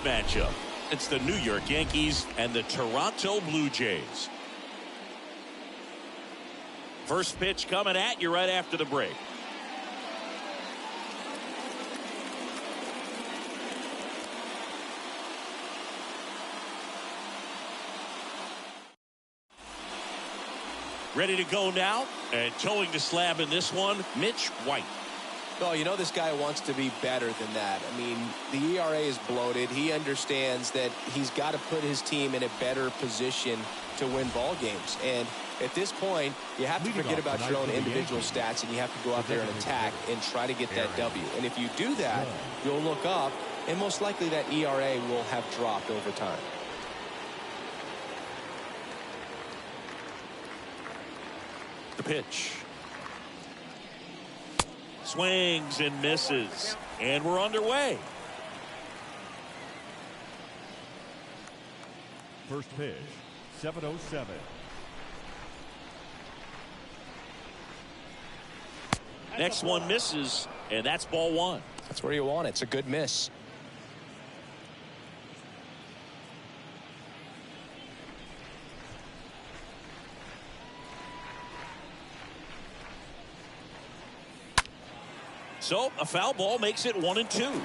matchup. It's the New York Yankees and the Toronto Blue Jays. First pitch coming at you right after the break. Ready to go now, and towing the slab in this one, Mitch White. Oh, you know this guy wants to be better than that. I mean, the ERA is bloated. He understands that he's got to put his team in a better position to win ball games. And at this point, you have to forget about your own individual stats, and you have to go out there and attack and try to get that W. And if you do that, you'll look up, and most likely that ERA will have dropped over time. The pitch. Swings and misses. And we're underway. First pitch, 7:07. Next one misses, and that's ball one. That's where you want it. It's a good miss. So a foul ball makes it 1-2.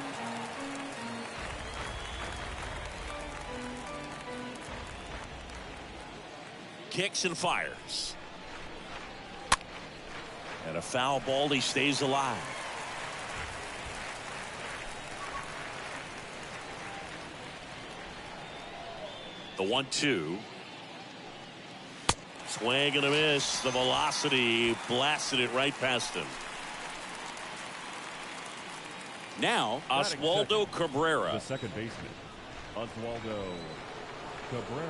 Kicks and fires. And a foul ball, he stays alive. The 1-2. Swing and a miss. The velocity blasted it right past him. Now, Oswaldo Cabrera. The second baseman, Oswaldo Cabrera.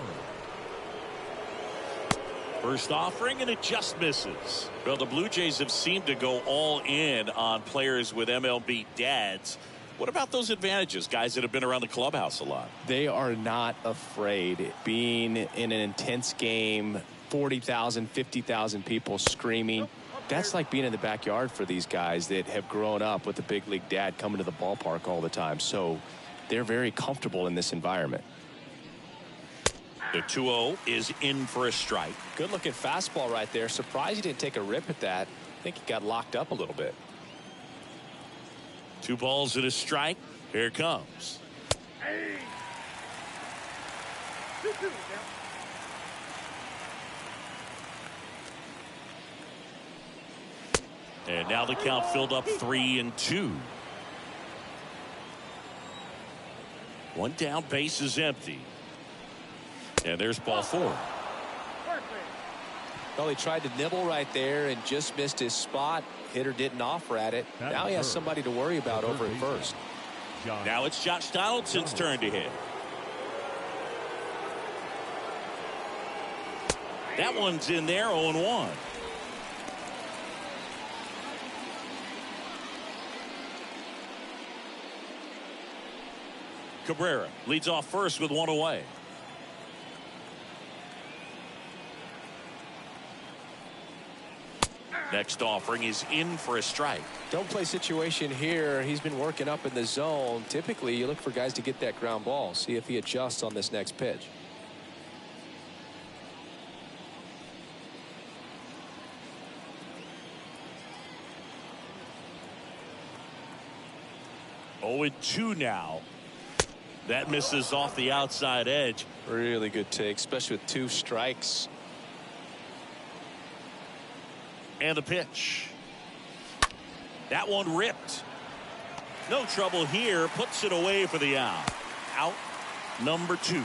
First offering, and it just misses. Well, the Blue Jays have seemed to go all in on players with MLB dads. What about those advantages, guys that have been around the clubhouse a lot? They are not afraid. Being in an intense game, 40,000, 50,000 people screaming. That's like being in the backyard for these guys that have grown up with the big league dad coming to the ballpark all the time. So they're very comfortable in this environment. The 2-0 is in for a strike. Good looking fastball right there. Surprised he didn't take a rip at that. I think he got locked up a little bit. 2 balls and a strike. Here it comes. And now the count filled up 3-2. One down, base is empty. And there's ball 4. Well, he tried to nibble right there and just missed his spot. Hitter didn't offer at it. Now he has somebody to worry about over at first. Now it's Josh Donaldson's turn to hit. That one's in there, 0-1. Cabrera leads off first with 1 away. Next offering is in for a strike. Don't play situation here. He's been working up in the zone. Typically, you look for guys to get that ground ball. See if he adjusts on this next pitch. Oh, 2 now. That misses off the outside edge. Really good take, especially with 2 strikes. And the pitch. That one ripped. No trouble here. Puts it away for the out. Out number 2.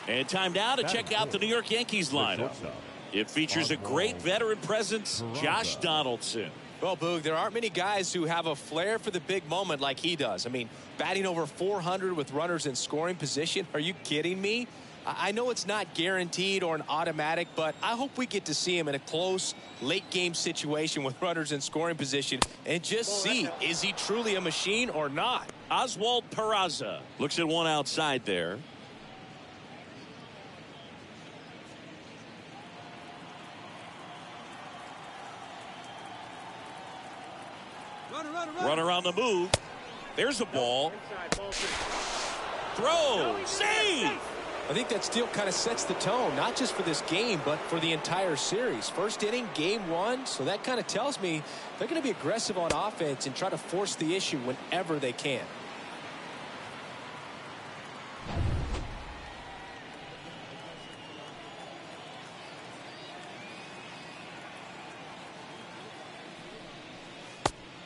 And time now to check out the New York Yankees lineup. It features a great veteran presence, Josh Donaldson. Well, Boog, there aren't many guys who have a flair for the big moment like he does. I mean, batting over 400 with runners in scoring position. Are you kidding me? I know it's not guaranteed or an automatic, but I hope we get to see him in a close late game situation with runners in scoring position and just see, is he truly a machine or not? Oswald Peraza looks at one outside there. Runner on the move. There's a ball. Throw. Save. I think that steal kind of sets the tone, not just for this game, but for the entire series. First inning, game one, so that kind of tells me they're going to be aggressive on offense and try to force the issue whenever they can.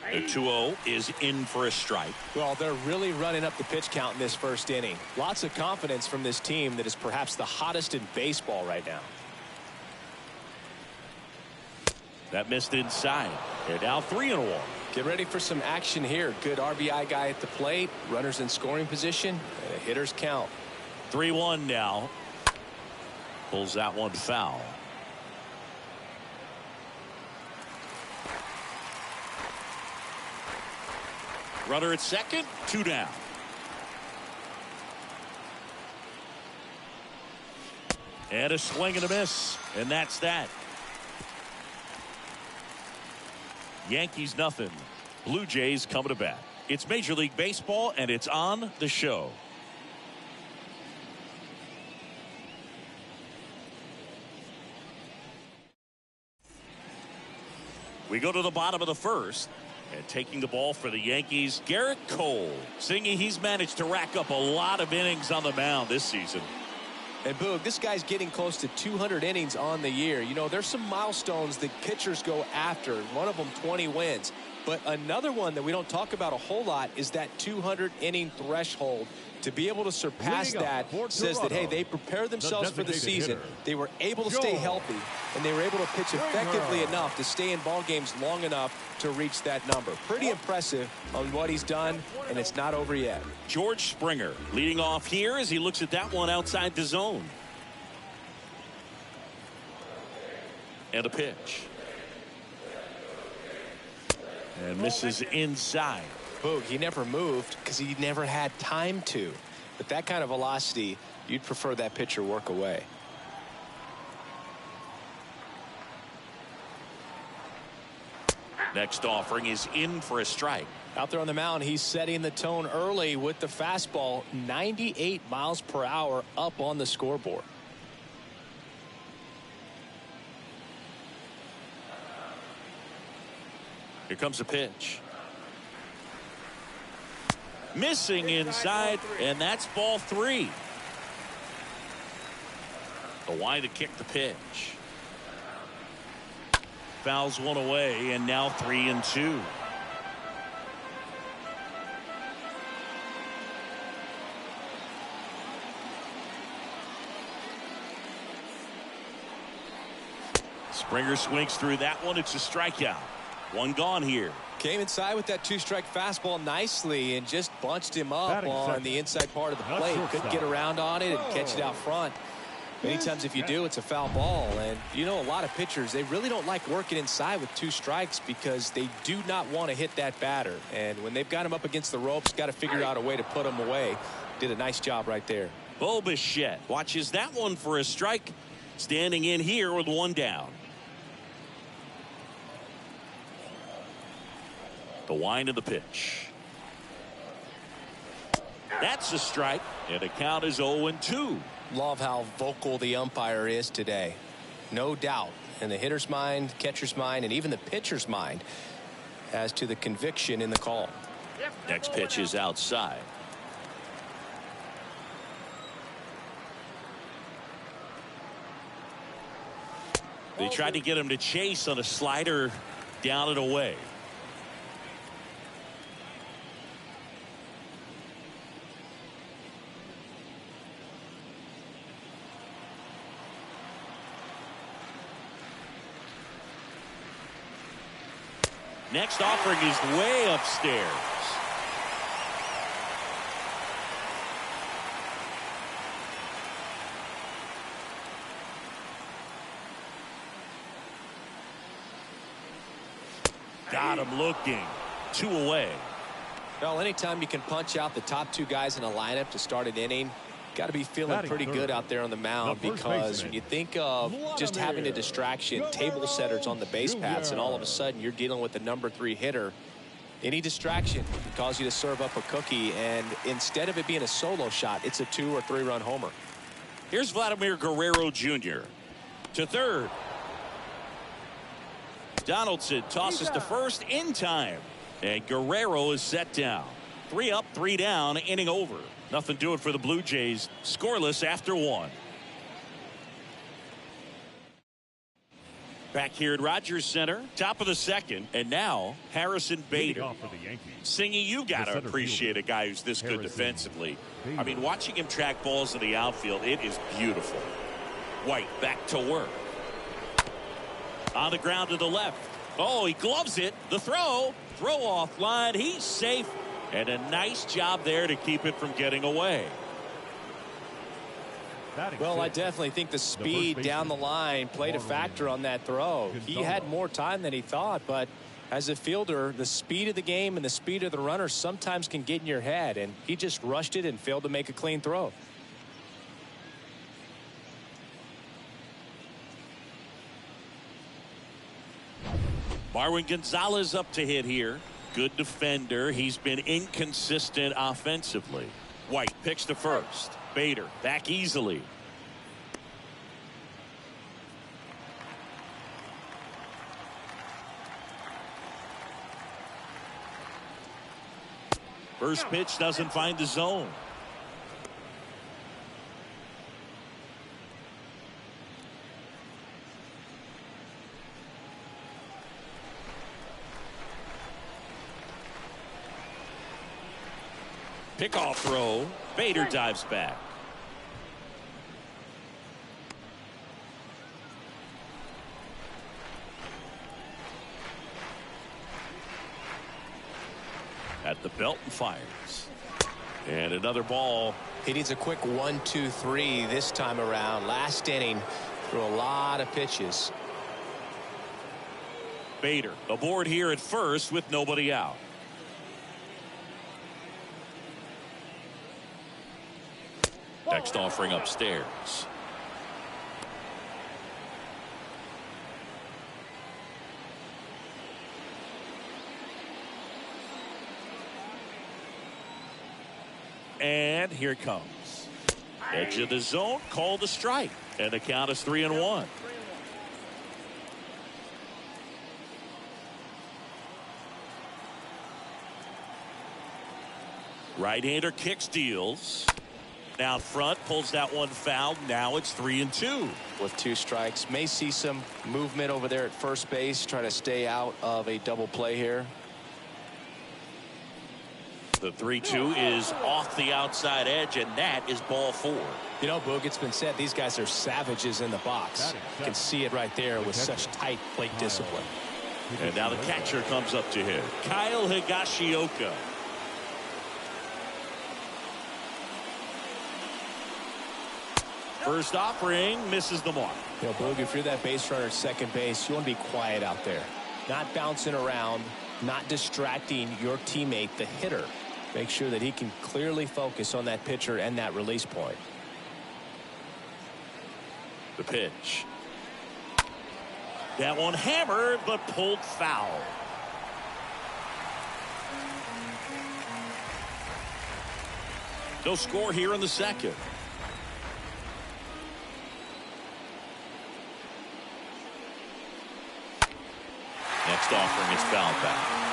The 2-0 is in for a strike. Well, they're really running up the pitch count in this first inning. Lots of confidence from this team that is perhaps the hottest in baseball right now. That missed inside. They're now 3-1. Get ready for some action here. Good RBI guy at the plate. Runners in scoring position. And a hitter's count. 3-1 now. Pulls that one foul. Runner at second, 2 down. And a swing and a miss, and that's that. Yankees nothing. Blue Jays coming to bat. It's Major League Baseball, and it's on the show. We go to the bottom of the first. And taking the ball for the Yankees, Garrett Cole. Singing he's managed to rack up a lot of innings on the mound this season. And Boog, this guy's getting close to 200 innings on the year. You know, there's some milestones that pitchers go after. One of them 20 wins. But another one that we don't talk about a whole lot is that 200 inning threshold. To be able to surpass that says that, hey, they prepared themselves for the season. They were able to stay healthy, and they were able to pitch effectively enough to stay in ball games long enough to reach that number. Pretty impressive on what he's done, and it's not over yet. George Springer leading off here as he looks at that one outside the zone. And a pitch. And misses inside. Boog, he never moved because he never had time to. But that kind of velocity, you'd prefer that pitcher work away. Next offering is in for a strike. Out there on the mound, he's setting the tone early with the fastball. 98 miles per hour up on the scoreboard. Here comes a pitch. Missing inside, and that's ball 3. The wind to kick the pitch. Fouls one away, and now 3-2. Springer swings through that one. It's a strikeout. One gone here. Came inside with that 2-strike fastball nicely and just bunched him up on the inside part of the plate. Couldn't get around on it and catch it out front. Many times if you do, it's a foul ball. And you know, a lot of pitchers, they really don't like working inside with 2 strikes because they do not want to hit that batter. And when they've got him up against the ropes, got to figure out a way to put him away. Did a nice job right there. Bo Bichette watches that one for a strike. Standing in here with 1 down. The wind of the pitch. That's a strike, and the count is 0-2. Love how vocal the umpire is today. No doubt in the hitter's mind, catcher's mind, and even the pitcher's mind as to the conviction in the call. Next pitch is outside. They tried to get him to chase on a slider down and away. Next offering is way upstairs. Got him looking. 2 away. Well, anytime you can punch out the top 2 guys in a lineup to start an inning, got to be feeling pretty good out there on the mound, because when you think of just having a distraction, table setters on the base paths, and all of a sudden you're dealing with the number 3 hitter, Any distraction can cause you to serve up a cookie, and instead of it being a solo shot, it's a 2 or 3 run homer. Here's Vladimir Guerrero Jr. to third. Donaldson tosses to first in time, and Guerrero is set down. 3 up, 3 down, inning over. Nothing doing for the Blue Jays. Scoreless after 1. Back here at Rogers Center, top of the second, and now Harrison Bader. For the Yankees. Singy, you got to appreciate a guy who's this good defensively. I mean, watching him track balls in the outfield, it is beautiful. White back to work. On the ground to the left. Oh, he gloves it. The throw off line. He's safe. And a nice job there to keep it from getting away. Well, I definitely think the speed down the line played a factor on that throw. He had more time than he thought, but as a fielder, the speed of the game and the speed of the runner sometimes can get in your head, and he just rushed it and failed to make a clean throw. Marwin Gonzalez up to hit here. Good defender. He's been inconsistent offensively. White picks to first. Bader back easily. First pitch doesn't find the zone. Pickoff throw. Bader dives back. At the belt and fires. And another ball. He needs a quick 1, 2, 3 this time around. Last inning, threw a lot of pitches. Bader aboard here at first with nobody out. Next offering upstairs. And here it comes. Edge of the zone, called a strike. And the count is 3-1. Right-hander kicks, deals. Now front, pulls that one foul. Now it's 3-2. With 2 strikes. May see some movement over there at first base. Try to stay out of a double play here. The 3-2 is off the outside edge, and that is ball 4. You know, Boog, it's been said these guys are savages in the box. You can see it right there with such tight plate discipline. And now the catcher comes up to hit. Kyle Higashioka. First offering misses the mark. You know, Boog, if you're that base runner at second base, you want to be quiet out there. Not bouncing around, not distracting your teammate, the hitter. Make sure that he can clearly focus on that pitcher and that release point. The pitch. That one hammered, but pulled foul. No score here in the second. Next offering is fouled back.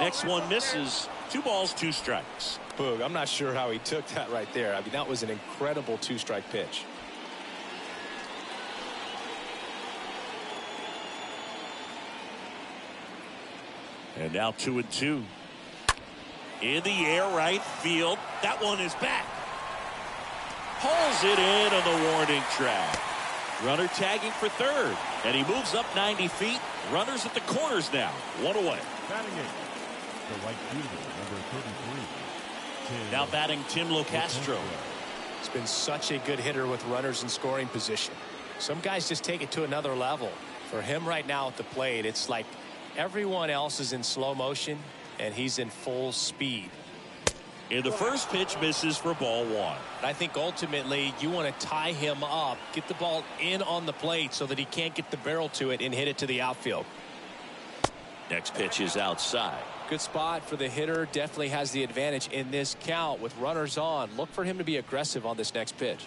Next one misses. 2 balls, 2 strikes. Boog, I'm not sure how he took that right there. I mean, that was an incredible 2-strike pitch. And now 2-2. In the air, right field. That one is back. Pulls it in on the warning track. Runner tagging for third. And he moves up 90 feet. Runners at the corners now. 1 away. Batting it, the right fielder, number 33. Now batting Tim Locastro. He's been such a good hitter with runners in scoring position. Some guys just take it to another level. For him right now at the plate, it's like everyone else is in slow motion and he's in full speed. And the first pitch misses for ball one. I think ultimately you want to tie him up, get the ball in on the plate so that he can't get the barrel to it and hit it to the outfield. Next pitch is outside. Good spot for the hitter. Definitely has the advantage in this count with runners on. Look for him to be aggressive on this next pitch.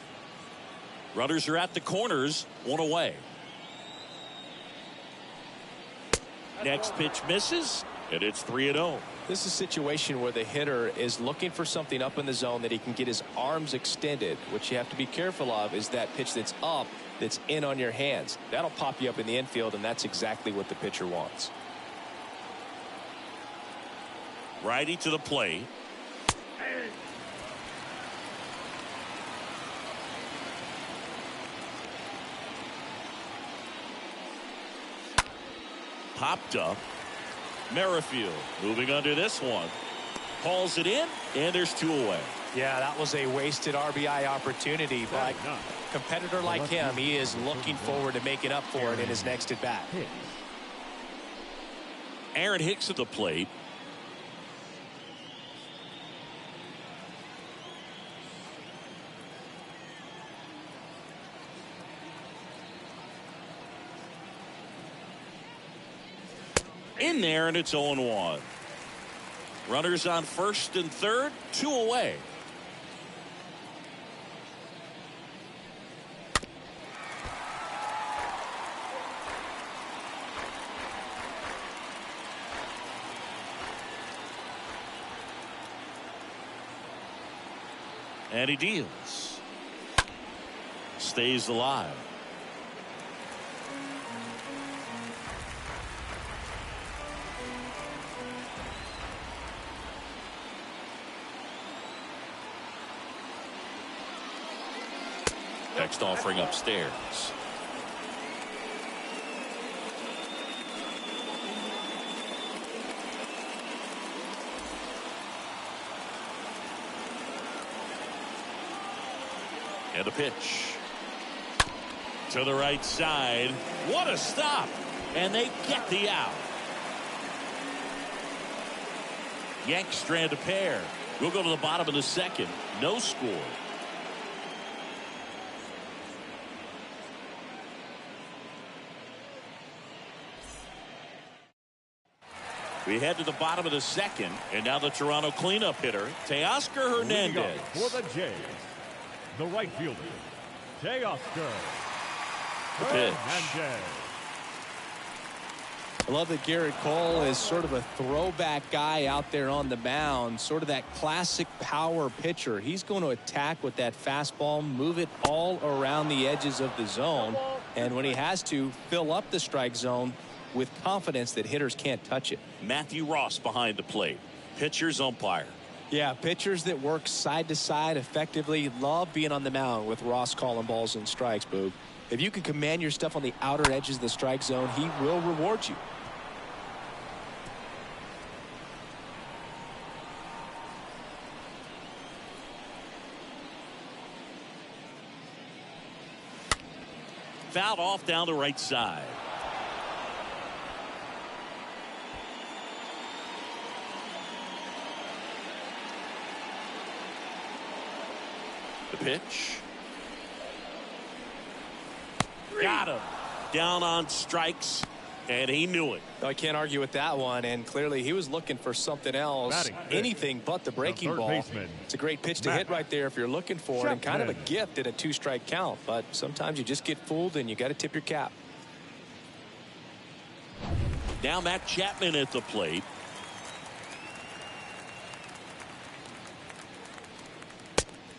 Runners are at the corners, one away. Next pitch misses, and it's 3-0. This is a situation where the hitter is looking for something up in the zone that he can get his arms extended. What you have to be careful of is that pitch that's up, that's in on your hands. That'll pop you up in the infield, and that's exactly what the pitcher wants. Righty to the plate. Popped up. Merrifield moving under this one. Calls it in, and there's 2 away. Yeah, that was a wasted RBI opportunity, but a competitor like him, he is looking forward to making up for it in his next at bat. Aaron Hicks at the plate. In there, and it's 0-1. Runners on first and third, 2 away. And he deals. Stays alive. Next offering upstairs. And a pitch. To the right side. What a stop. And they get the out. Yanks strand a pair. We'll go to the bottom of the second. No score. We head to the bottom of the second, and now the Toronto cleanup hitter, Teoscar Hernandez. For the Jays, the right fielder, Teoscar Hernandez. I love that Garrett Cole is sort of a throwback guy out there on the mound, sort of that classic power pitcher. He's going to attack with that fastball, move it all around the edges of the zone, and when he has to, fill up the strike zone with confidence that hitters can't touch it. Matthew Ross behind the plate. Pitcher's umpire. Yeah, pitchers that work side to side effectively love being on the mound with Ross calling balls and strikes, Boog. If you can command your stuff on the outer edges of the strike zone, he will reward you. Fouled off down the right side. The pitch. Got him. Down on strikes, and he knew it. I can't argue with that one, and clearly he was looking for something else, anything but the breaking ball. Baseman. It's a great pitch to hit right there if you're looking for it, and kind of a gift in a 2-strike count, but sometimes you just get fooled and you got to tip your cap. Now Matt Chapman at the plate.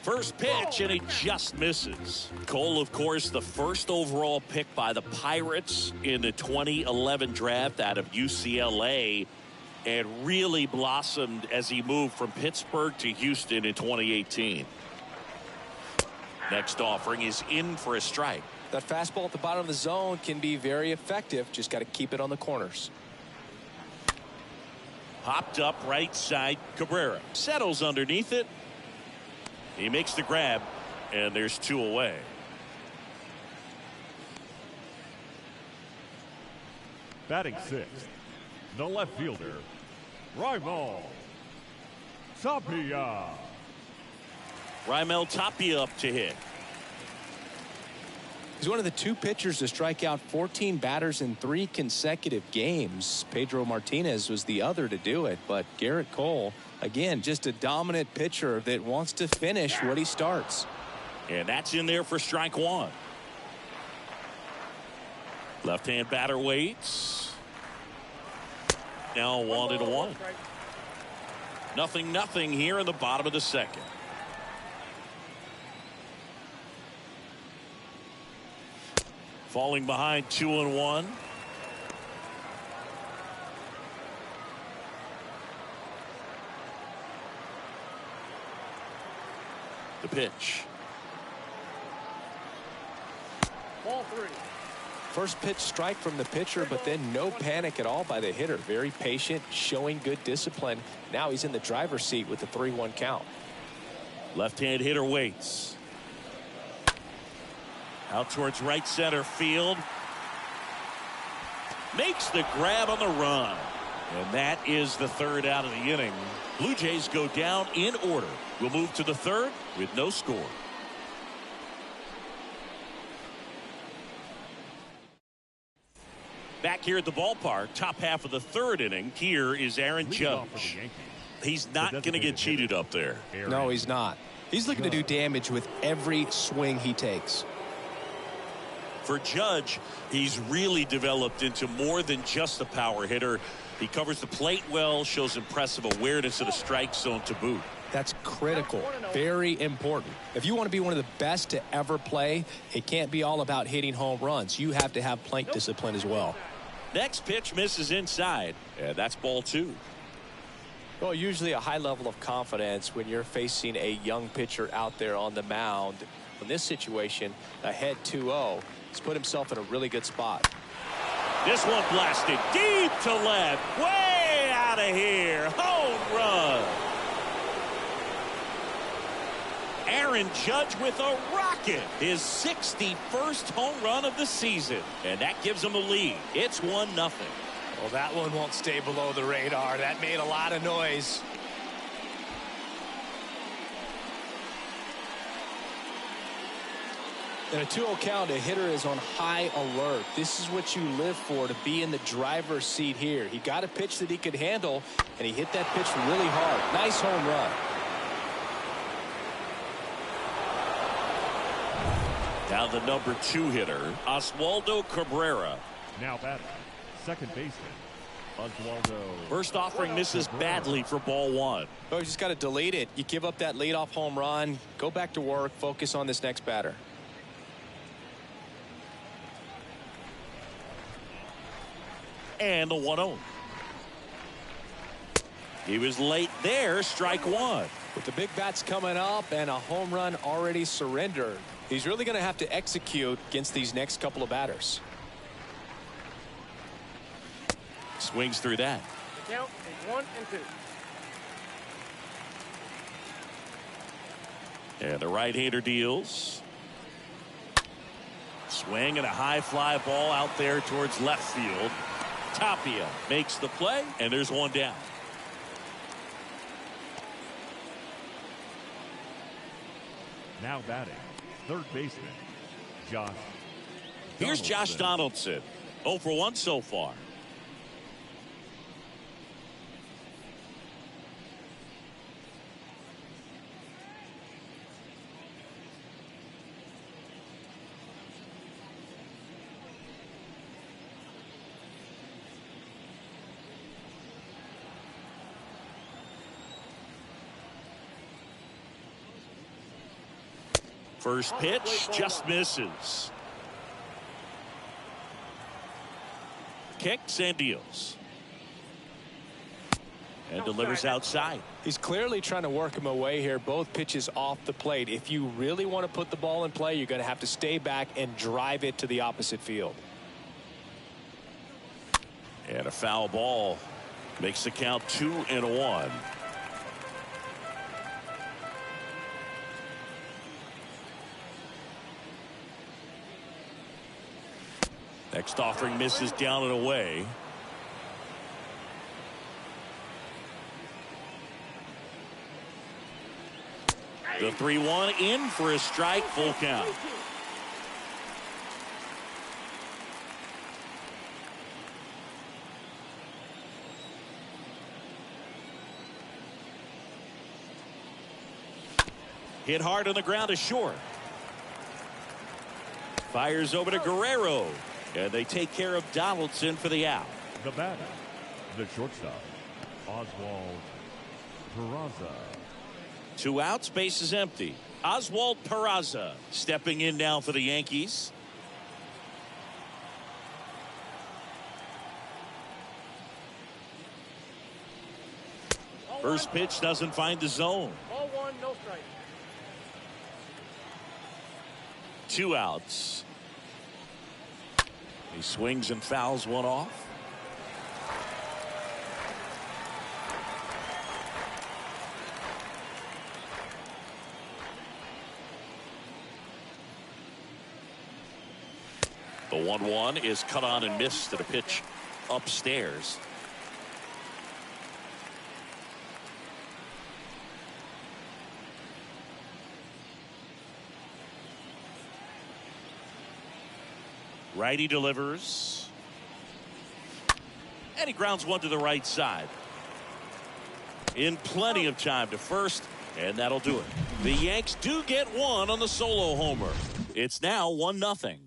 First pitch, and he just misses. Cole, of course, the first overall pick by the Pirates in the 2011 draft out of UCLA, and really blossomed as he moved from Pittsburgh to Houston in 2018. Next offering is in for a strike. That fastball at the bottom of the zone can be very effective. Just got to keep it on the corners. Popped up right side. Cabrera settles underneath it. He makes the grab, and there's 2 away. Batting 6th, the left fielder, Marwin Tapia. Raimel Tapia up to hit. He's one of the 2 pitchers to strike out 14 batters in 3 consecutive games. Pedro Martinez was the other to do it, but Garrett Cole, again, just a dominant pitcher that wants to finish what he starts. And that's in there for strike 1. Left-hand batter waits. Now 1-1. 0-0 here in the bottom of the second. Falling behind 2-1. The pitch. Ball 3. First pitch strike from the pitcher, but then no panic at all by the hitter. Very patient, showing good discipline. Now he's in the driver's seat with the 3-1 count. Left-hand hitter waits. Out towards right center field. Makes the grab on the run. And that is the 3rd out of the inning. Blue Jays go down in order. We'll move to the 3rd with no score. Back here at the ballpark, top half of the 3rd inning. Here is Aaron Judge. He's not going to get cheated up there. No, he's not. He's looking to do damage with every swing he takes. For Judge, he's really developed into more than just a power hitter. He covers the plate well, shows impressive awareness of the strike zone to boot. That's critical. Very important. If you want to be one of the best to ever play, it can't be all about hitting home runs. You have to have plate discipline as well. Next pitch misses inside. And that's ball 2. Well, usually a high level of confidence when you're facing a young pitcher out there on the mound. In this situation, ahead 2-0. He's put himself in a really good spot. This one blasted deep to left. Way out of here. Home run. Aaron Judge with a rocket. His 61st home run of the season. And that gives him the lead. It's 1-0. Well, that one won't stay below the radar. That made a lot of noise. In a 2-0 count, a hitter is on high alert. This is what you live for, to be in the driver's seat here. He got a pitch that he could handle, and he hit that pitch really hard. Nice home run. Now the number 2 hitter, Oswaldo Cabrera. Now batting, second baseman, Oswaldo. First offering misses badly for ball 1. Oh, you just got to delete it. You give up that leadoff home run, go back to work, focus on this next batter. And the 1-0. He was late there. Strike 1. With the big bats coming up and a home run already surrendered, he's really going to have to execute against these next couple of batters. Swings through that. The count is 1 and 2. And the right-hander deals. Swing and a high fly ball out there towards left field. Tapia makes the play, and there's one down. Now batting, third baseman, Josh. Here's Josh Donaldson. 0 for 1 so far. First pitch just misses. Kicks and deals. And delivers outside. He's clearly trying to work him away here. Both pitches off the plate. If you really want to put the ball in play, you're going to have to stay back and drive it to the opposite field. And a foul ball makes the count 2-1. Next offering misses down and away. The 3-1 in for a strike, full count. Hit hard on the ground is short. Fires over to Guerrero. And they take care of Donaldson for the out. The batter, the shortstop, Oswald Peraza. 2 outs, base is empty. Oswald Peraza stepping in now for the Yankees. First pitch doesn't find the zone. Ball 1, no strike. 2 outs. He swings and fouls one off. The 1-1 is cut on and missed at a pitch upstairs. Righty delivers. And he grounds one to the right side. In plenty of time to first, and that'll do it. The Yanks do get one on the solo homer. It's now 1-0.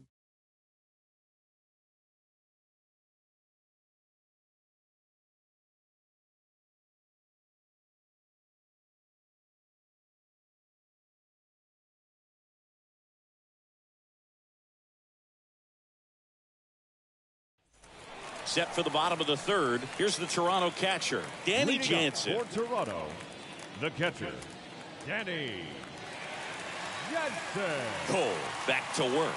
Set for the bottom of the third. Here's the Toronto catcher, Danny Jansen. For Toronto, the catcher, Danny Jansen. Cole back to work.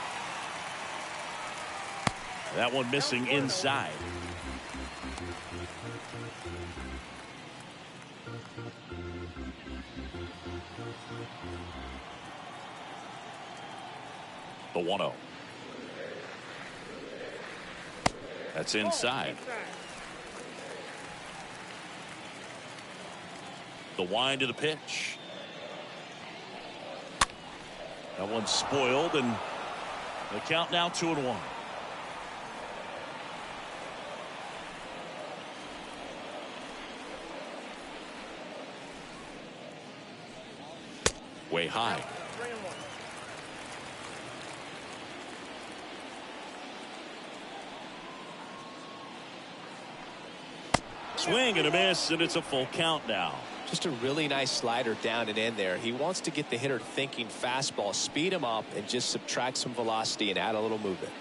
That one missing inside. The 1-0. That's inside. The wind of the pitch. That one's spoiled, and the count now 2-1. Way high. Swing and a miss, and it's a full count now. Just a really nice slider down and in there. He wants to get the hitter thinking fastball, speed him up, and just subtract some velocity and add a little movement.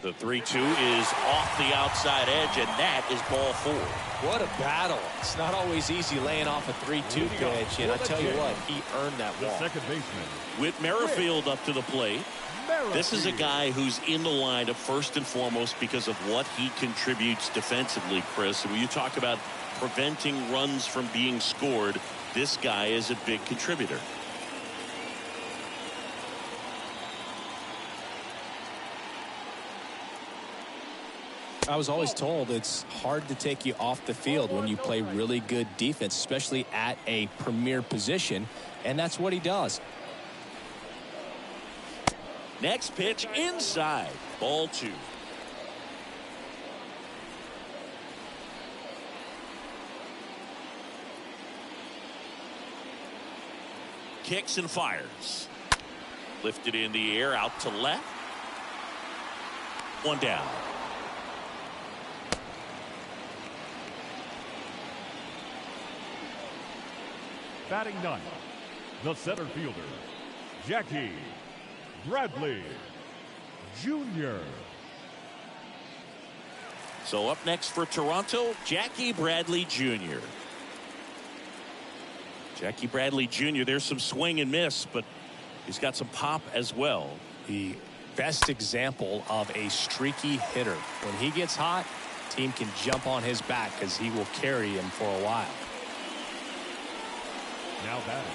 The 3-2 is off the outside edge, and that is ball 4. What a battle. It's not always easy laying off a 3-2 pitch, and I tell you what, he earned that The walk. second baseman, With Merrifield up to the plate, this is a Merrifield. guy who's in the lineup first and foremost because of what he contributes defensively, Chris. And when you talk about preventing runs from being scored, this guy is a big contributor. I was always told it's hard to take you off the field when you play really good defense, especially at a premier position, and that's what he does. Next pitch inside, ball 2. Kicks and fires. Lifted in the air, out to left. One down. batting ninth, the center fielder, Jackie Bradley Jr. So up next for Toronto, Jackie Bradley Jr. Jackie Bradley Jr. There's some swing and miss, but he's got some pop as well. The best example of a streaky hitter. When he gets hot, team can jump on his back because he will carry him for a while. Now batting,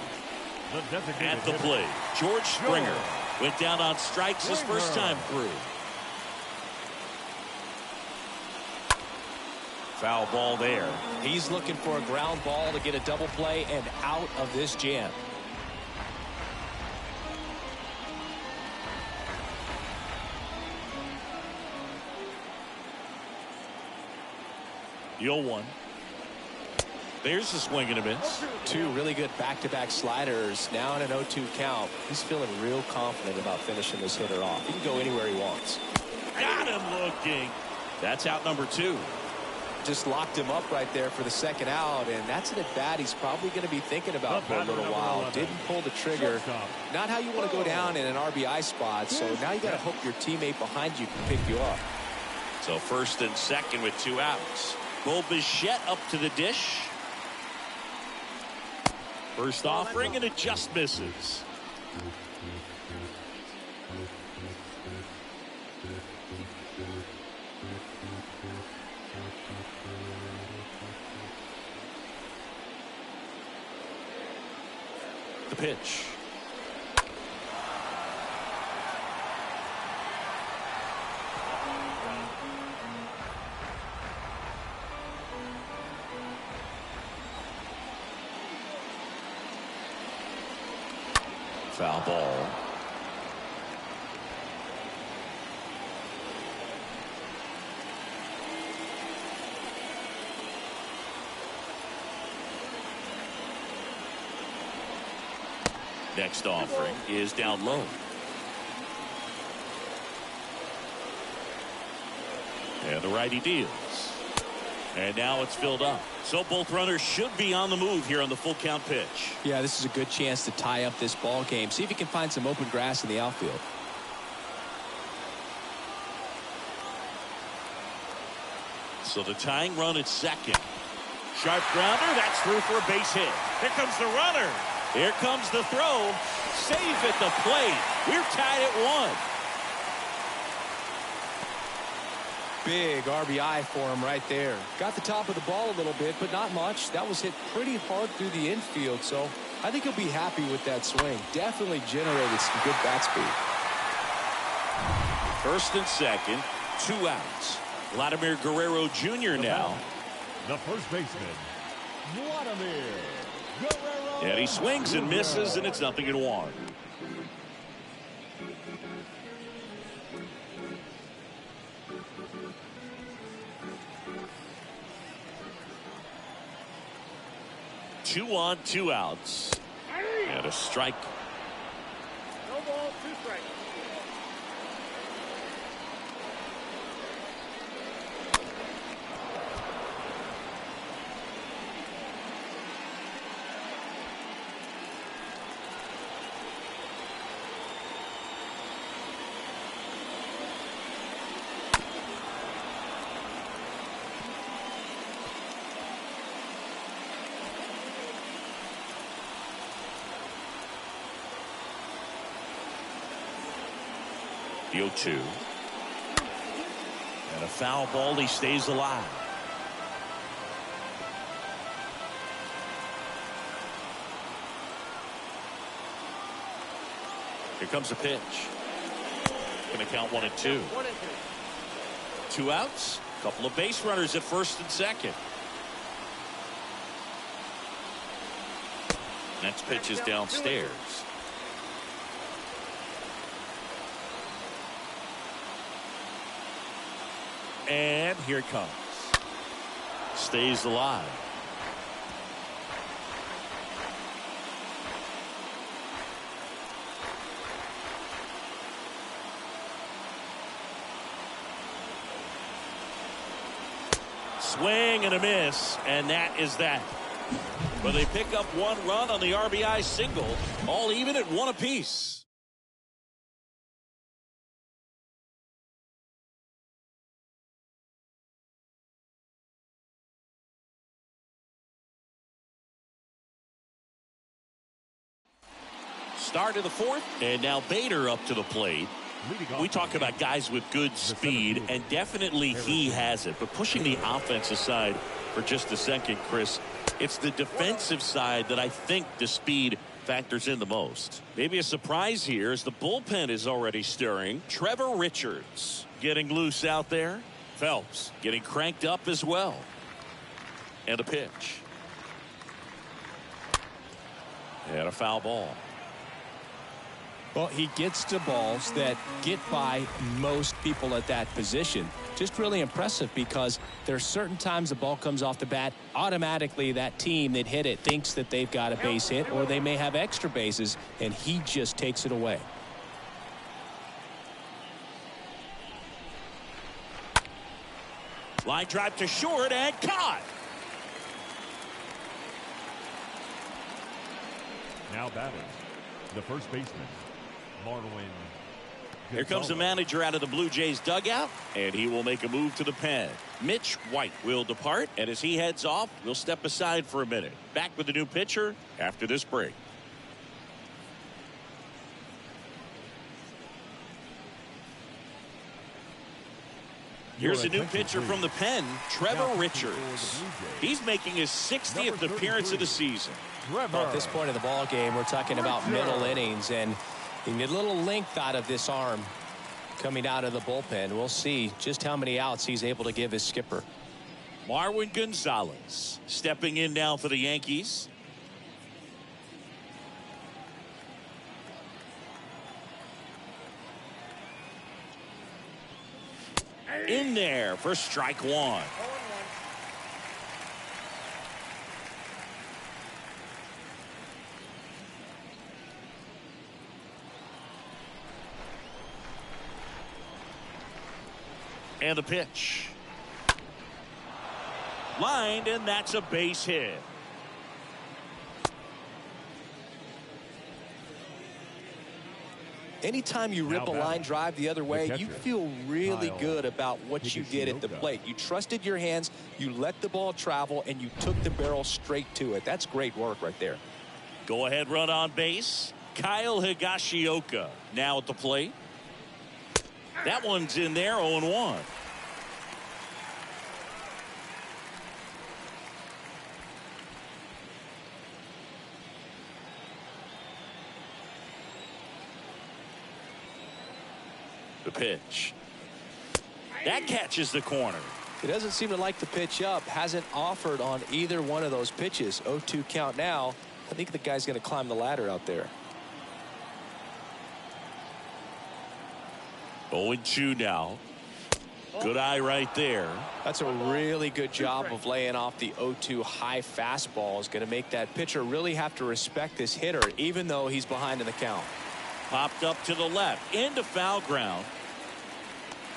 the designated At the hitter, plate, George Springer went down on strikes his first time through. Foul ball there. He's looking for a ground ball to get a double play and out of this jam. The 0-1. There's a swing and a miss. Two really good back-to-back sliders. Now in an 0-2 count. He's feeling real confident about finishing this hitter off. He can go anywhere he wants. Got him looking. That's out number 2. Just locked him up right there for the second out, and that's an at-bat he's probably going to be thinking about for a little while. Didn't pull the trigger. Not how you want to go down in an RBI spot, so now you got to hope your teammate behind you can pick you up. So first and second with 2 outs. Bo Bichette up to the dish. First offering, and it just misses. The pitch. Foul ball. Next offering is down low. And the righty deals. And now it's filled up. So both runners should be on the move here on the full count pitch. Yeah, this is a good chance to tie up this ball game. See if he can find some open grass in the outfield. So the tying run at second. Sharp grounder. That's through for a base hit. Here comes the runner. Here comes the throw. Safe at the plate. We're tied at 1. Big RBI for him right there. Got the top of the ball a little bit, but not much. That was hit pretty hard through the infield, so I think he'll be happy with that swing. Definitely generated some good bat speed. First and second, 2 outs. Vladimir Guerrero Jr. now. The first baseman, Vladimir Guerrero. And he swings and misses, and it's 0-1. Two on, 2 outs. And a strike. No ball, 2 strikes. The 0-2. And a foul ball. He stays alive. Here comes the pitch. Going to count 1 and 2. 1 and 2. 2 outs. Couple of base runners at first and second. Next pitch is downstairs. And here it comes. Stays alive. Swing and a miss, and that is that. But they pick up 1 run on the RBI single, all even at 1 apiece. Start of the 4th, and now Bader up to the plate. We talk about guys with good speed, and definitely he has it. But pushing the offensive side for just a second, Chris, it's the defensive side that I think the speed factors in the most. Maybe a surprise here as the bullpen is already stirring. Trevor Richards getting loose out there. Phelps getting cranked up as well. And a pitch. And a foul ball. Well, he gets to balls that get by most people at that position. Just really impressive because there's certain times the ball comes off the bat, automatically that team that hit it thinks that they've got a base hit or they may have extra bases, and he just takes it away. Line drive to short and caught. Now batting, the first baseman, Marwin Gonzalez. Here comes the manager out of the Blue Jays dugout, and he will make a move to the pen. Mitch White will depart, and as he heads off, we'll step aside for a minute. Back with the new pitcher after this break. Here's a new pitcher from the pen, Trevor Richards. He's making his 60th appearance of the season. Well, at this point of the ball game, we're talking about middle innings, and you get a little length out of this arm coming out of the bullpen. We'll see just how many outs he's able to give his skipper. Marwin Gonzalez stepping in now for the Yankees. In there for strike one. And the pitch. Lined, and that's a base hit. Anytime you rip a line drive the other way, you feel really good about what you did at the plate. You trusted your hands, you let the ball travel, and you took the barrel straight to it. That's great work right there. Go ahead run on base. Kyle Higashioka now at the plate. That one's in there, 0-1. The pitch. That catches the corner. He doesn't seem to like the pitch up. Hasn't offered on either one of those pitches. 0-2 count now. I think the guy's going to climb the ladder out there. 0-2 now. Good eye right there. That's a really good job of laying off the 0-2 high fastball. Is going to make that pitcher really have to respect this hitter, even though he's behind in the count. Popped up to the left into foul ground.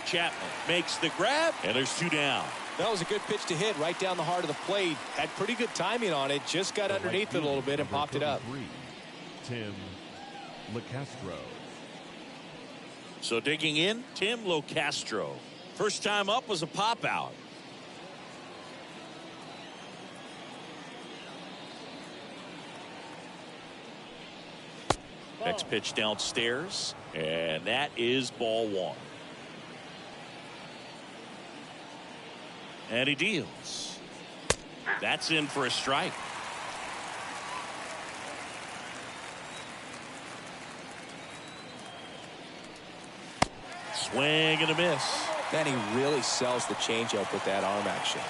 Chapman makes the grab, and there's two down. That was a good pitch to hit right down the heart of the plate. Had pretty good timing on it. Just got underneath it a little bit and popped it up. Tim LeCastro. So digging in, Tim LeCastro. First time up was a pop out. Next pitch downstairs, and that is ball one. And he deals. That's in for a strike. Swing and a miss. Man, he really sells the changeup with that arm action.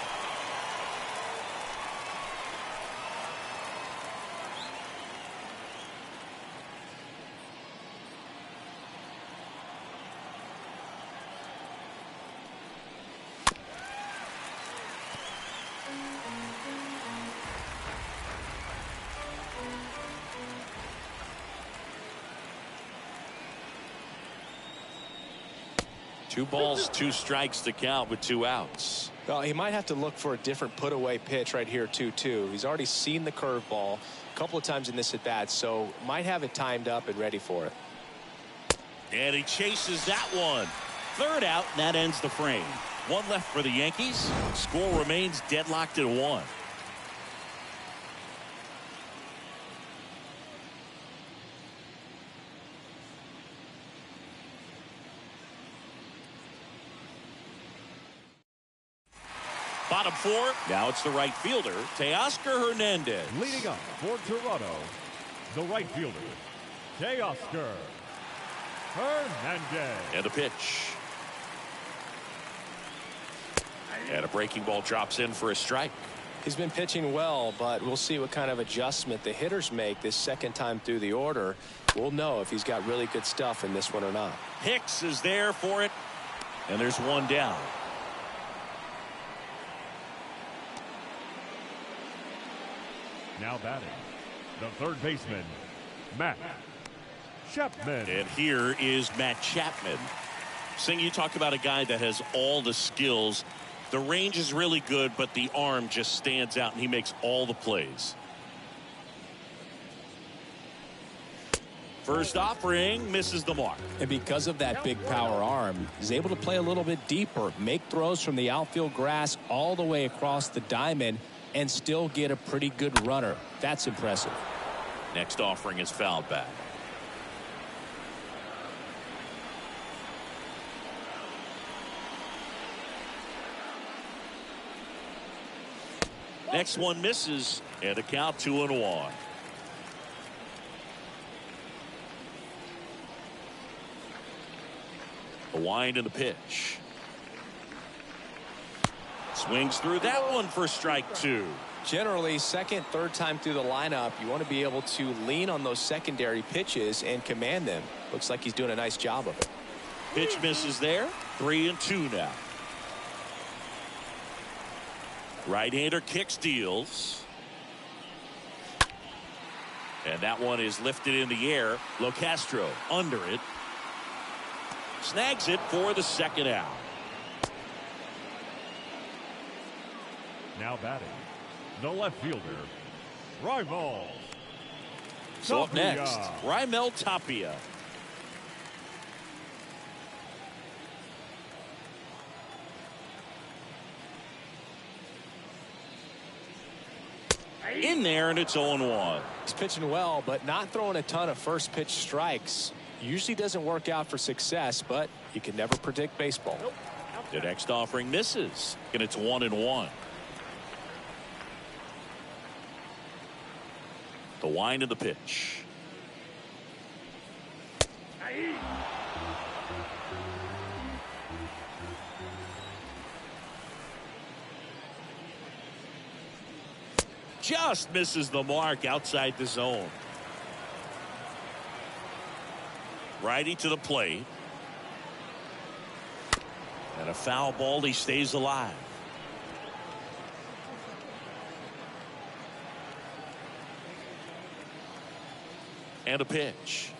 Two balls, two strikes to count with two outs. Well, he might have to look for a different put away pitch right here 2-2. He's already seen the curveball a couple of times in this at bat, so might have it timed up and ready for it. And he chases that one. Third out, and that ends the frame. One left for the Yankees. Score remains deadlocked at 1. Bottom four. Now it's the right fielder, Teoscar Hernandez. Leading up for Toronto, the right fielder, Teoscar Hernandez. And a pitch. And a breaking ball drops in for a strike. He's been pitching well, but we'll see what kind of adjustment the hitters make this second time through the order. We'll know if he's got really good stuff in this one or not. Hicks is there for it, and there's one down. Now batting, the third baseman, Matt Chapman. And here is Matt Chapman. Sing, you talk about a guy that has all the skills. The range is really good, but the arm just stands out, and he makes all the plays. First offering misses the mark. And because of that big power arm, he's able to play a little bit deeper, make throws from the outfield grass all the way across the diamond, and still get a pretty good runner. That's impressive. Next offering is fouled back. Next one misses, and a count 2-1. The wind and the pitch. Swings through that one for strike 2. Generally, second, third time through the lineup, you want to be able to lean on those secondary pitches and command them. Looks like he's doing a nice job of it. Pitch misses there. 3-2 now. Right-hander kick steals. And that one is lifted in the air. Locastro under it. Snags it for the second out. Now batting, the left fielder, Raimel. So up next, Raimel Tapia. In there, and it's 0-1. He's pitching well, but not throwing a ton of first pitch strikes. Usually doesn't work out for success, but you can never predict baseball. The next offering misses, and it's 1-1. The wind of the pitch. Just misses the mark outside the zone. Righty to the plate. And a foul ball. He stays alive. And a pitch.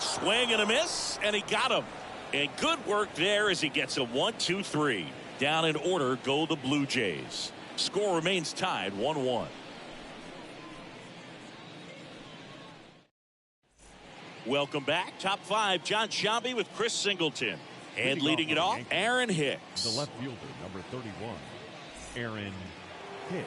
Swing and a miss, and he got him. And good work there as he gets a 1-2-3. Down in order go the Blue Jays. Score remains tied 1-1. Welcome back. Top 5, John Sciambi with Chris Singleton. And leading it off, Aaron Hicks. The left fielder, number 31, Aaron Hicks.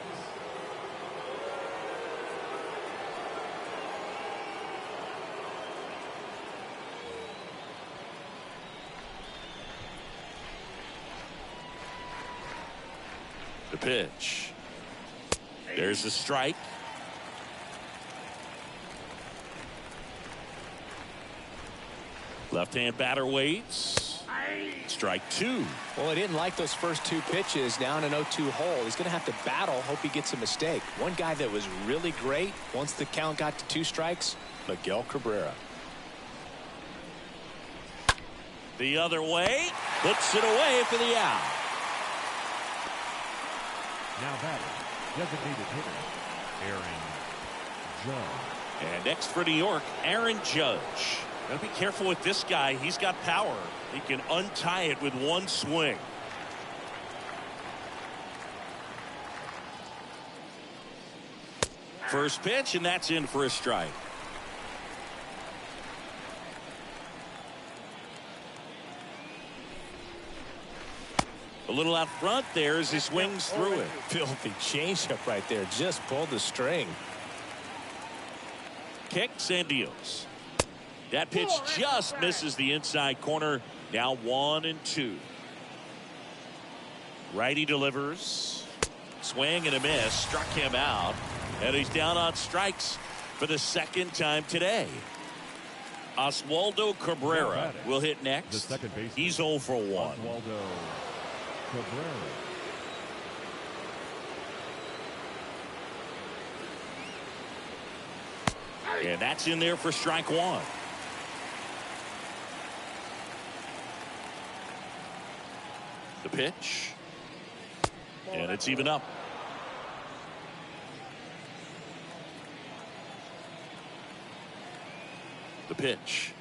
The pitch. There's the strike. Left-hand batter waits. Strike 2. Well, he didn't like those first 2 pitches. Now in an 0-2 hole, he's going to have to battle. Hope he gets a mistake. One guy that was really great once the count got to 2 strikes, Miguel Cabrera. The other way. Puts it away for the out. Now batting, designated hitter, Aaron Judge. And next for New York, Aaron Judge. Gotta be careful with this guy. He's got power. He can untie it with one swing. First pitch, and that's in for a strike. A little out front there as he swings through it. Filthy changeup right there. Just pulled the string. Kicks and deals. That pitch just misses the inside corner. Now 1-2. Righty delivers. Swing and a miss. Struck him out. And he's down on strikes for the second time today. Oswaldo Cabrera will hit next. The second baseman, He's 0 for 1. Oswaldo Cabrera. And that's in there for strike one. The pitch. And it's even up. The pitch.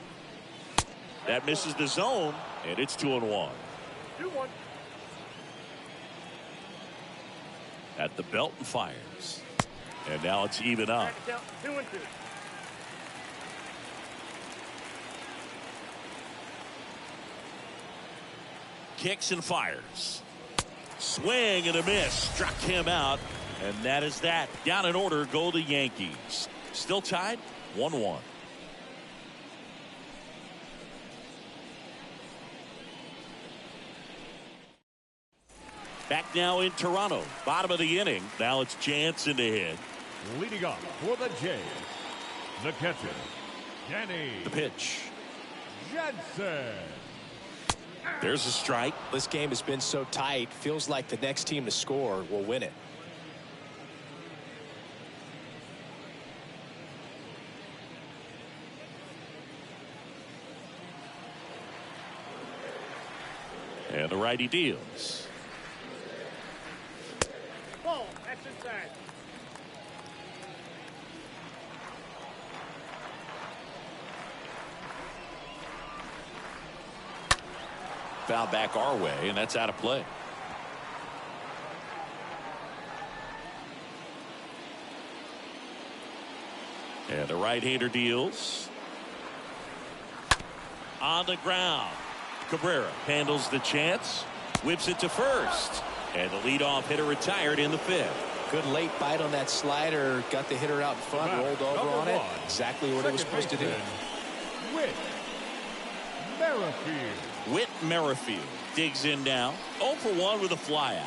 That misses the zone, and it's 2-1. 2-1. At the belt and fires. And now it's even up. 2-2. Kicks and fires. Swing and a miss. Struck him out. And that is that. Down in order go the Yankees. Still tied 1-1. Back now in Toronto. Bottom of the inning. Now it's Jansen to hit. Leading off for the Jays, the catcher, Danny. The pitch. Jansen. There's a strike. This game has been so tight. Feels like the next team to score will win it. And the righty deals. Ball. That's inside. Foul back our way, and that's out of play. And the right-hander deals. On the ground. Cabrera handles the chance. Whips it to first. And the leadoff hitter retired in the fifth. Good late bite on that slider. Got the hitter out in front. Rolled over on it. Exactly what it was supposed to do. Whit Merrifield. Whit Merrifield digs in now. 0 for 1 with a flyout.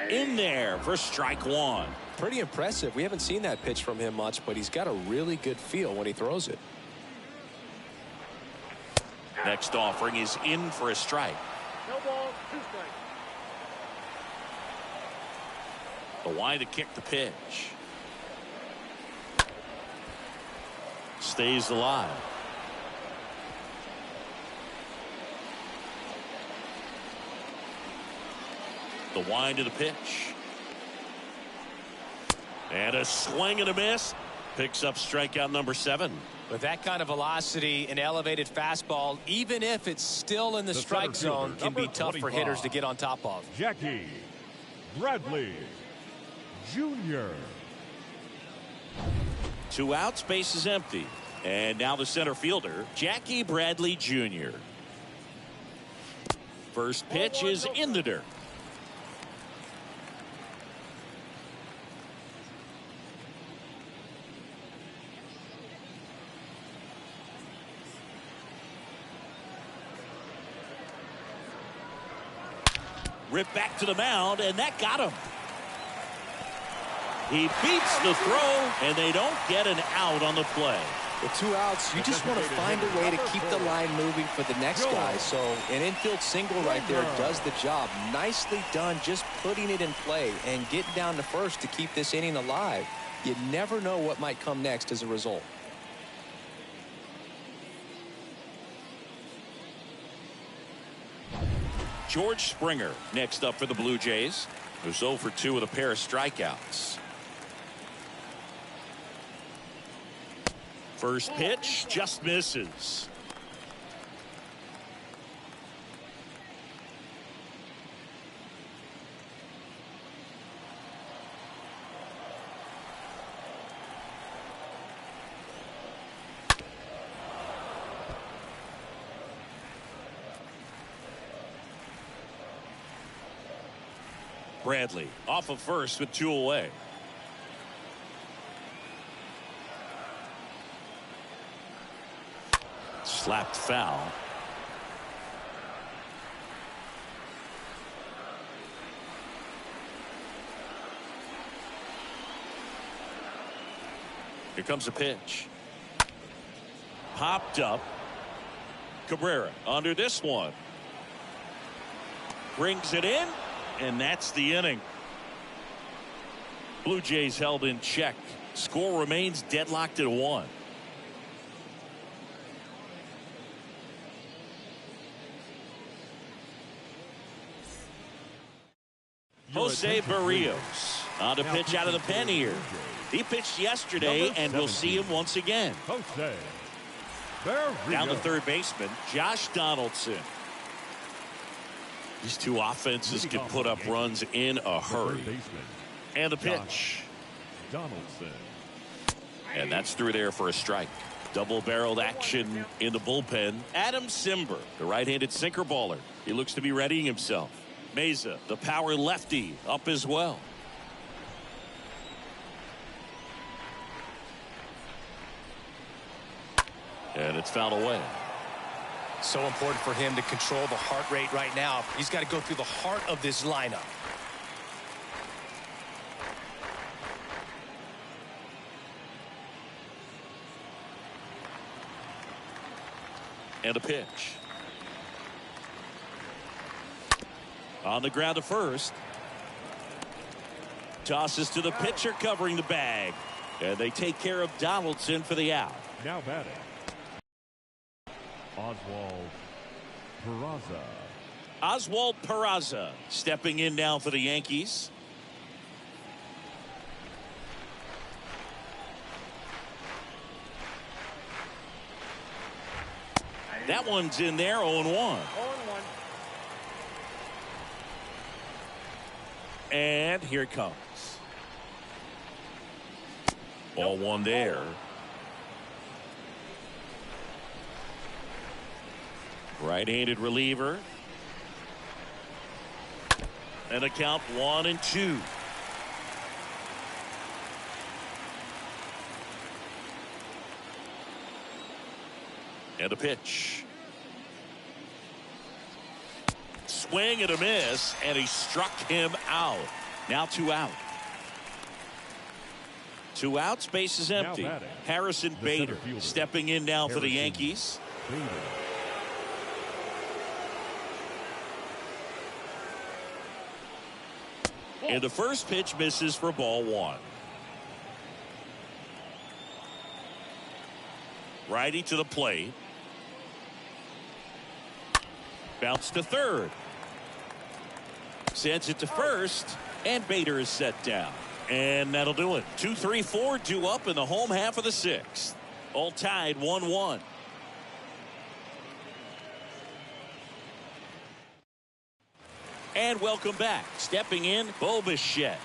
In there for strike one. Pretty impressive. We haven't seen that pitch from him much, but he's got a really good feel when he throws it. Next offering is in for a strike. No ball, 2 strikes. The wind to kick the pitch. Stays alive. The wind to the pitch. And a swing and a miss. Picks up strikeout number 7. With that kind of velocity, an elevated fastball, even if it's still in the strike zone, can be tough for hitters to get on top of. Jackie Bradley Jr. 2 outs, base is empty. And now the center fielder, Jackie Bradley Jr. First pitch is in the dirt. Ripped back to the mound, and that got him. He beats the throw, and they don't get an out on the play. With 2 outs, you just want to find a way to keep the line moving for the next guy. So an infield single right there does the job. Nicely done, just putting it in play and getting down to first to keep this inning alive. You never know what might come next as a result. George Springer next up for the Blue Jays, who's 0 for 2 with a pair of strikeouts. First pitch just misses. Bradley off of first with 2 away. Slapped foul. Here comes a pitch. Popped up. Cabrera under this one. Brings it in, and that's the inning. Blue Jays held in check. Score remains deadlocked at 1. Jose Barrios on the pitch out of the pen here. He pitched yesterday, and we'll see him once again. Jose Down the third baseman, Josh Donaldson. These two offenses can put up runs in a hurry. And the pitch. Donaldson. And that's through there for a strike. Double-barreled action in the bullpen. Adam Zimmer, the right-handed sinker baller. He looks to be readying himself. Meza, the power lefty, up as well. And it's fouled away. So important for him to control the heart rate right now. He's got to go through the heart of this lineup. And a pitch. On the ground to first. Tosses to the pitcher covering the bag. And they take care of Donaldson for the out. Now batting. Oswald Peraza stepping in now for the Yankees. That one's in there, 0-1. 0-1. And here it comes. Ball one there. Right-handed reliever. And a count 1-2. And a pitch. Swing and a miss, and he struck him out. Now 2 out. 2 outs, base is empty. Harrison Bader stepping in now for the Yankees. And the first pitch misses for ball 1. Righty to the plate. Bounce to third. Sends it to first, and Bader is set down. And that'll do it. 2, 3, 4 due up in the home half of the 6th. All tied 1-1. And welcome back. Stepping in, Bo Bichette.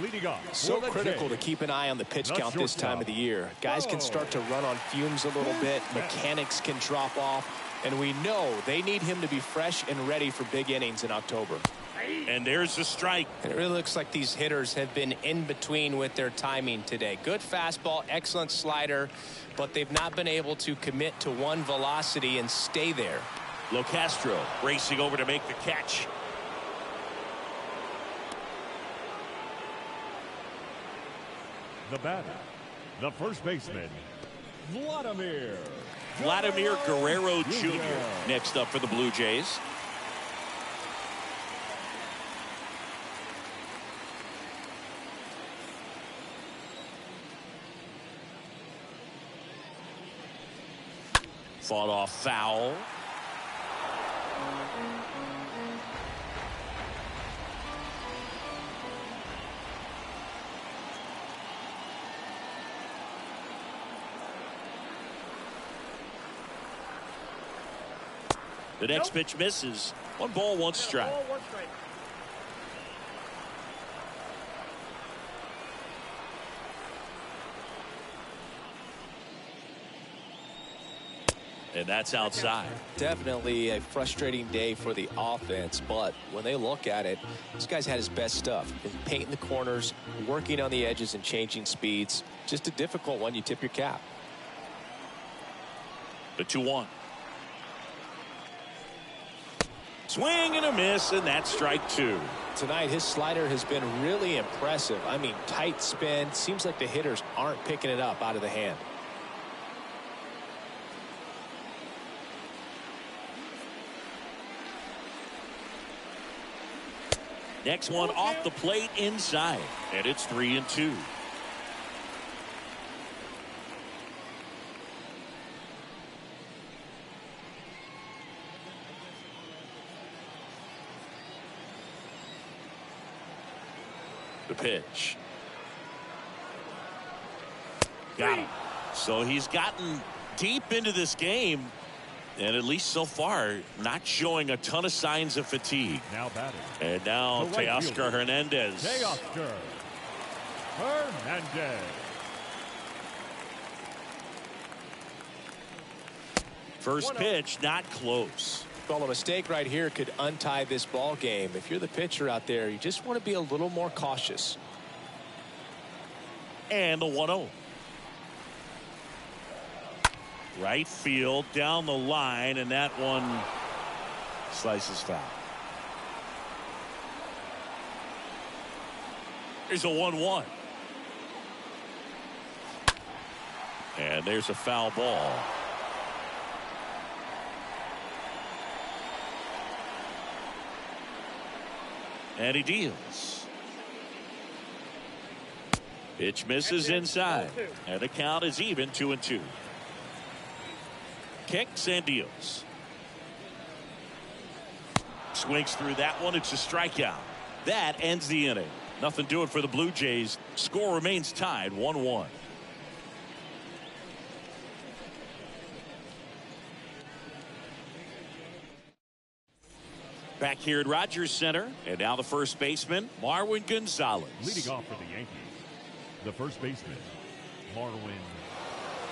Leading off. So critical to keep an eye on the pitch count this time of the year. Guys can start to run on fumes a little bit. Mechanics can drop off. And we know they need him to be fresh and ready for big innings in October. And there's the strike. And it really looks like these hitters have been in between with their timing today. Good fastball, excellent slider, but they've not been able to commit to one velocity and stay there. LoCastro racing over to make the catch. The batter, the first baseman, Vladimir Guerrero Jr. next up for the Blue Jays. Fought off foul. The next pitch misses. 1 ball, 1 strike. And that's outside. Definitely a frustrating day for the offense, but when they look at it, this guy's had his best stuff. Been painting the corners, working on the edges and changing speeds. Just a difficult one. You tip your cap. The 2-1. Swing and a miss, and that's strike 2. Tonight, his slider has been really impressive. I mean, tight spin. Seems like the hitters aren't picking it up out of the hand. Next one off the plate inside. And it's 3-2. The pitch. Got him. So he's gotten deep into this game, and at least so far, not showing a ton of signs of fatigue. Now batting. And now Teoscar Hernandez. Teoscar Hernandez. First pitch, not close. Well, a mistake right here could untie this ball game. If you're the pitcher out there, you just want to be a little more cautious. And the 1-0. Right field, down the line, and that one slices foul. Here's a 1-1. And there's a foul ball. And he deals. Pitch misses inside. And the count is even, 2-2. Kicks and deals. Swings through that one. It's a strikeout. That ends the inning. Nothing doing for the Blue Jays. Score remains tied 1-1. Back here at Rogers Center, and now the first baseman, Marwin Gonzalez. Leading off for the Yankees, the first baseman, Marwin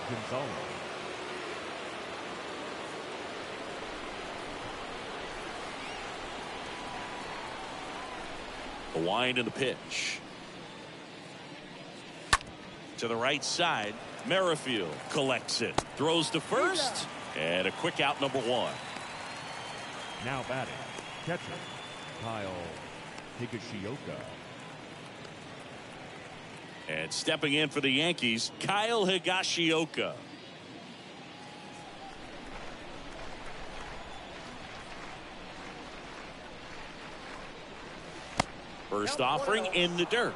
Gonzalez. The wind and the pitch. To the right side, Merrifield collects it, throws to first, and a quick out, number 1. Now batting, catcher, Higashioka. And stepping in for the Yankees, Kyle Higashioka. First offering in the dirt.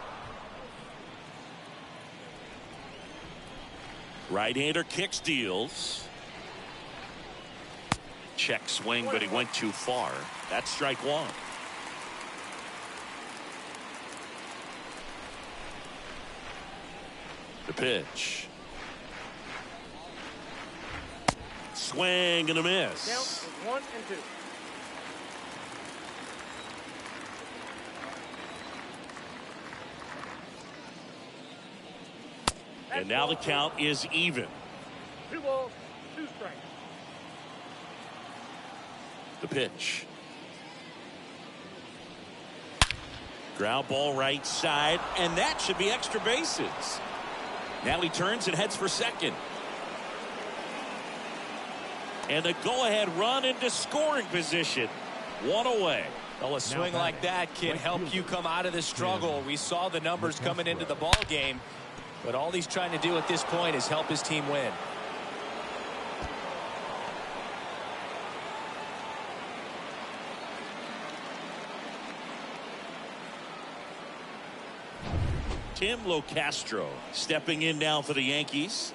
Right-hander kicks, deals. Check swing, but he went too far. That's strike 1. The pitch. Swing and a miss. Count is 1-2. And now the count is even. 2 balls, 2 strikes. The pitch. Ground ball right side, and that should be extra bases. Now he turns and heads for second. And a go-ahead run into scoring position. 1 away. Well, a swing like that can help you come out of the struggle. We saw the numbers coming into the ball game, but all he's trying to do at this point is help his team win. Tim Locastro stepping in now for the Yankees.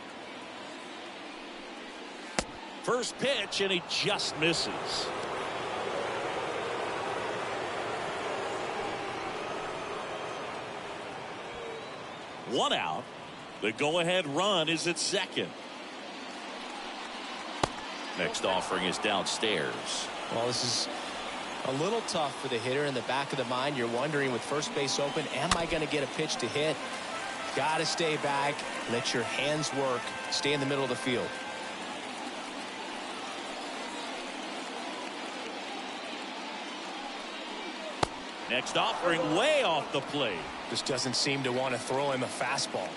First pitch, and he just misses. One out. The go-ahead run is at second. Next offering is downstairs. Well, this is a little tough for the hitter. In the back of the mind, you're wondering, with first base open, am I going to get a pitch to hit? Got to stay back, let your hands work, stay in the middle of the field. Next offering way off the plate. Just doesn't seem to want to throw him a fastball.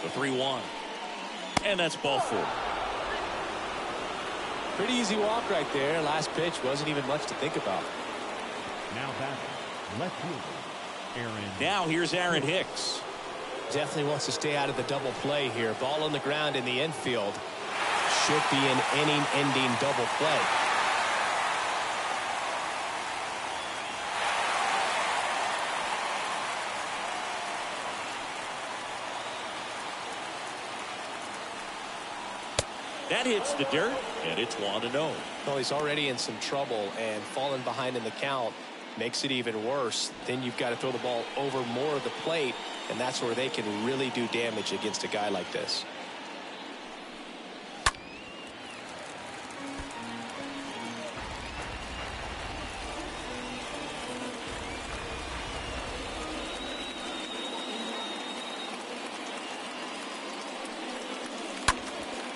The 3-1. And that's ball 4. Pretty easy walk right there. Last pitch wasn't even much to think about. Now batting, left fielder, Aaron. Now here's Aaron Hicks. Definitely wants to stay out of the double play here. Ball on the ground in the infield. should be an inning-ending double play. That hits the dirt, and it's 1-0. Well, he's already in some trouble, and falling behind in the count makes it even worse. Then you've got to throw the ball over more of the plate, and that's where they can really do damage against a guy like this.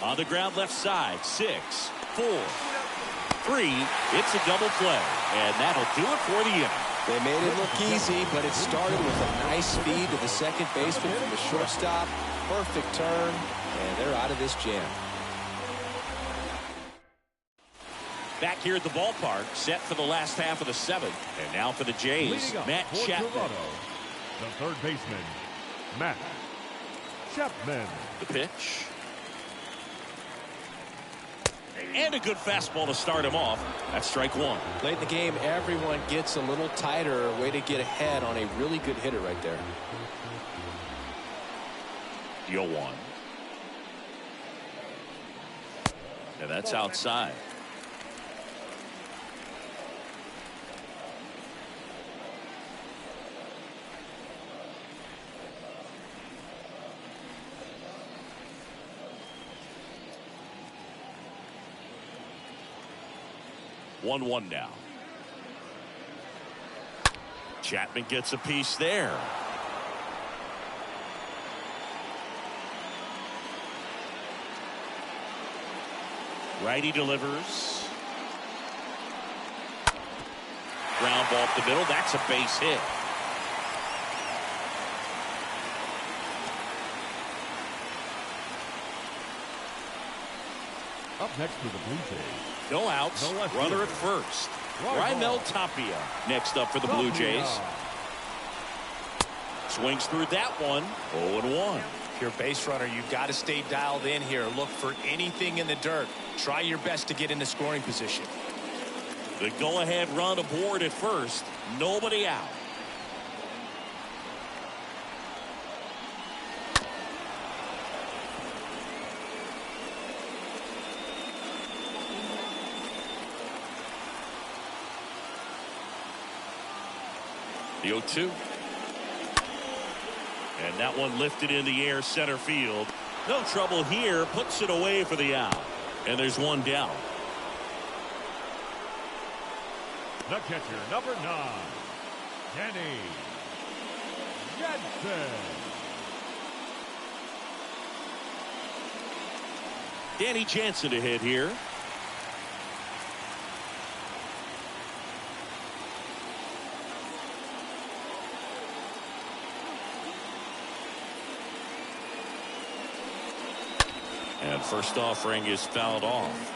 On the ground left side, 6, 4, 3. It's a double play, and that'll do it for the inning. They made it look easy, but it started with a nice speed to the second baseman from the shortstop. Perfect turn, and they're out of this jam. Back here at the ballpark, set for the last half of the 7th. And now for the Jays, Matt Chapman. Toronto, the third baseman, Matt Chapman. The pitch. And a good fastball to start him off. That's strike 1. Late in the game, everyone gets a little tighter. Way to get ahead on a really good hitter right there. 0-1. And that's outside. One now. Chapman gets a piece there. Righty delivers. Ground ball up the middle. That's a base hit. Up next for the Blue Jays. No outs. No left Runner field. at first. Right Raimel Tapia next up for the Blue Jays. Swings through that one. 0-1. If you're a base runner, you've got to stay dialed in here. Look for anything in the dirt. Try your best to get into scoring position. The go-ahead run aboard at first. Nobody out. The 0-2. And that one lifted in the air center field. No trouble here. Puts it away for the out. And there's one down. The catcher, number 9, Danny Jansen. Danny Jansen to hit here. And first offering is fouled off.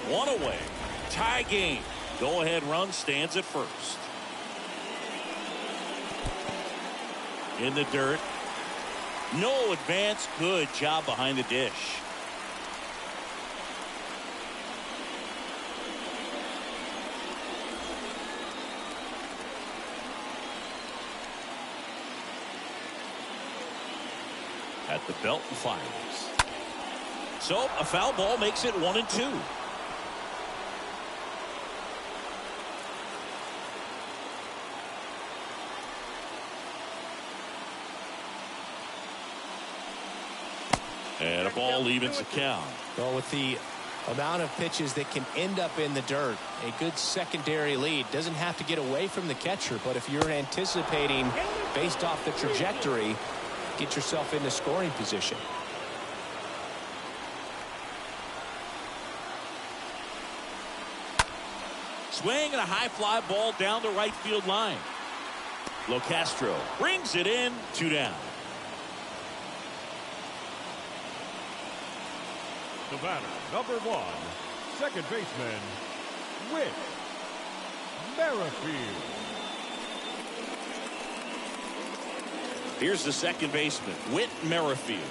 One away. Tie game. Go ahead run stands at first. In the dirt. No advance. Good job behind the dish. At the belt and fires. So a foul ball makes it 1-2. And a ball evens the count. Well, with the amount of pitches that can end up in the dirt, a good secondary lead. Doesn't have to get away from the catcher, but if you're anticipating based off the trajectory, get yourself into scoring position. Swing and a high fly ball down the right field line. Locastro brings it in. 2 down. The batter, number 1, second baseman, Whit Merrifield. Here's the second baseman, Whit Merrifield.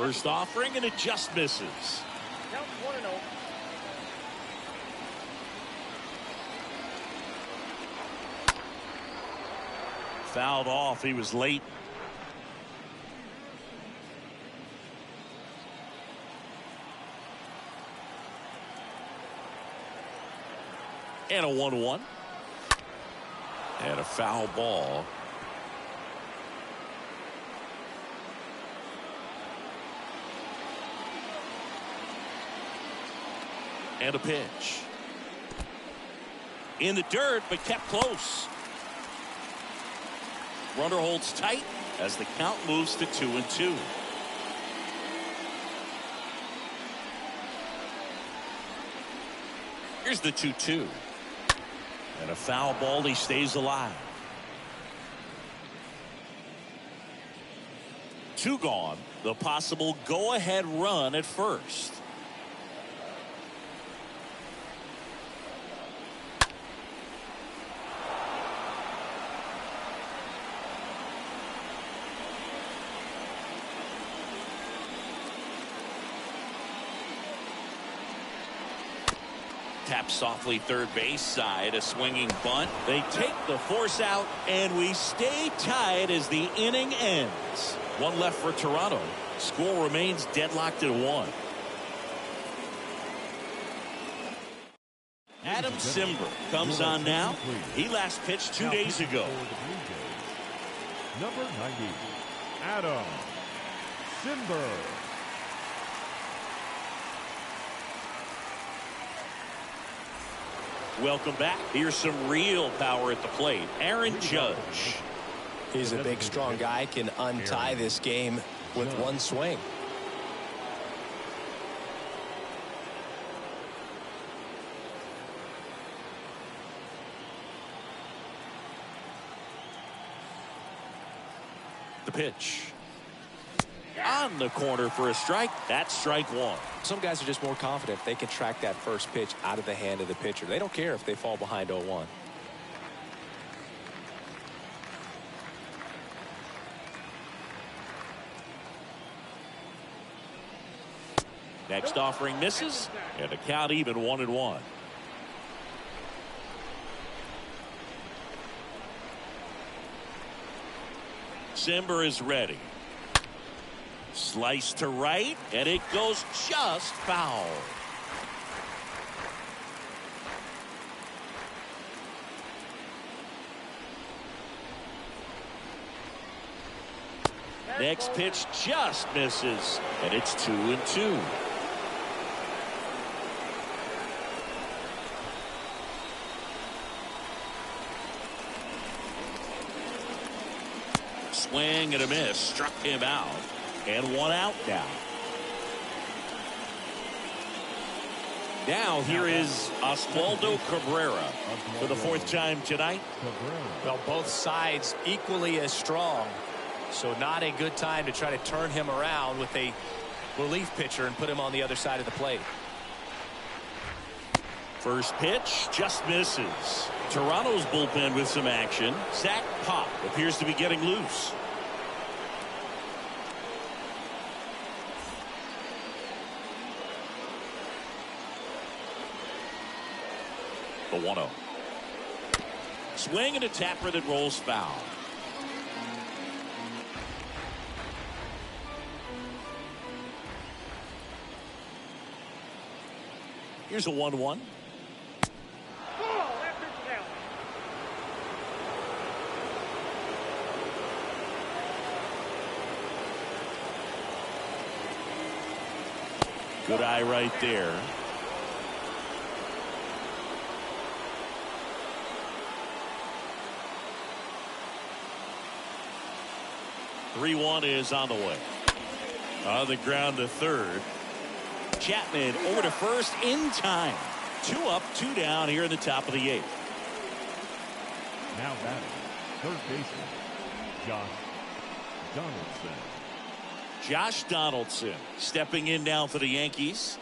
First offering, and it just misses. Count 1-0. Fouled off. He was late. And a 1-1. And a foul ball. And a pitch. In the dirt, but kept close. Runner holds tight as the count moves to 2-2. Here's the 2-2. And a foul ball. He stays alive. 2 gone. The possible go-ahead run at first. Tap softly third base side. A swinging bunt. They take the force out, and we stay tied as the inning ends. 1 left for Toronto. Score remains deadlocked at 1. Adam Zimmer comes on now. He last pitched 2 days ago. Number 90, Adam Zimmer. Welcome back. Here's some real power at the plate. Aaron Judge. He's a big, strong guy. Can untie this game with 1 swing. The pitch. On the corner for a strike. That's strike 1. Some guys are just more confident they can track that first pitch out of the hand of the pitcher. They don't care if they fall behind 0-1. Next offering misses, and the count even 1-1. Zimmer is ready. Slice to right, and it goes just foul. Next pitch just misses, and it's 2-2. Swing and a miss, struck him out. And 1 out now. Now here is Oswaldo Cabrera for the 4th time tonight. Well, both sides equally as strong. So not a good time to try to turn him around with a relief pitcher and put him on the other side of the plate. First pitch just misses. Toronto's bullpen with some action. Zach Pop appears to be getting loose. The 1-0. Swing and a tapper that rolls foul. Here's a 1-1. Good eye right there. Three-1 is on the way. On the ground to third. Chapman over to first in time. 2 up, 2 down here in the top of the 8th. Now batting, third baseman, Josh Donaldson. Josh Donaldson stepping in now for the Yankees.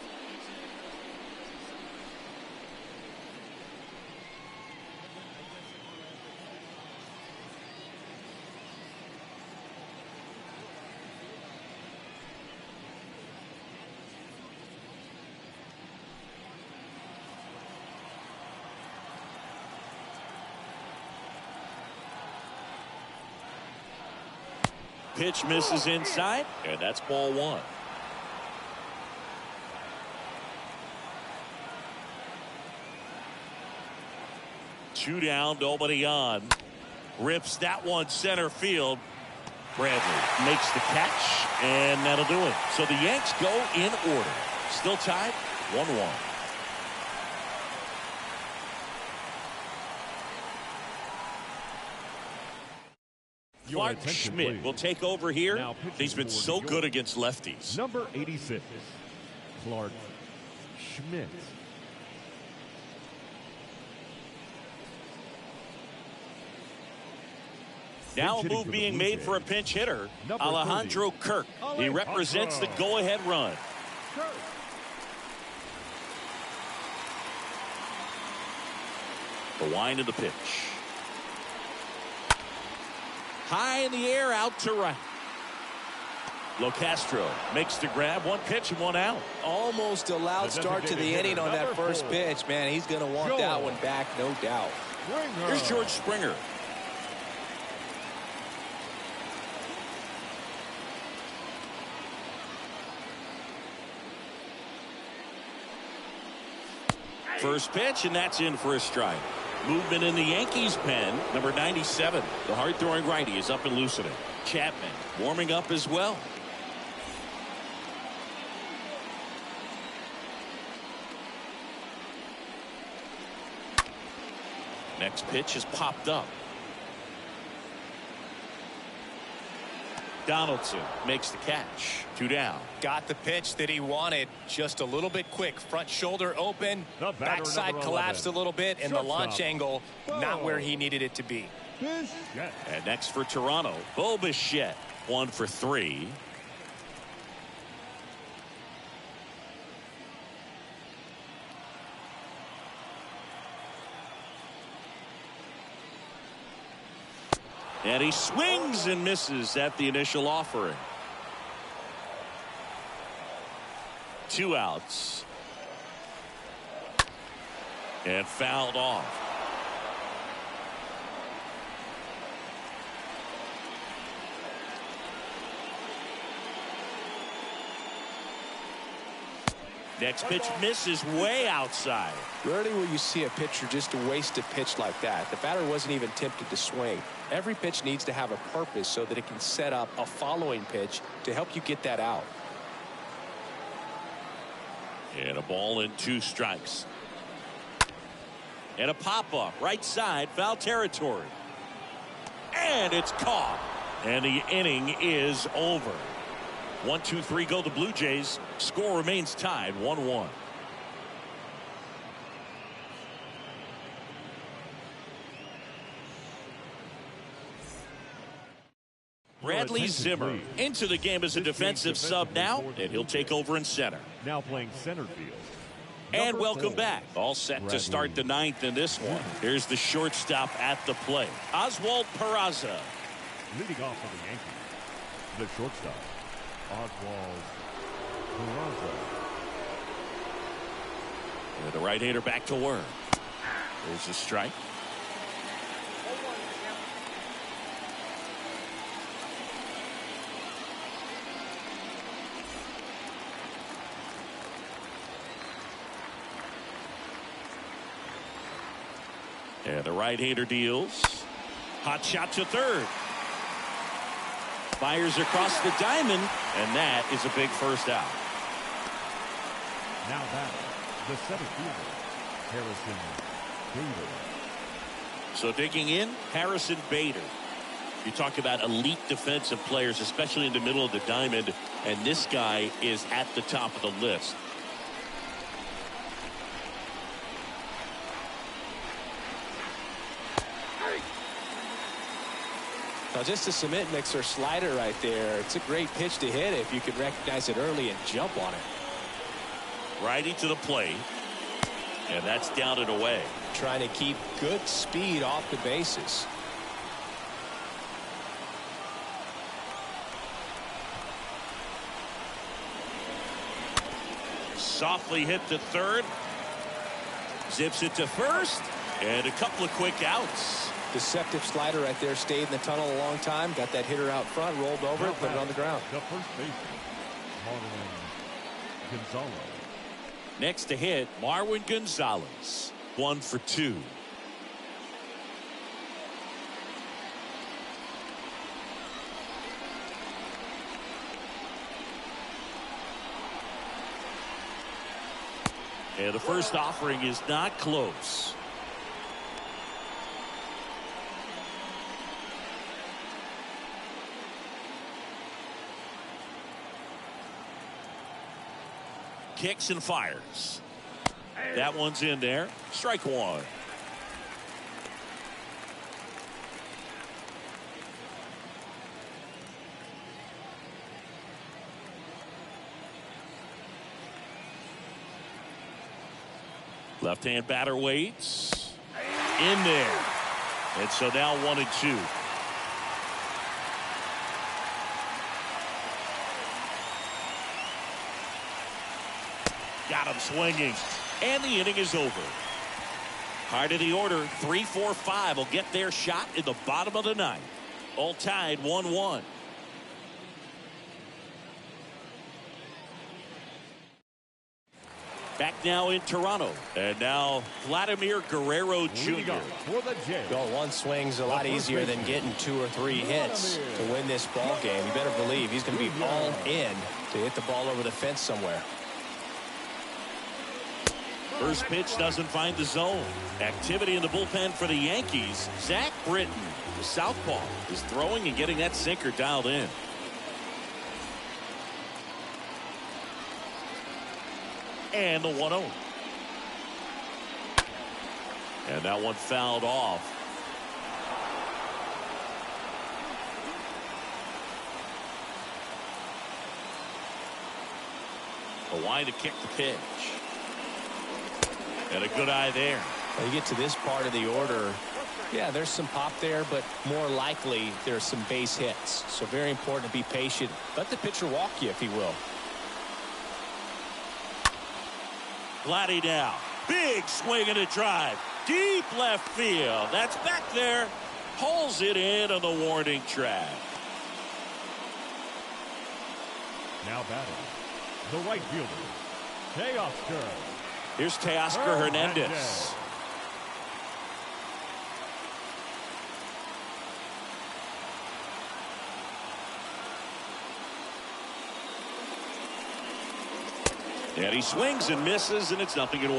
pitch misses inside, and that's ball one. Two down, nobody on. Rips that one center field. Bradley makes the catch, and that'll do it. So the Yanks go in order. Still tied, 1-1. Clark Schmidt will take over here. He's been so good against lefties. Number 86, Clark Schmidt. Now a move being made for a pinch hitter, Alejandro Kirk. He represents the go-ahead run. The wind of the pitch. High in the air, out to right. Locastro makes the grab. One pitch and one out. Almost a loud start to the inning on that first pitch. Man, he's going to want that one back, no doubt. Here's George Springer. First pitch, and that's in for a strike. Movement in the Yankees pen. Number 97, the hard-throwing righty, is up and loosening. Chapman warming up as well. Next pitch is popped up. Donaldson makes the catch. Two down. Got the pitch that he wanted. Just a little bit quick. Front shoulder open. Backside collapsed a little bit, and the launch angle not where he needed it to be. And next for Toronto, Bo Bichette, 1 for 3. And he swings and misses at the initial offering. 2 outs. And fouled off. Next pitch misses way outside. Rarely will you see a pitcher just waste a pitch like that. The batter wasn't even tempted to swing. Every pitch needs to have a purpose so that it can set up a following pitch to help you get that out. And a ball and 2 strikes. And a pop-up right side, foul territory. And it's caught. And the inning is over. 1, 2, 3 go the Blue Jays. Score remains tied 1-1. Bradley Zimmer into the game as a defensive sub now, and he'll take over in center. Now playing center field. And welcome back. All set to start the 9th in this one. Here's the shortstop at the plate, Oswald Peraza. Leading off for the Yankees, the shortstop, Oswald Peraza. The right-hander back to work. There's a strike. And the right-hander deals. Hot shot to third. Fires across the diamond, and that is a big first out. Now back, the center fielder, Harrison Bader. So digging in, Harrison Bader. You talk about elite defensive players, especially in the middle of the diamond, and this guy is at the top of the list. Now just a cement mixer slider right there. It's a great pitch to hit if you can recognize it early and jump on it. Righty to the plate. And that's down and away. Trying to keep good speed off the bases. Softly hit to third. Zips it to first. And a couple of quick outs. Deceptive slider right there. Stayed in the tunnel a long time. Got that hitter out front. Rolled over it. Put it on the ground. The first baseman, Marwin Gonzalez. Next to hit, Marwin Gonzalez. 1 for 2. And the first offering is not close. Kicks and fires. That one's in there. Strike one. Left-hand batter waits. In there. And so now 1-2. Got him swinging. And the inning is over. Heart of the order, 3, 4, 5 will get their shot in the bottom of the ninth. All tied 1-1. Back now in Toronto. And now Vladimir Guerrero Jr. Well, one swing's a lot easier than getting 2 or 3 hits to win this ball game. You better believe he's going to be all in to hit the ball over the fence somewhere. First pitch doesn't find the zone. Activity in the bullpen for the Yankees. Zach Britton, the southpaw, is throwing and getting that sinker dialed in. And the 1-0. And that one fouled off. A wide to kick the pitch. And a good eye there. When you get to this part of the order, yeah, there's some pop there, but more likely there's some base hits. So very important to be patient. Let the pitcher walk you, if he will. Vladdy now. Big swing and a drive. Deep left field. That's back there. Pulls it in on the warning track. Now batting, the right fielder, Teoscar. Here's Teoscar Hernandez. And he swings and misses, and it's 0-1.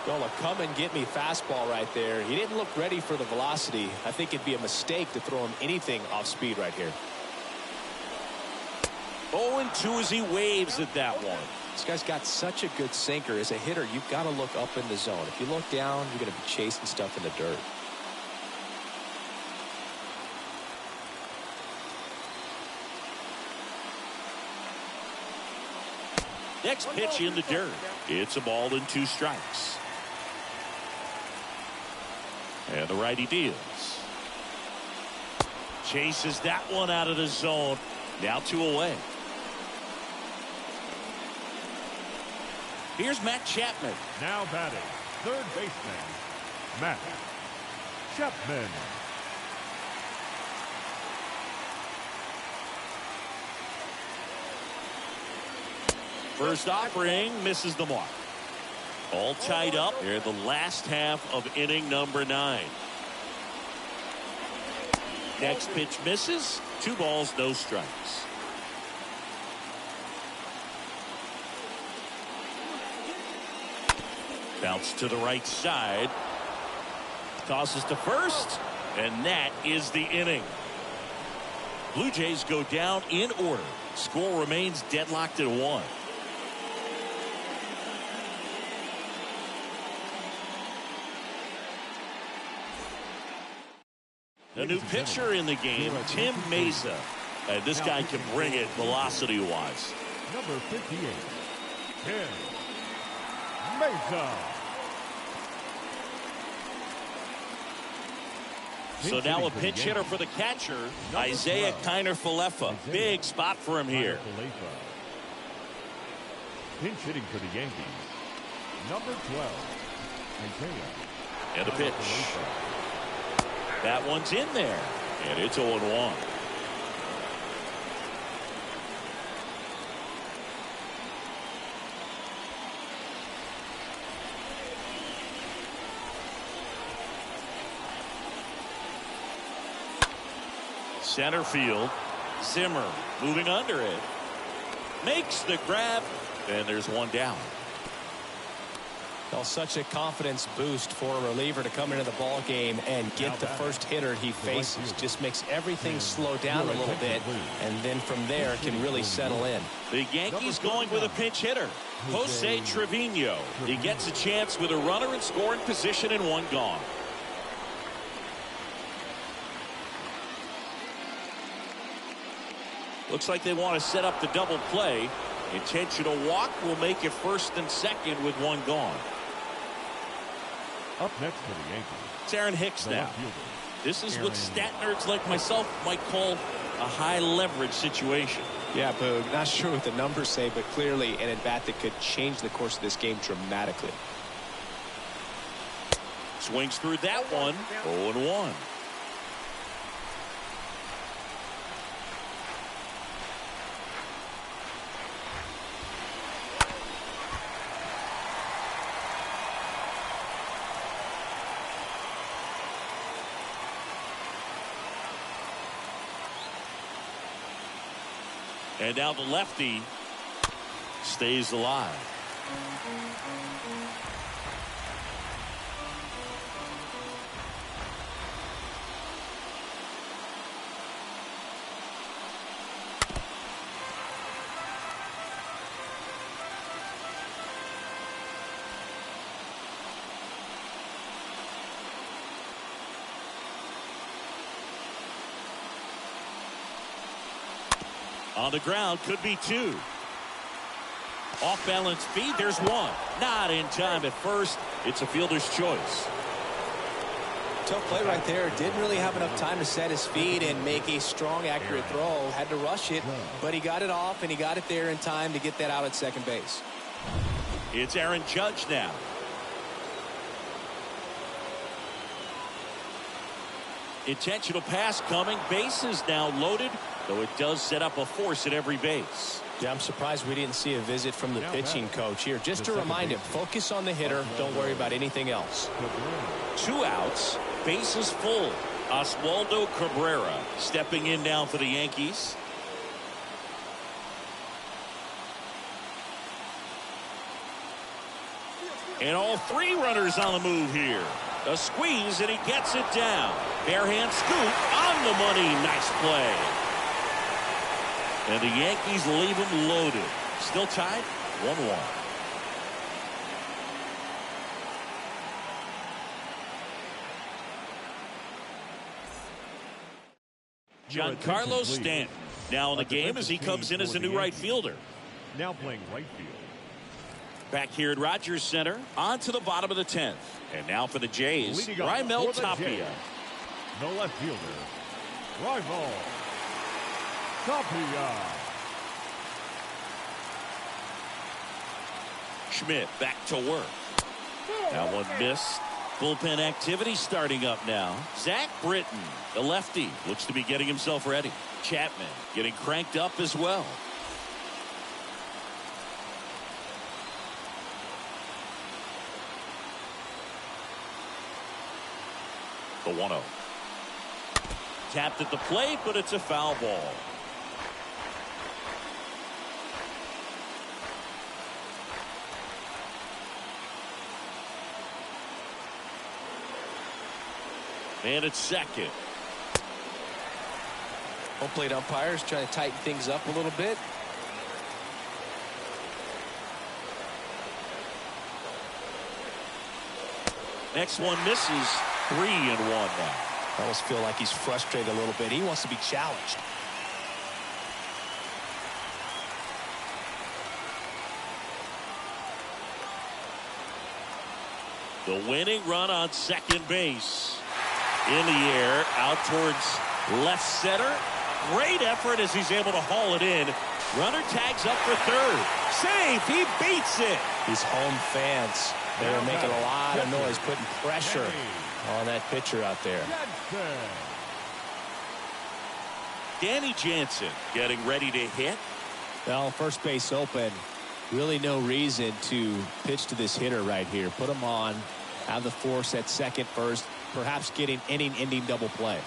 Well, a come and get me fastball right there. He didn't look ready for the velocity. I think it'd be a mistake to throw him anything off speed right here. 0-2 as he waves at that one. This guy's got such a good sinker. As a hitter, you've got to look up in the zone. If you look down, you're going to be chasing stuff in the dirt. Next pitch in the dirt. It's a ball and 2 strikes. And the righty deals. Chases that one out of the zone. Now 2 away. Here's Matt Chapman. Now batting, third baseman, Matt Chapman. First offering misses the mark. All tied up here in the last half of inning number 9. Next pitch misses. 2 balls, no strikes. Bounce to the right side. Tosses to first. And that is the inning. Blue Jays go down in order. Score remains deadlocked at 1. A new pitcher in the game, Tim Mesa. And this guy can bring it velocity-wise. Number 58, Tim Mesa. So now a pinch hitter for the catcher, Isaiah Kiner-Falefa. Big spot for him here. Pinch hitting for the Yankees, number 12, Isaiah. And a pitch. That one's in there, and it's 0-1. Center field. Zimmer moving under it. Makes the grab, and there's one down. Well, such a confidence boost for a reliever to come into the ball game and get the first hitter he faces. Just makes everything slow down a little bit, and then from there can really settle in. The Yankees going with a pinch hitter, Jose Trevino. He gets a chance with a runner in scoring position and one gone. Looks like they want to set up the double play. Intentional walk will make it first and second with one gone. Up next for the Yankees, it's Aaron Hicks now. This is what stat nerds like myself might call a high leverage situation. Yeah, Boog, not sure what the numbers say, but clearly an at-bat that could change the course of this game dramatically. Swings through that one. 0-1. And now the lefty stays alive. On the ground, could be two. Off balance feed, there's one. Not in time at first. It's a fielder's choice. Tough play right there. Didn't really have enough time to set his feet and make a strong, accurate throw. Had to rush it, but he got it off and he got it there in time to get that out at second base. It's Aaron Judge now. Intentional pass coming. Base is now loaded, though it does set up a force at every base. Yeah, I'm surprised we didn't see a visit from the pitching coach here. Just to remind him, focus on the hitter. Don't worry about anything else. 2 outs. Bases full. Oswaldo Cabrera stepping in now for the Yankees. And all 3 runners on the move here. A squeeze, and he gets it down. Barehand scoop on the money. Nice play. And the Yankees leave him loaded. Still tied 1-1. Giancarlo Stanton now in the game as he comes in as a new right fielder. Now playing right field. Back here at Rogers Center, on to the bottom of the 10th. And now for the Jays, Raimel Tapia. The left fielder, Raimel Tapia. Schmidt back to work. That one missed. Bullpen activity starting up now. Zach Britton, the lefty, looks to be getting himself ready. Chapman getting cranked up as well. The 1-0. Tapped at the plate, but it's a foul ball. And it's second. Home plate umpires trying to tighten things up a little bit. Next one misses. 3-1 now. I almost feel like he's frustrated a little bit. He wants to be challenged. The winning run on second base. In the air, out towards left center. Great effort as he's able to haul it in. Runner tags up for third. Safe. He beats it. These home fans, they were making a lot of noise, putting pressure on that pitcher out there. Danny Jansen getting ready to hit. Well, first base open. Really no reason to pitch to this hitter right here. Put him on. Have the force at second first. Perhaps getting inning-ending double play.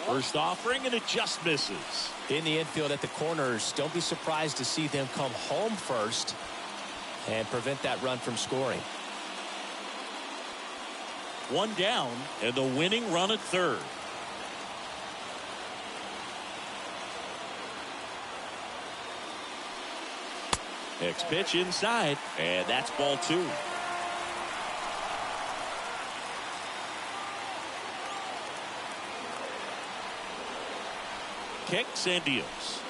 First offering, and it just misses. In the infield at the corners, don't be surprised to see them come home first and prevent that run from scoring. One down, and the winning run at third. Next pitch inside, and that's ball 2. Kicks and deals.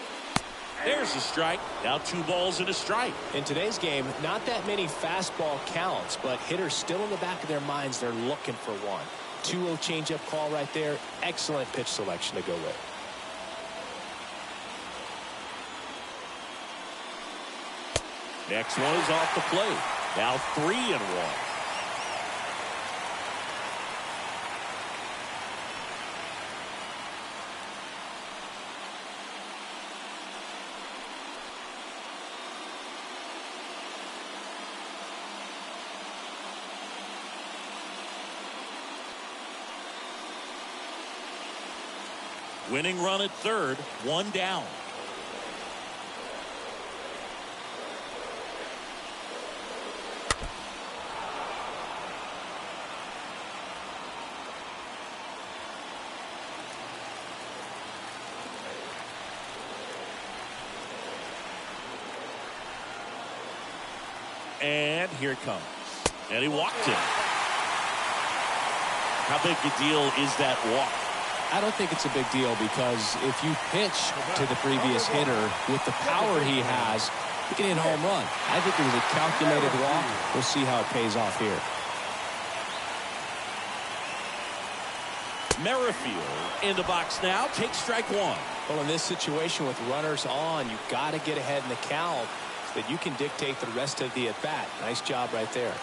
There's a strike. Now 2 balls and a strike. In today's game, not that many fastball counts, but hitters still in the back of their minds, they're looking for one. 2-0 changeup call right there. Excellent pitch selection to go with. Next one is off the plate. Now 3-1. Winning run at third, 1 down. And here it comes. And he walked it. How big a deal is that walk? I don't think it's a big deal, because if you pitch to the previous hitter with the power he has, he can hit a home run. I think it was a calculated walk. We'll see how it pays off here. Merrifield in the box now. Takes strike 1. Well, in this situation with runners on, you've got to get ahead in the count so that you can dictate the rest of the at-bat. Nice job right there.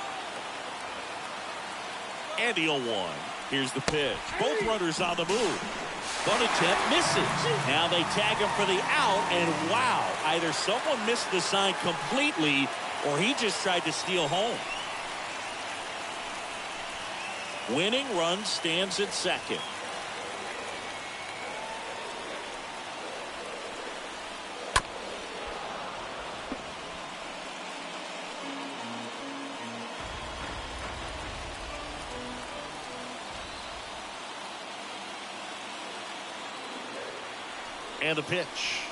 And the 0-1. Here's the pitch. Both runners on the move. Bunt attempt misses. Now they tag him for the out, and wow, either someone missed the sign completely or he just tried to steal home. Winning run stands at second. And the pitch.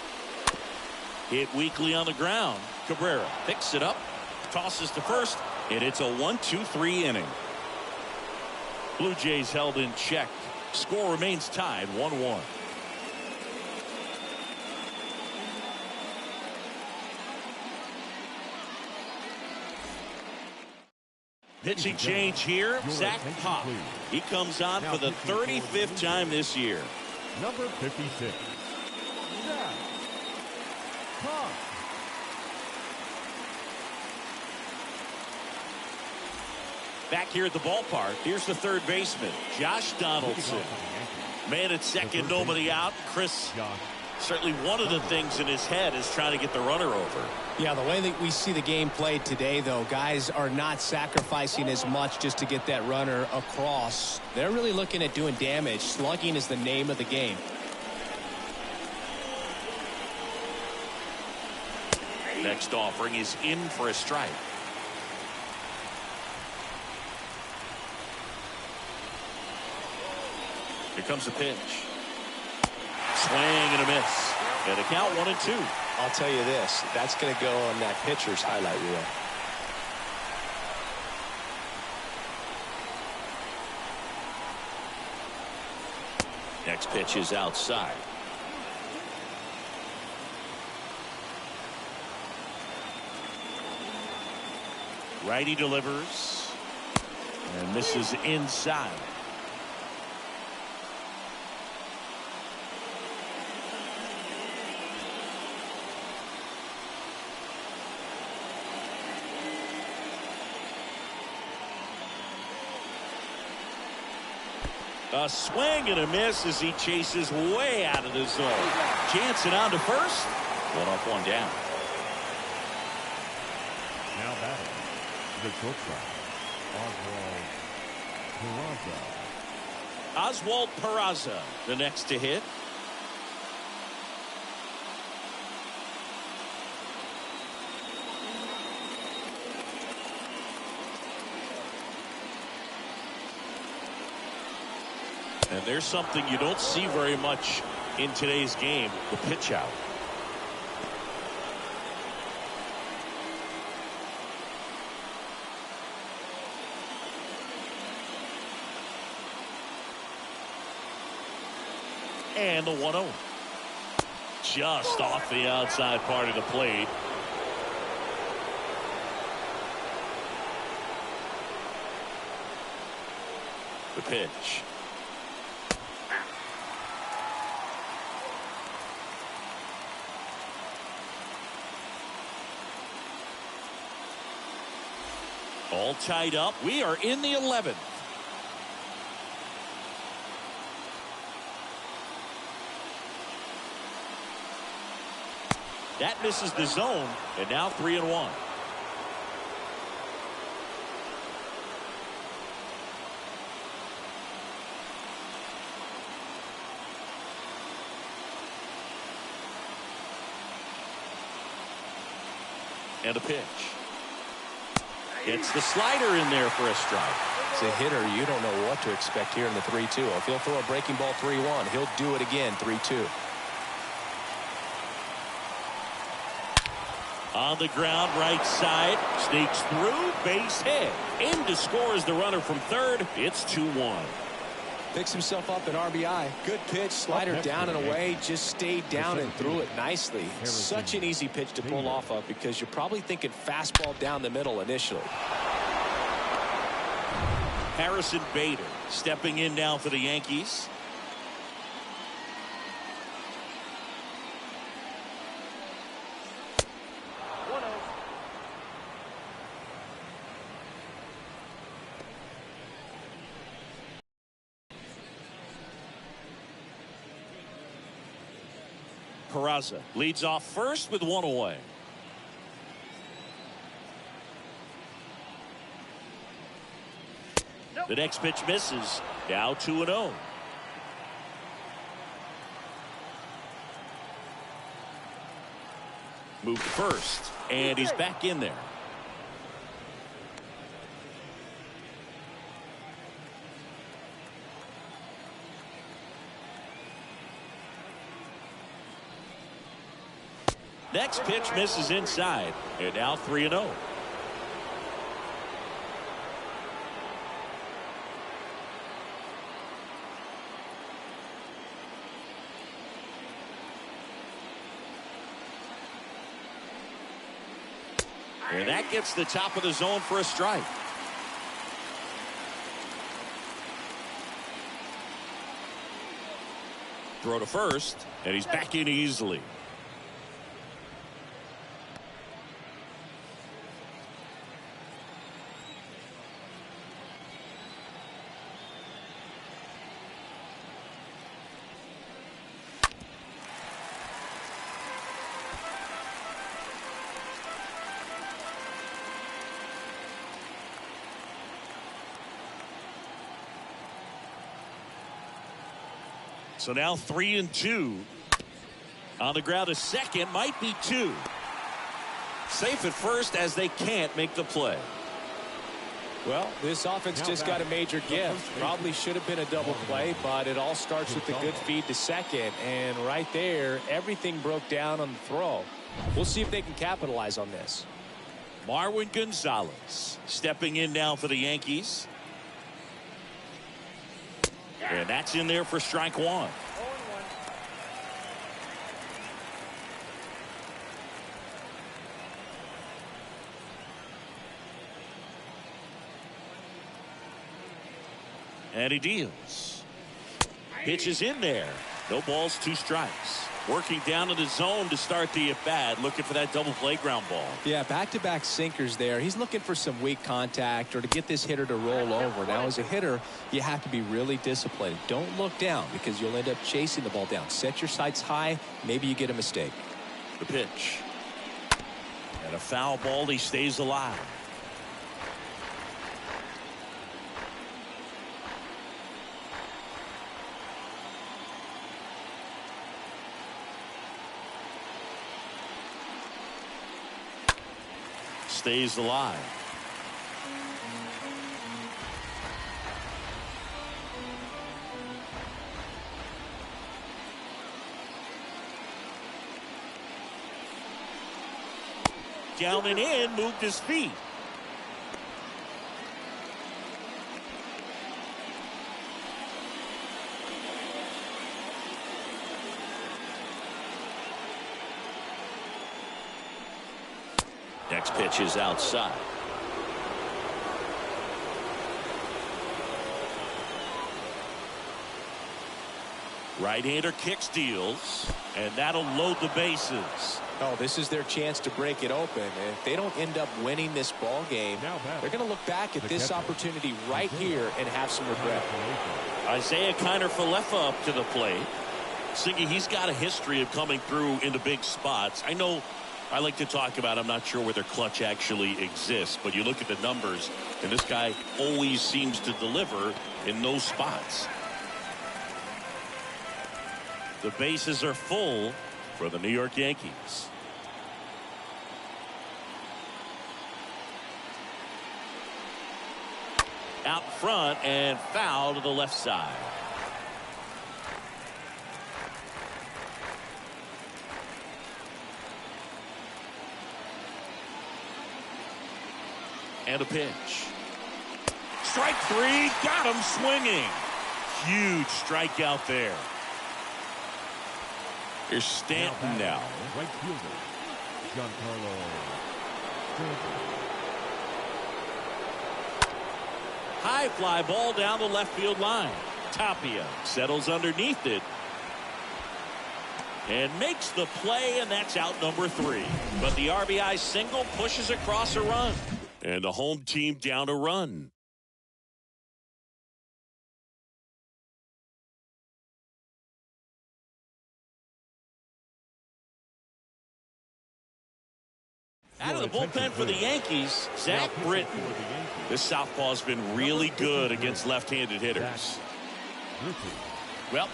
Hit weakly on the ground. Cabrera picks it up, tosses to first, and it's a 1-2-3 inning. Blue Jays held in check. Score remains tied 1-1. Pitching change here. Zach Pop. He comes on for the 35th time this year. Number 56. Back here at the ballpark, here's the third baseman, Josh Donaldson. Man at second, nobody out. Chris, certainly one of the things in his head is trying to get the runner over. Yeah, the way that we see the game played today, though, guys are not sacrificing as much just to get that runner across. They're really looking at doing damage. Slugging is the name of the game. Next offering is in for a strike. Here comes the pitch. Swing and a miss. And a count 1-2. I'll tell you this, that's going to go on that pitcher's highlight reel. Next pitch is outside. Righty delivers and misses inside. A swing and a miss as he chases way out of the zone. Jansen on to first. One up, one down. Now batting the shortstop, Oswald Peraza, the next to hit. And there's something you don't see very much in today's game, the pitch out. And the 1-0. Just off the outside part of the plate. The pitch. All tied up. We are in the 11th. That misses the zone, and now 3-1. And a pitch. Gets the slider in there for a strike. As a hitter, you don't know what to expect here in the 3-2. If he'll throw a breaking ball 3-1, he'll do it again 3-2. On the ground, right side, sneaks through, base hit. In to score is the runner from third. It's 2-1. Picks himself up an RBI. Good pitch, slider down and away. Just stayed down and threw it nicely. Such an easy pitch to pull off of because you're probably thinking fastball down the middle initially. Harrison Bader stepping in now for the Yankees. Peraza leads off first with one away. The next pitch misses. Now 2-0. Moved first, and he's back in there. Next pitch misses inside, and now 3-0. And that gets the top of the zone for a strike. Throw to first, and he's back in easily. So now 3-2. On the ground, a second, might be two. Safe at first as they can't make the play. Well, this offense just got a major gift. Probably should have been a double play, but it all starts with a good feed to second. And right there, everything broke down on the throw. We'll see if they can capitalize on this. Marwin Gonzalez stepping in now for the Yankees. And that's in there for strike one. And he deals. Pitch is in there. No balls, two strikes. Working down in the zone to start the at-bat, looking for that double play ground ball. Yeah, back-to-back sinkers there. He's looking for some weak contact or to get this hitter to roll over. Now, as a hitter, you have to be really disciplined. Don't look down because you'll end up chasing the ball down. Set your sights high. Maybe you get a mistake. The pitch. And a foul ball. He stays alive. Stays alive. Down and in, moved his feet. Next pitch is outside. Right-hander kicks, deals, and that'll load the bases. Oh, this is their chance to break it open. And if they don't end up winning this ball game, they're going to look back at this opportunity right here and have some regret. Isaiah Kiner-Falefa up to the plate. Siggy, he's got a history of coming through into big spots. I know I like to talk about, I'm not sure whether clutch actually exists, but you look at the numbers, and this guy always seems to deliver in those spots. The bases are full for the New York Yankees. Out front and foul to the left side. And a pitch. Strike three. Got him swinging. Huge strikeout there. Here's Stanton now. Right fielder, Giancarlo. High fly ball down the left field line. Tapia settles underneath it and makes the play, and that's out number 3. But the RBI single pushes across a run, and the home team down a run. Out of the bullpen for the Yankees, Zach Britton. This southpaw's been really good against left-handed hitters. Well,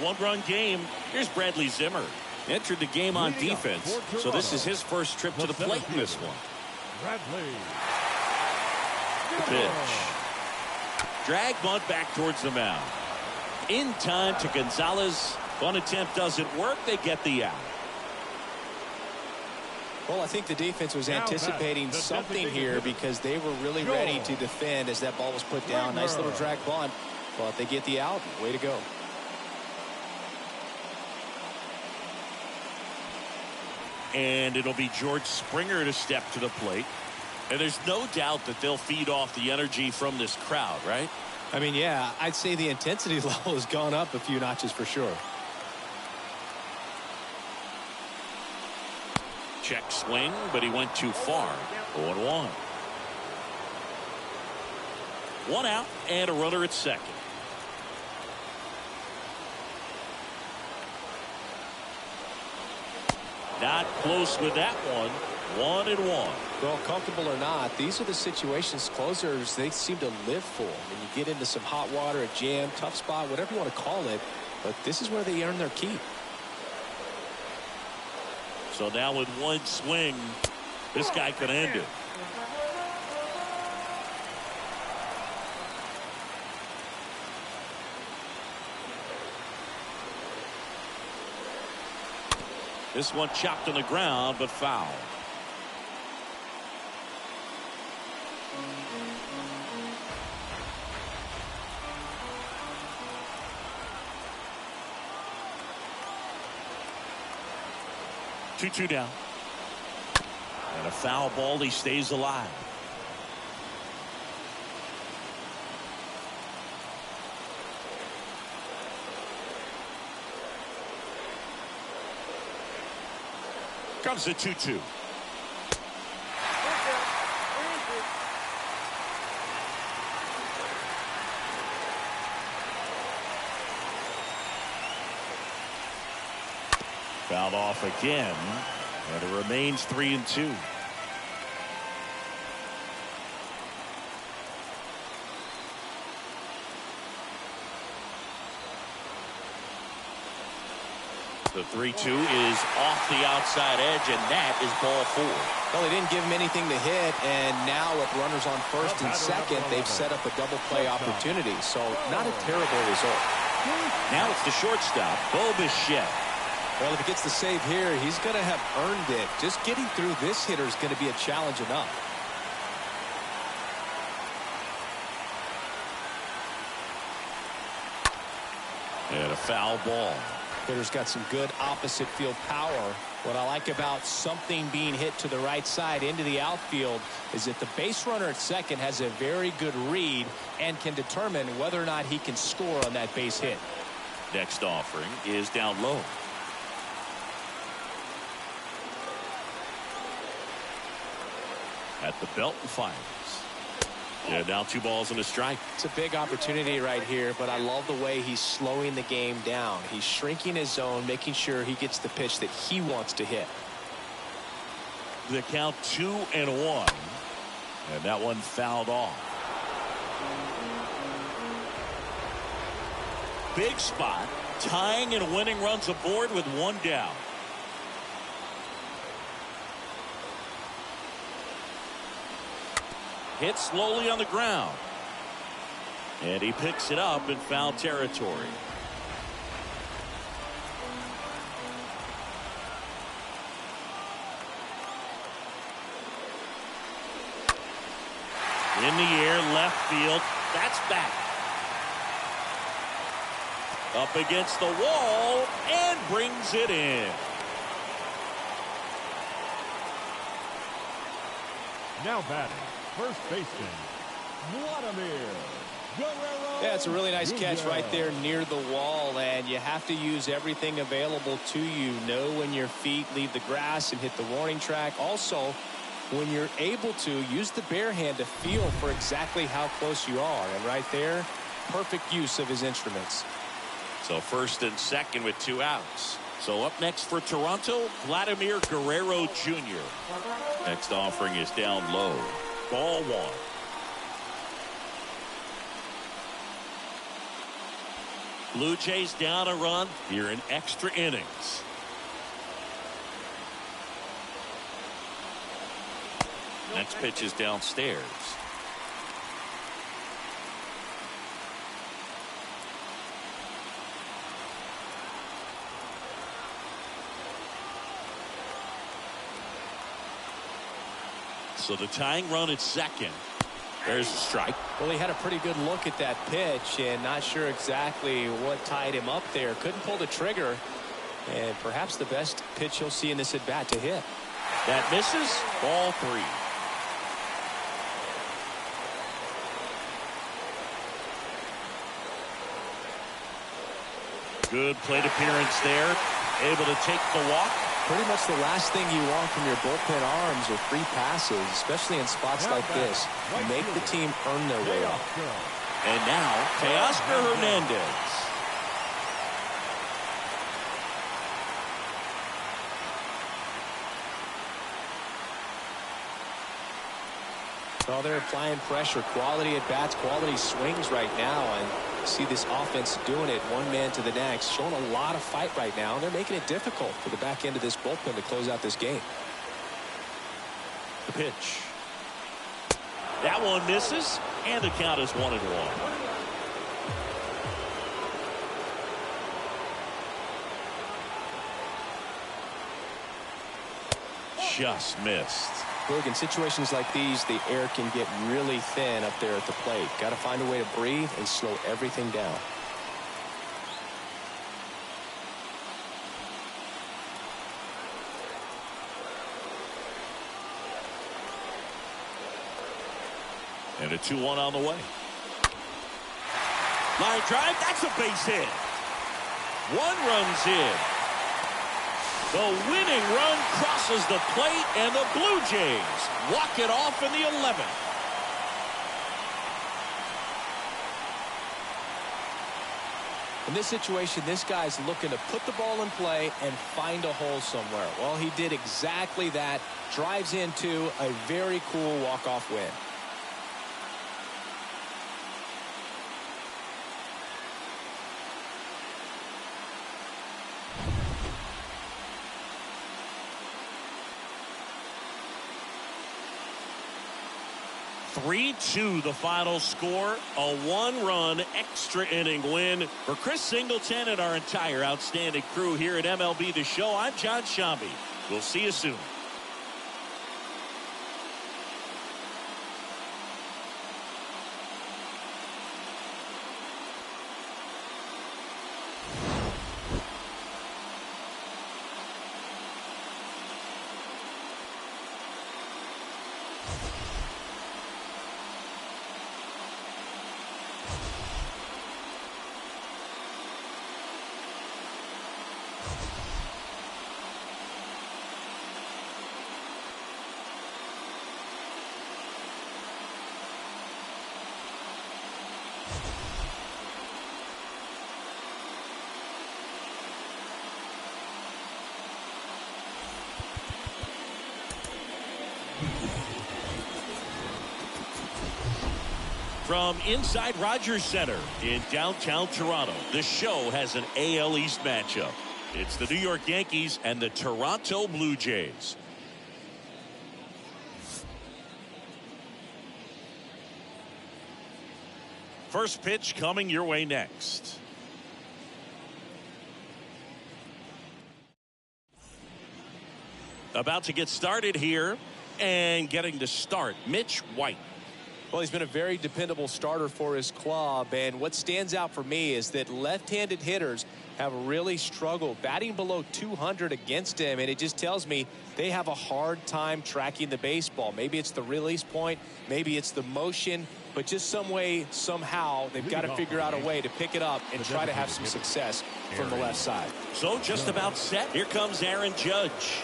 one-run game. Here's Bradley Zimmer. Entered the game on defense, so this is his first trip to the plate in this one. The pitch. Drag bunt back towards the mound. In time to Gonzalez. Bunt attempt doesn't work. They get the out. Well, I think the defense was anticipating something here because they were really ready to defend as that ball was put down. Nice little drag bunt, but they get the out. Way to go. And it'll be George Springer to step to the plate. And there's no doubt that they'll feed off the energy from this crowd, right? I mean, yeah, I'd say the intensity level has gone up a few notches for sure. Check swing, but he went too far. 0-1. 1 out and a runner at second. Not close with that one. 1-1. Well, comfortable or not, these are the situations closers they seem to live for. When you get into some hot water, a jam, tough spot, whatever you want to call it, but this is where they earn their keep. So now with one swing, this guy could end it. This one chopped on the ground, but foul. Two down. And a foul ball. He stays alive. comes the 2-2. Fouled off again, and it remains 3-2. The 3-2 is off the outside edge, and that is ball 4. Well, they didn't give him anything to hit, and now with runners on first and second, they've set up a double play opportunity. So not a terrible result. Now it's the shortstop, Bo Bichette. Well, if he gets the save here, he's going to have earned it. Just getting through this hitter is going to be a challenge enough. And a foul ball. Hitter's got some good opposite field power. What I like about something being hit to the right side into the outfield is that the base runner at second has a very good read and can determine whether or not he can score on that base hit. Next offering is down low. At the belt and fires. And now 2 balls and a strike. It's a big opportunity right here, but I love the way he's slowing the game down. He's shrinking his zone, making sure he gets the pitch that he wants to hit. The count 2-1, and that one fouled off. Big spot, tying and winning runs aboard with 1 down. Hit slowly on the ground. And he picks it up in foul territory. In the air, left field. That's back. Up against the wall and brings it in. Now batting, first baseman, Vladimir Guerrero. Yeah, it's a really nice catch Jr. right there near the wall, and you have to use everything available to you. Know when your feet leave the grass and hit the warning track. Also, when you're able to, use the bare hand to feel for exactly how close you are. And right there, perfect use of his instruments. So first and second with 2 outs. So up next for Toronto, Vladimir Guerrero Jr. Next offering is down low. Ball 1. Blue Jays down a run here in extra innings. Next pitch is downstairs. So the tying run at second. There's a strike. Well, he had a pretty good look at that pitch and not sure exactly what tied him up there. Couldn't pull the trigger, and perhaps the best pitch he'll see in this at bat to hit. That misses. Ball 3. Good plate appearance there. Able to take the walk. Pretty much the last thing you want from your bullpen arms are free passes, especially in spots like this. Make the team earn their way up. And now, Teoscar Hernandez. Well, they're applying pressure, quality at bats, quality swings right now, and see this offense doing it one man to the next, showing a lot of fight right now. They're making it difficult for the back end of this bullpen to close out this game. The pitch. That one misses, and the count is 1-1. Just missed. Look, in situations like these, the air can get really thin up there at the plate. Got to find a way to breathe and slow everything down. And a 2-1 on the way. Line drive, that's a base hit. 1 run's in. The winning run crosses the plate, and the Blue Jays walk it off in the 11th. In this situation, this guy's looking to put the ball in play and find a hole somewhere. Well, he did exactly that. Drives into a very cool walk-off win. (3-2) the final score. A one-run extra inning win for Chris Singleton and our entire outstanding crew here at MLB The Show. I'm John Shambi. We'll see you soon. From inside Rogers Center in downtown Toronto, the Show has an AL East matchup. It's the New York Yankees and the Toronto Blue Jays. First pitch coming your way next. About to get started here, and getting to start, Mitch White. Well, he's been a very dependable starter for his club, and what stands out for me is that left-handed hitters have really struggled batting below 200 against him, and it just tells me they have a hard time tracking the baseball. Maybe it's the release point, maybe it's the motion, but just some way, somehow, they've got to figure out a way to pick it up and try to have some success from the left side. So just about set. Here comes Aaron Judge.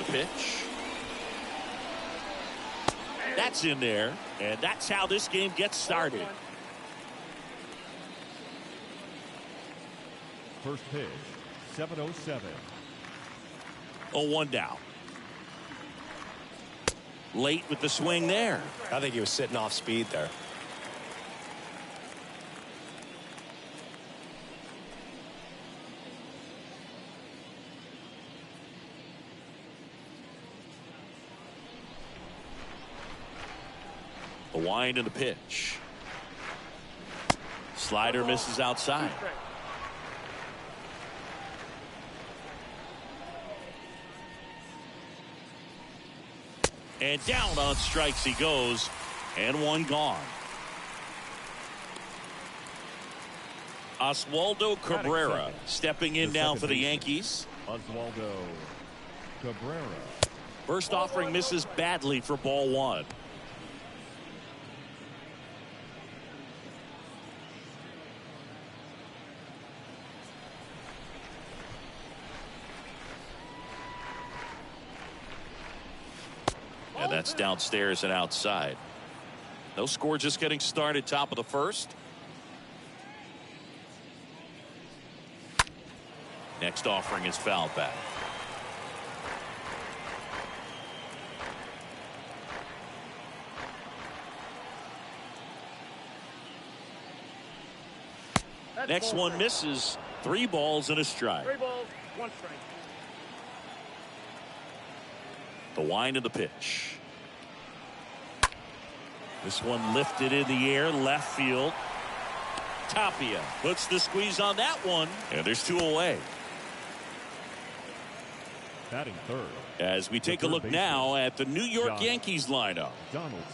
Pitch. That's in there, and that's how this game gets started. First pitch, 7:07. 0-1 down. Late with the swing there. I think he was sitting off speed there. The wind and the pitch. Slider misses outside. And down on strikes he goes, and one gone. Oswaldo Cabrera stepping in now for the Yankees. Oswaldo Cabrera. First offering misses badly for ball one. And that's downstairs and outside. No score, just getting started, top of the first. Next offering is fouled back. Next one misses. 3 balls and a strike. 3 balls, 1 strike. The wind of the pitch. This one lifted in the air, left field. Tapia puts the squeeze on that one, and there's 2 away. Batting third. As we take a look now at the New York Yankees lineup.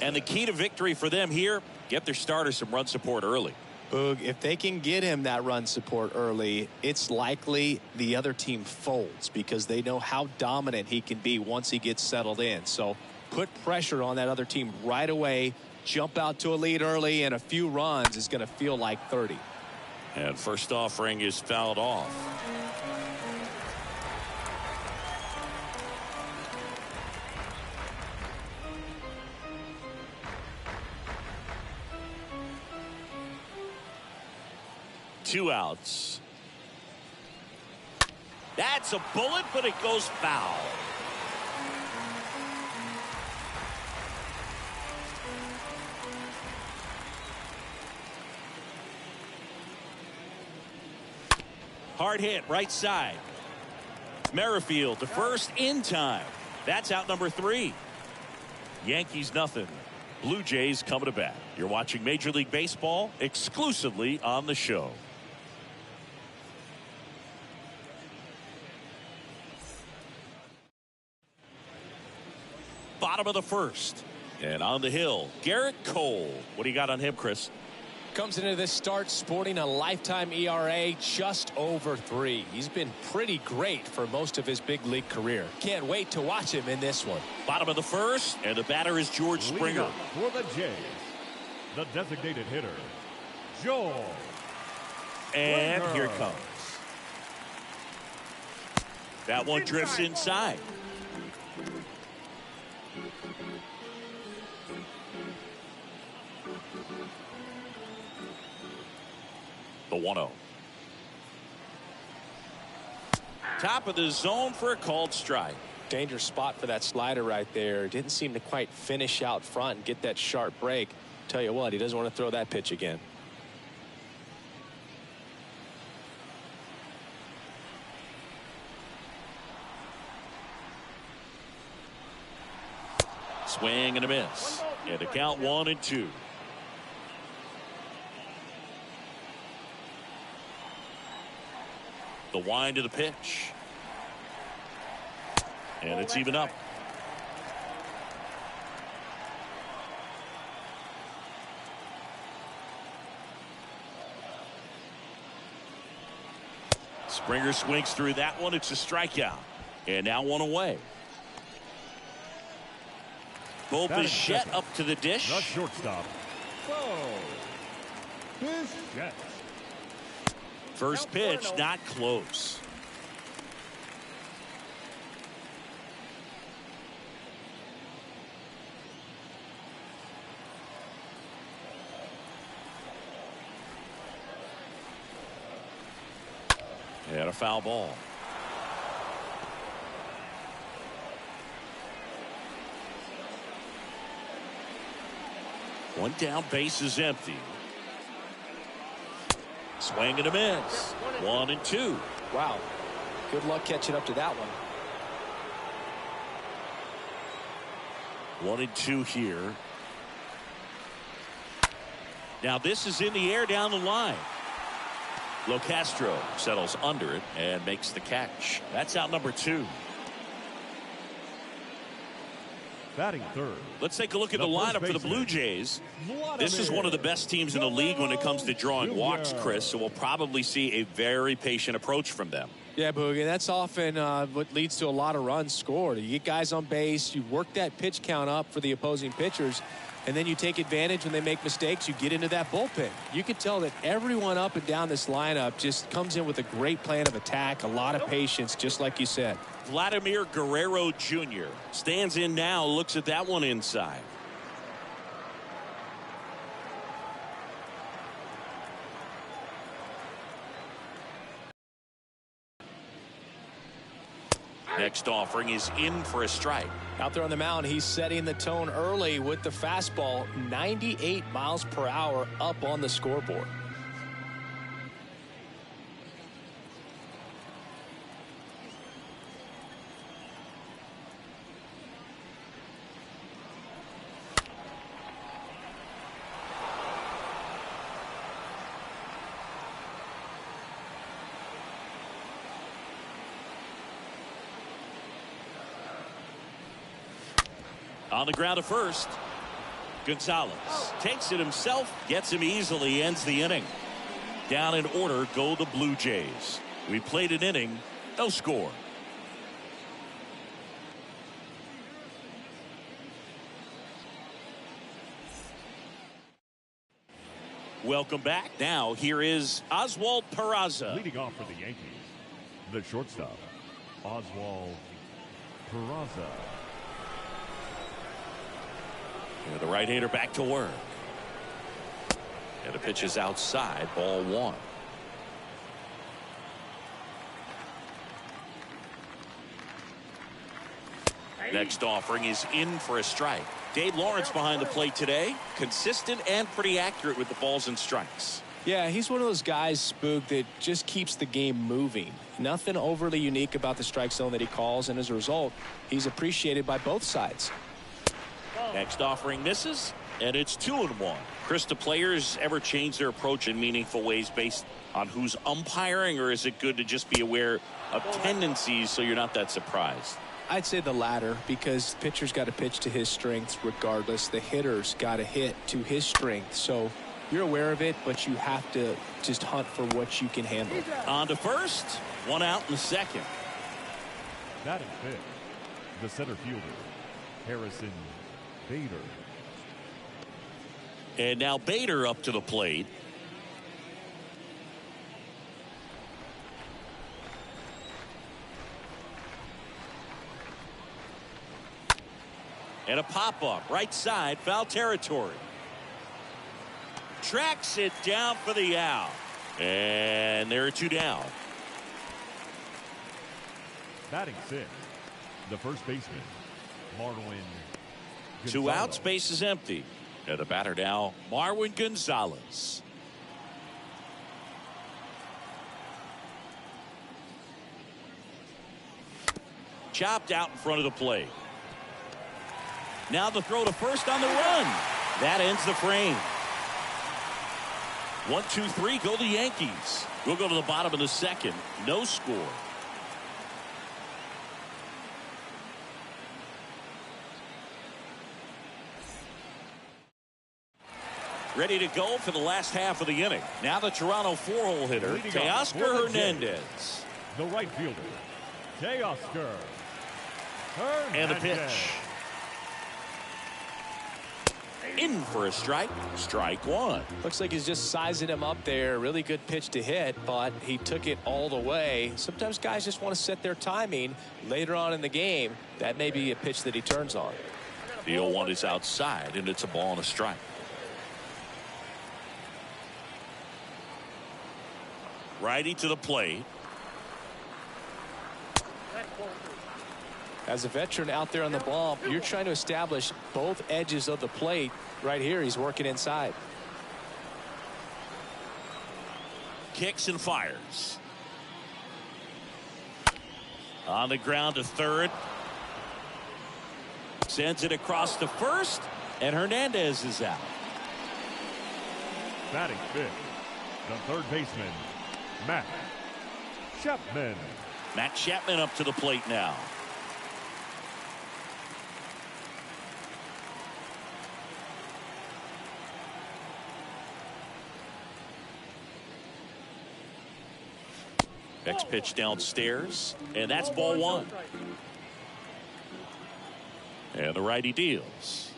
And the key to victory for them here, get their starter some run support early. Boog, if they can get him that run support early, it's likely the other team folds because they know how dominant he can be once he gets settled in. So put pressure on that other team right away, jump out to a lead early, and a few runs is going to feel like 30. And first offering is fouled off. Two outs. That's a bullet, but it goes foul. Hard hit, right side. Merrifield to first in time. That's out number 3. Yankees nothing. Blue Jays coming to bat. You're watching Major League Baseball exclusively on the show. Bottom of the first. And on the hill, Garrett Cole. What do you got on him, Chris? Comes into this start sporting a lifetime ERA just over 3. He's been pretty great for most of his big league career. Can't wait to watch him in this one. Bottom of the first, and the batter is George Springer. For the Jays, the designated hitter, George. And Springer. here it comes. That one drifts inside. The 1-0. Top of the zone for a called strike. Dangerous spot for that slider right there. Didn't seem to quite finish out front and get that sharp break. Tell you what, he doesn't want to throw that pitch again. Swing and a miss. And the count 1-2. The wind of the pitch. And it's even up. Springer swings through that one. It's a strikeout. And now one away. Bo Bichette up to the dish. The shortstop, Bo Bichette. First pitch, not close. And a foul ball. One down, base is empty. Swing and a miss. 1-2. Wow. Good luck catching up to that one. 1-2 here. Now this is in the air down the line. Locastro settles under it and makes the catch. That's out number 2. Batting third. Let's take a look at the lineup for the Blue Jays. This is one of the best teams in the league when it comes to drawing walks, Chris, so we'll probably see a very patient approach from them. Yeah, Boogie, that's often what leads to a lot of runs scored. You get guys on base, you work that pitch count up for the opposing pitchers, and then you take advantage when they make mistakes. You get into that bullpen. You can tell that everyone up and down this lineup just comes in with a great plan of attack, a lot of patience, just like you said. Vladimir Guerrero Jr. stands in now, looks at that one inside. Next offering is in for a strike. Out there on the mound, he's setting the tone early with the fastball, 98 miles per hour up on the scoreboard. On the ground to first. Gonzalez takes it himself, gets him easily, ends the inning. Down in order go the Blue Jays. We played an inning, no score. Welcome back. Now here is Oswald Peraza. Leading off for the Yankees, the shortstop, Oswald Peraza. And the right-hander back to work. And the pitch is outside, ball one. Next offering is in for a strike. Dave Lawrence behind the plate today. Consistent and pretty accurate with the balls and strikes. Yeah, he's one of those guys, Spook, that just keeps the game moving. Nothing overly unique about the strike zone that he calls, and as a result, he's appreciated by both sides. Next offering misses, and it's 2-1. Chris, do players ever change their approach in meaningful ways based on who's umpiring, or is it good to just be aware of tendencies so you're not that surprised? I'd say the latter, because the pitcher's got to pitch to his strengths regardless. The hitter's got to hit to his strength. So you're aware of it, but you have to just hunt for what you can handle. On to first, one out in the second. Batting fifth, the center fielder, Harrison Bader. And now Bader up to the plate. And a pop-up, right side, foul territory. Tracks it down for the out. And there are two down. Batting sixth, the first baseman, Marwin Gonzalez. Two outs, base is empty. And the batter now, Marwin Gonzalez. Chopped out in front of the plate. Now the throw to first on the run. That ends the frame. 1, 2, 3, go the Yankees. We'll go to the bottom of the second. No score. Ready to go for the last half of the inning. Now the Toronto four-hole hitter, Teoscar Hernandez. The right fielder, Teoscar Hernandez. And the pitch. In for a strike. Strike one. Looks like he's just sizing him up there. Really good pitch to hit, but he took it all the way. Sometimes guys just want to set their timing later on in the game. That may be a pitch that he turns on. The 0-1 is outside, and it's a ball and a strike. Righty to the plate. As a veteran out there on the bump, you're trying to establish both edges of the plate. Right here, he's working inside. Kicks and fires. On the ground to third. Sends it across to first, and Hernandez is out. Batting fifth, the third baseman, Matt Chapman. Matt Chapman up to the plate now. Next pitch downstairs, and that's ball one. And the righty deals.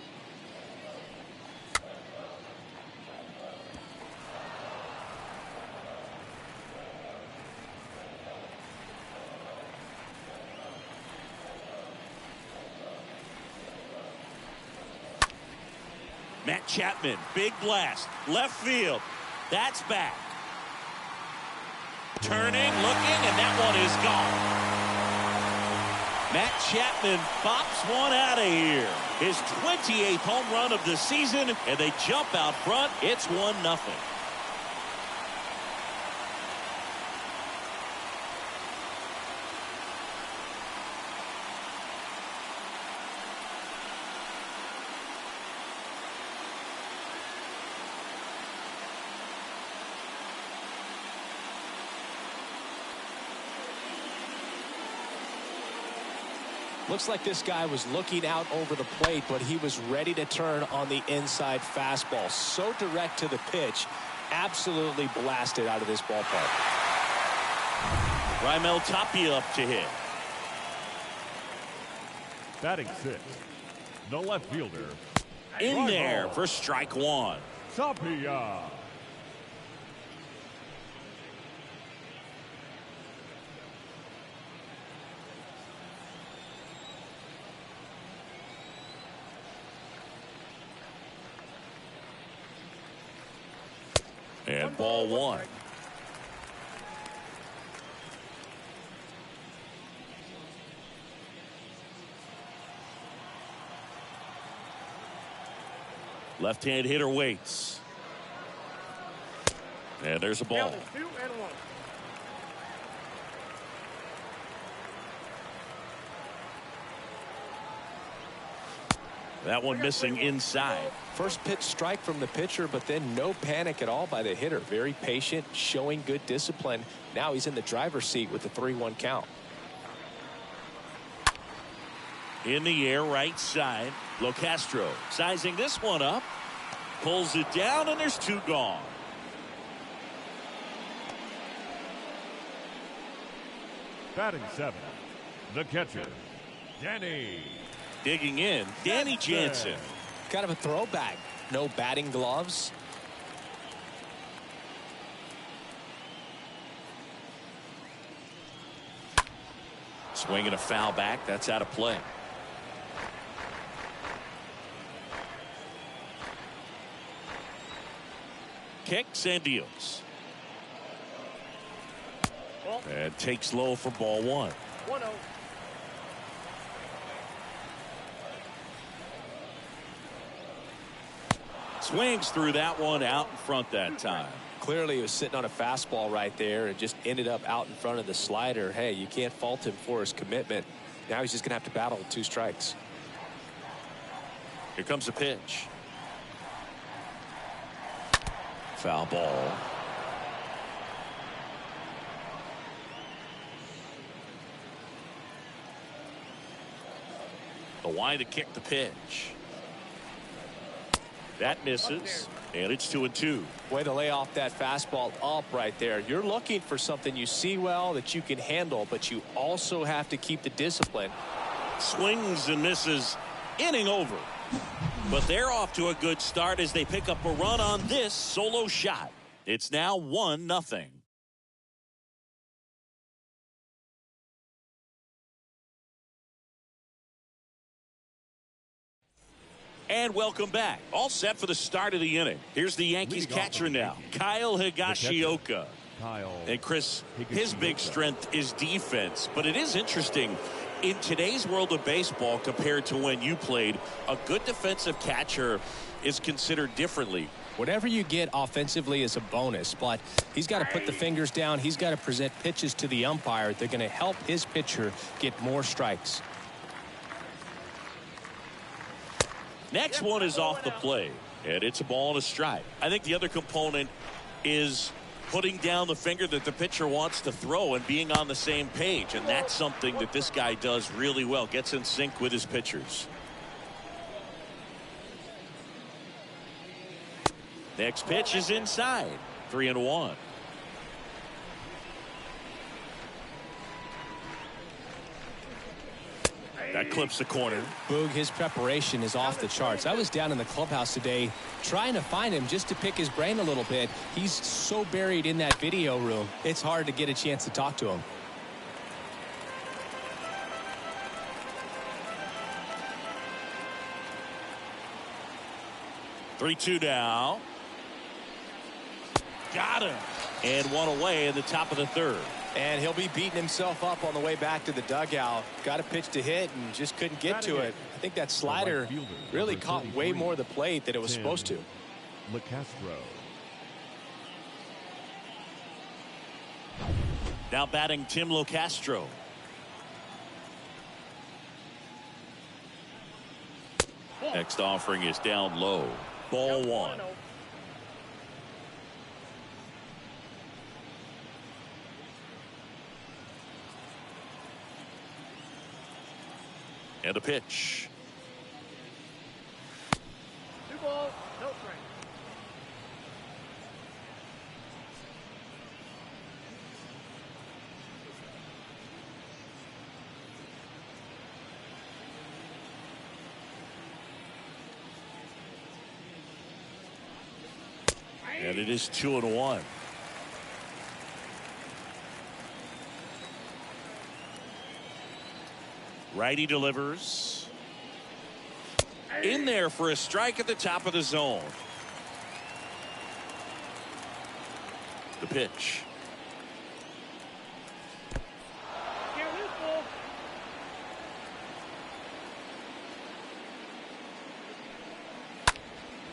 Matt Chapman, big blast, left field. That's back. Turning, looking, and that one is gone. Matt Chapman pops one out of here. His 28th home run of the season, and they jump out front. It's 1-0. Looks like this guy was looking out over the plate, but he was ready to turn on the inside fastball. So direct to the pitch. Absolutely blasted out of this ballpark. Raimel Tapia up to hit. Batting sixth, the left fielder. In there for strike one. Tapia. Ball one. Left-hand hitter waits. And there's a ball. 2-1. That one missing inside. First pitch strike from the pitcher, but then no panic at all by the hitter. Very patient, showing good discipline. Now he's in the driver's seat with the 3-1 count. In the air, right side. Locastro sizing this one up. Pulls it down, and there's 2 gone. Batting 7, the catcher, Danny. Digging in, Danny Jansen. Kind of a throwback. No batting gloves. Swinging a foul back. That's out of play. Kicks and deals. And takes low for ball one. 1-0. Swings through that one out in front that time. Clearly he was sitting on a fastball right there and just ended up out in front of the slider. Hey, you can't fault him for his commitment. Now he's just going to have to battle with 2 strikes. Here comes the pitch. Foul ball. The wide to kick the pitch. That misses, and it's 2-2. Way to lay off that fastball up right there. You're looking for something you see well that you can handle, but you also have to keep the discipline. Swings and misses, inning over. But they're off to a good start as they pick up a run on this solo shot. It's now 1-0. And welcome back. All set for the start of the inning. Here's the Yankees catcher now, Kyle Higashioka. And Chris, his big strength is defense. But it is interesting, in today's world of baseball compared to when you played, a good defensive catcher is considered differently. Whatever you get offensively is a bonus, but he's got to put the fingers down. He's got to present pitches to the umpire. They're going to help his pitcher get more strikes. Next one is off the plate, and it's a ball and a strike. I think the other component is putting down the finger that the pitcher wants to throw and being on the same page, and that's something that this guy does really well, gets in sync with his pitchers. Next pitch is inside. 3-1. That clips the corner. Boog, his preparation is off the charts. I was down in the clubhouse today trying to find him just to pick his brain a little bit. He's so buried in that video room, it's hard to get a chance to talk to him. Three-two now. Got him. And one away in the top of the third. And he'll be beating himself up on the way back to the dugout. Got a pitch to hit and just couldn't get to it. I think that slider really caught way more of the plate than it was supposed to. Locastro. Now batting Tim Locastro. Next offering is down low. Ball one. And a pitch. 2 balls, no strike. And it is 2-1. Righty delivers. In there for a strike at the top of the zone. The pitch.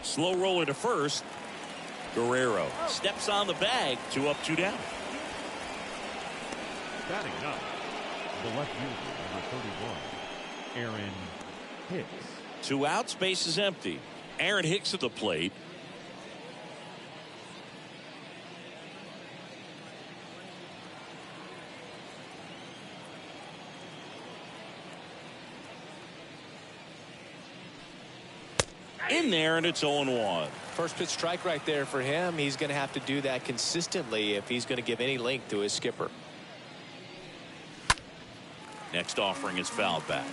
Slow roller to first. Guerrero steps on the bag. 2 up, 2 down. Batting up, the left fielder, number 31, Aaron Hicks. 2 outs, base is empty. Aaron Hicks at the plate. In there, and it's 0-1. First pitch strike right there for him. He's going to have to do that consistently if he's going to give any length to his skipper. Next offering is fouled back.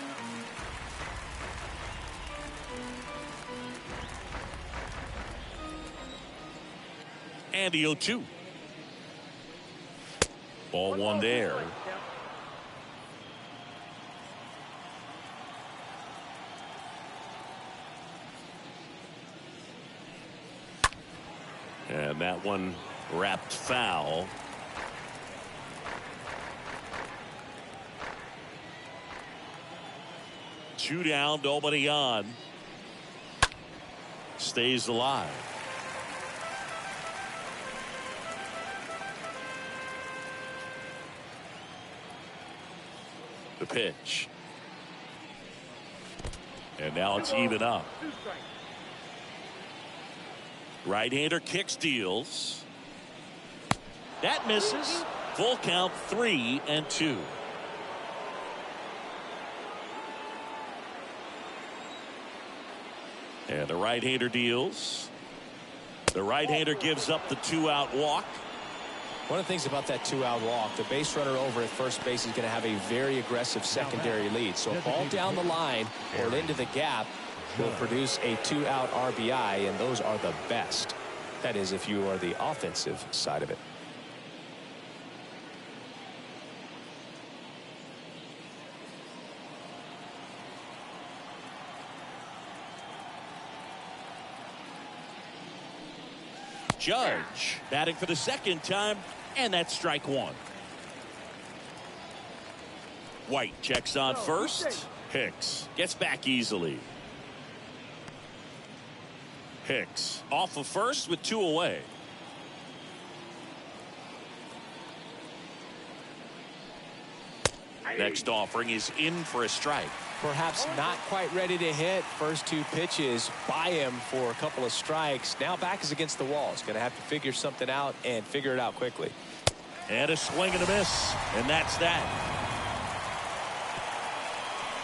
And the 0-2. Ball 1 there. And that one wrapped foul. Two down, nobody on. Stays alive. The pitch. And now it's even up. Right-hander kicks, deals. That misses. Full count, 3-2. And the right-hander deals. The right-hander gives up the 2-out walk. One of the things about that 2-out walk, the base runner over at first base is going to have a very aggressive secondary lead. So a ball down the line or into the gap will produce a 2-out RBI, and those are the best. That is, if you are the offensive side of it. Judge batting for the second time, and that's strike 1. White checks on first. Hicks gets back easily. Hicks off of first with 2 away. Next offering is in for a strike. Perhaps not quite ready to hit. First 2 pitches by him for a couple of strikes. Now back is against the wall. He's going to have to figure something out and figure it out quickly. And a swing and a miss. And that's that.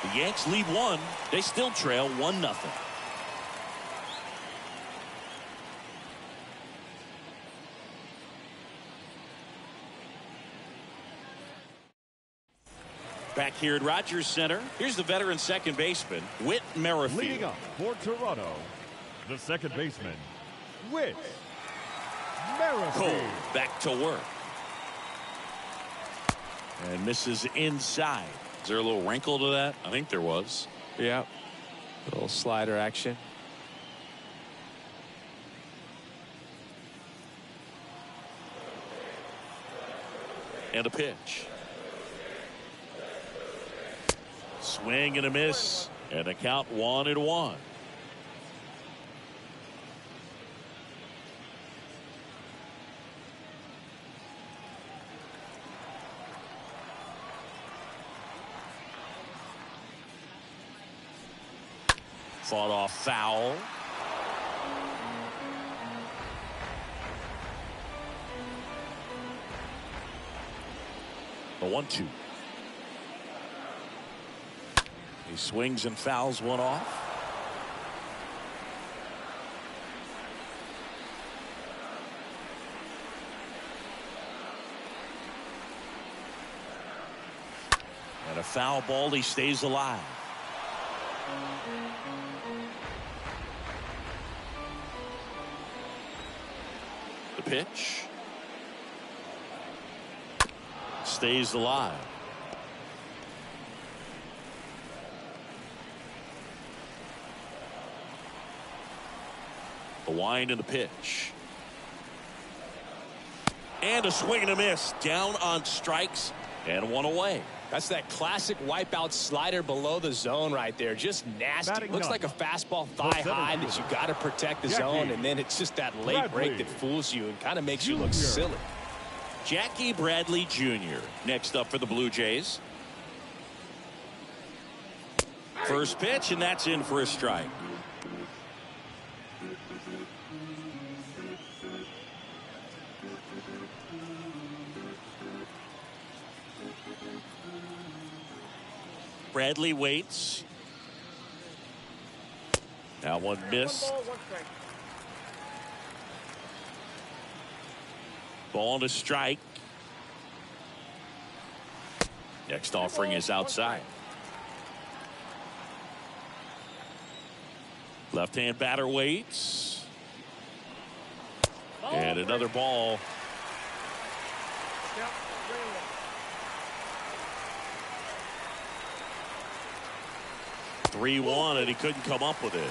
The Yanks lead 1. They still trail 1-0. Back here at Rogers Center, here's the veteran second baseman, Whit Merrifield. Leading up for Toronto, the second baseman, Whit Merrifield. Cole back to work. And misses inside. Is there a little wrinkle to that? I think there was. Yeah. A little slider action. And a pitch. Swing and a miss, and a count 1-1. Fought off foul. A 1-2. He swings and fouls one off. And a foul ball. He stays alive. The pitch. Stays alive. The wind and the pitch. And a swing and a miss. Down on strikes and one away. That's that classic wipeout slider below the zone right there. Just nasty. Batting Looks none. like a fastball thigh high that you got to protect the zone, and then it's just that late break that fools you and kind of makes you look silly. Jackie Bradley Jr. next up for the Blue Jays. First pitch, and that's in for a strike. Bradley waits. Now one miss. Ball to strike. Next offering is outside. Left-hand batter waits. And another ball. 3-1, and he couldn't come up with it.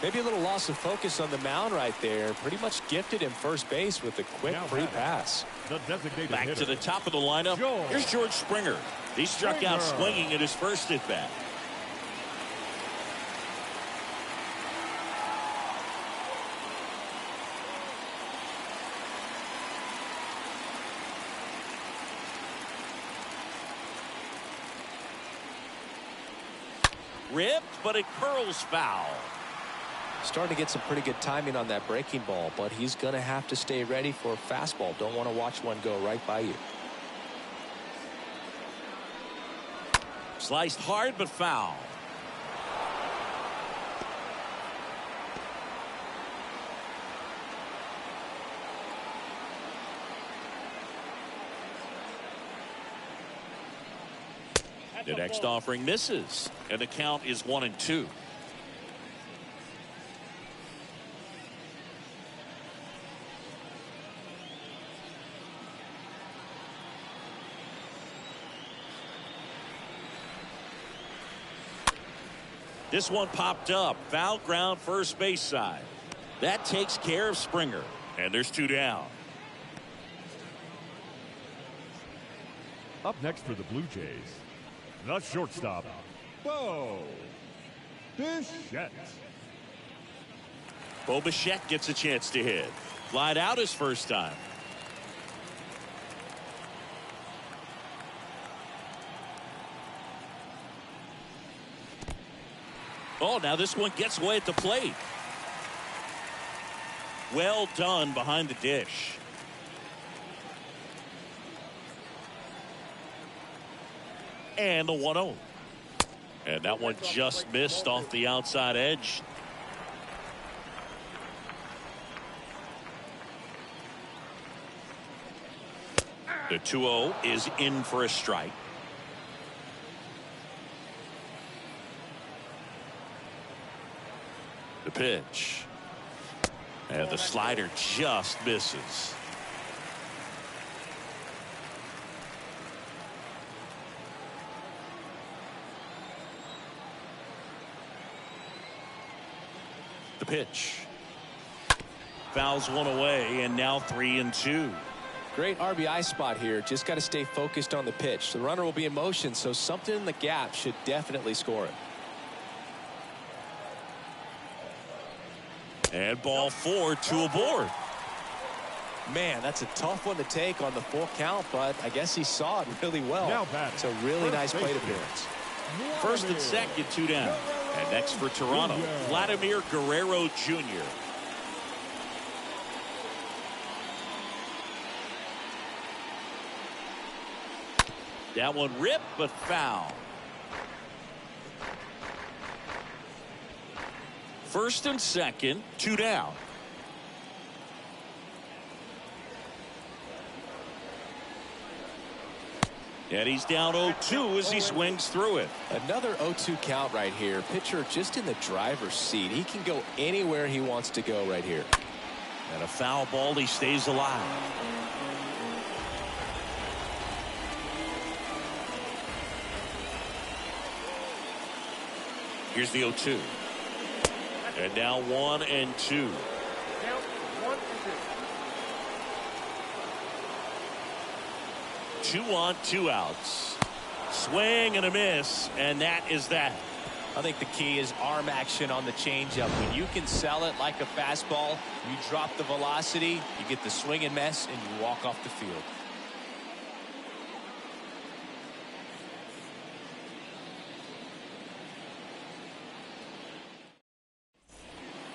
Maybe a little loss of focus on the mound right there. Pretty much gifted him first base with a quick free pass. Back to the top of the lineup. Here's George Springer. He struck out swinging at his first at bat. Ripped, but it curls foul. Starting to get some pretty good timing on that breaking ball, but he's going to have to stay ready for a fastball. Don't want to watch one go right by you. Sliced hard, but foul. The next offering misses, and the count is 1-2. This one popped up. Foul ground first base side. That takes care of Springer. And there's 2 down. Up next for the Blue Jays, the shortstop, Bo Bichette. Bo Bichette gets a chance to hit. Flied out his first time. Oh, now this one gets away at the plate. Well done behind the dish. And the 1-0. And that one just missed off the outside edge. The 2-0 is in for a strike. The pitch. And the slider just misses. The pitch. Fouls one away, and now 3-2. Great RBI spot here. Just got to stay focused on the pitch. The runner will be in motion, so something in the gap should definitely score it. And ball 4, 2 aboard. Man, that's a tough one to take on the full count, but I guess he saw it really well. It's a really nice plate appearance. First and second, 2 down. And next for Toronto, Vladimir Guerrero Jr. That one ripped, but foul. First and second, 2 down. And he's down 0-2 as he swings through it. Another 0-2 count right here. Pitcher just in the driver's seat. He can go anywhere he wants to go right here. And a foul ball, he stays alive. Here's the 0-2. And now 1-2. 2 on, 2 outs. Swing and a miss, and that is that. I think the key is arm action on the changeup. When you can sell it like a fastball, you drop the velocity, you get the swing and miss, and you walk off the field.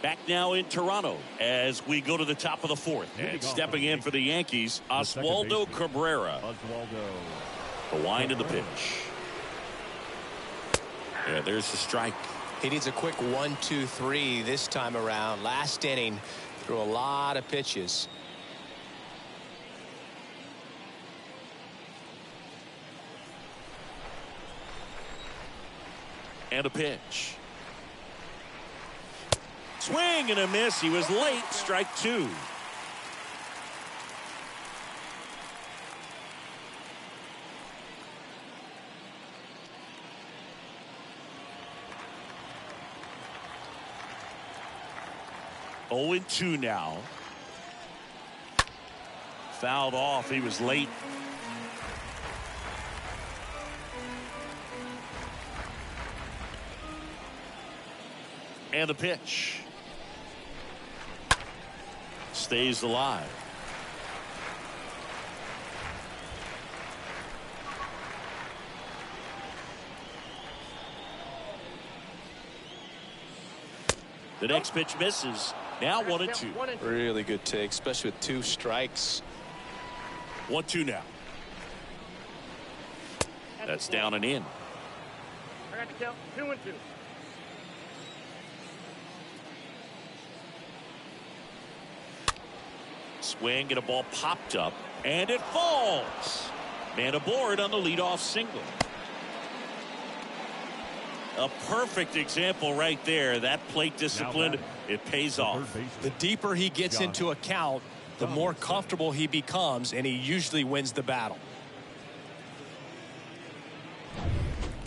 Back now in Toronto as we go to the top of the 4th. And stepping in for the Yankees, Oswaldo Cabrera. The wind of the pitch. Yeah, there's the strike. He needs a quick 1-2-3 this time around. Last inning, threw a lot of pitches. And a pitch. Swing and a miss. He was late. Strike 2. Oh and 2 now. Fouled off. He was late. And the pitch. Stays alive. The next pitch misses. Now 1-2. Really good take, especially with 2 strikes. 1-2 now. That's down and in. I got to count 2-2. Swing and a ball popped up, and it falls. Man aboard on the leadoff single. A perfect example right there. That plate discipline, it pays off. The deeper he gets into a count, the more comfortable he becomes, and he usually wins the battle.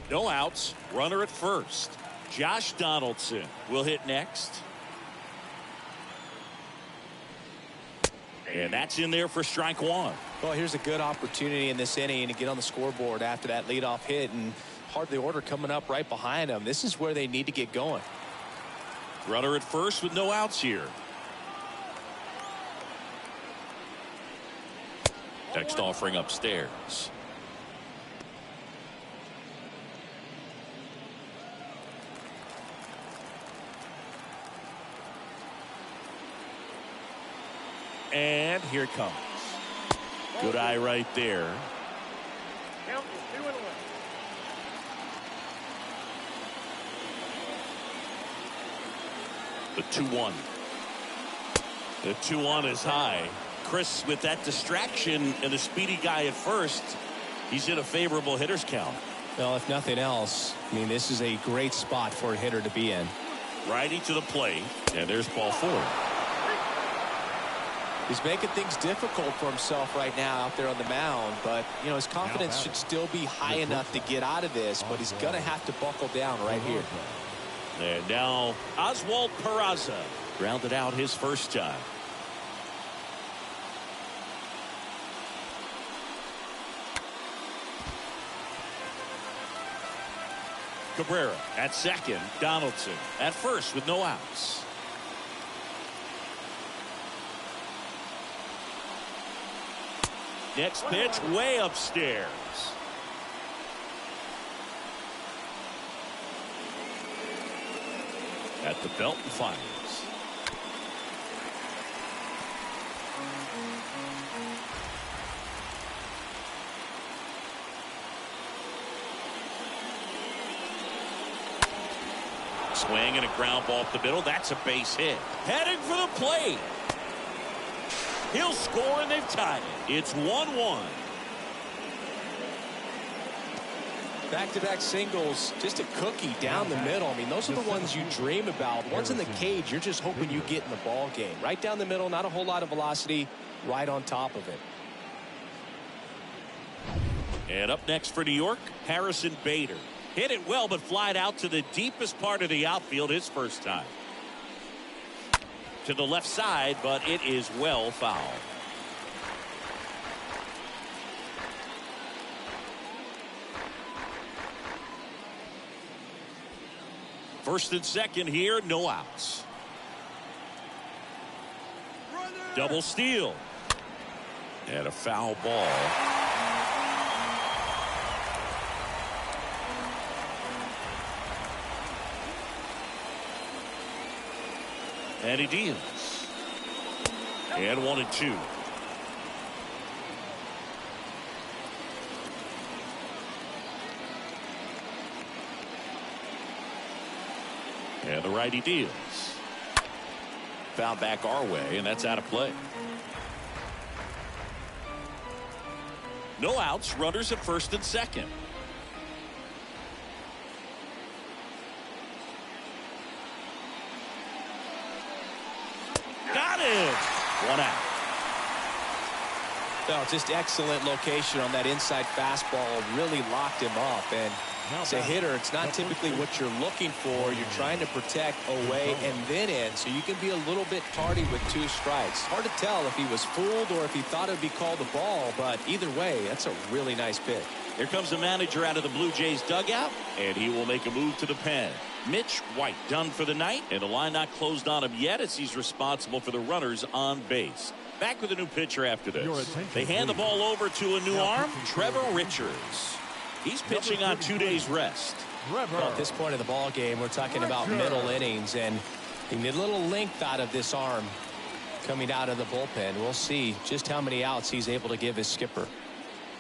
No outs. Runner at first. Josh Donaldson will hit next. And that's in there for strike 1. Well, here's a good opportunity in this inning to get on the scoreboard after that leadoff hit, and hardly order coming up right behind them. This is where they need to get going. Runner at first with no outs here. Next offering upstairs. And here it comes. Good eye right there. Count is 2-1. The 2-1. The 2-1 is high. Chris, with that distraction and the speedy guy at first, he's in a favorable hitter's count. Well, if nothing else, I mean, this is a great spot for a hitter to be in. Righty to the plate, and there's ball 4. He's making things difficult for himself right now out there on the mound, but you know his confidence should still be high enough to get out of this, but he's gonna have to buckle down right here. And now Oswald Peraza grounded out his first time. Cabrera at second. Donaldson at first with no outs. Next pitch way upstairs. At the belt and fires. Swing and a ground ball up the middle. That's a base hit. Heading for the plate. He'll score, and they've tied it. It's 1-1. Back-to-back singles, just a cookie down the middle. I mean, those are the ones you dream about. Once in the cage, you're just hoping you get in the ball game. Right down the middle, not a whole lot of velocity, right on top of it. And up next for New York, Harrison Bader. Hit it well, but flied out to the deepest part of the outfield his first time. To the left side, but it is well fouled. First and second here, no outs. Double steal. And a foul ball. And he deals. And 1-2. And the righty deals. Foul back our way, and that's out of play. No outs, runners at first and second. Got it! 1 out. Well, just excellent location on that inside fastball. Really locked him up. And as a hitter, it's not typically what you're looking for. You're trying to protect away and then in, so you can be a little bit tardy with 2 strikes. Hard to tell if he was fooled or if he thought it would be called a ball, but either way, that's a really nice pitch. Here comes the manager out of the Blue Jays dugout, and he will make a move to the pen. Mitch White done for the night, and the line not closed on him yet as he's responsible for the runners on base. Back with a new pitcher after this. They hand the ball over to a new arm, Trevor Richards. He's pitching on 2 days rest. Well, at this point of the ball game, we're talking about middle innings, and you need a little length out of this arm coming out of the bullpen. We'll see just how many outs he's able to give his skipper.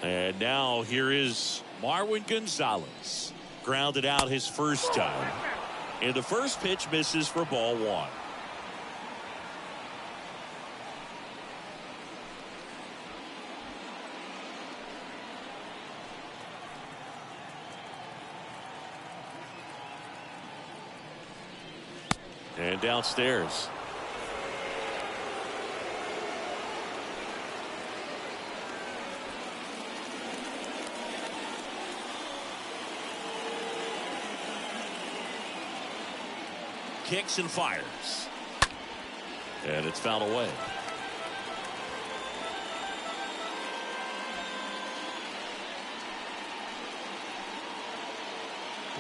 And now here is Marwin Gonzalez. Grounded out his first time. And the first pitch misses for ball 1. And downstairs. Kicks and fires. And it's fouled away.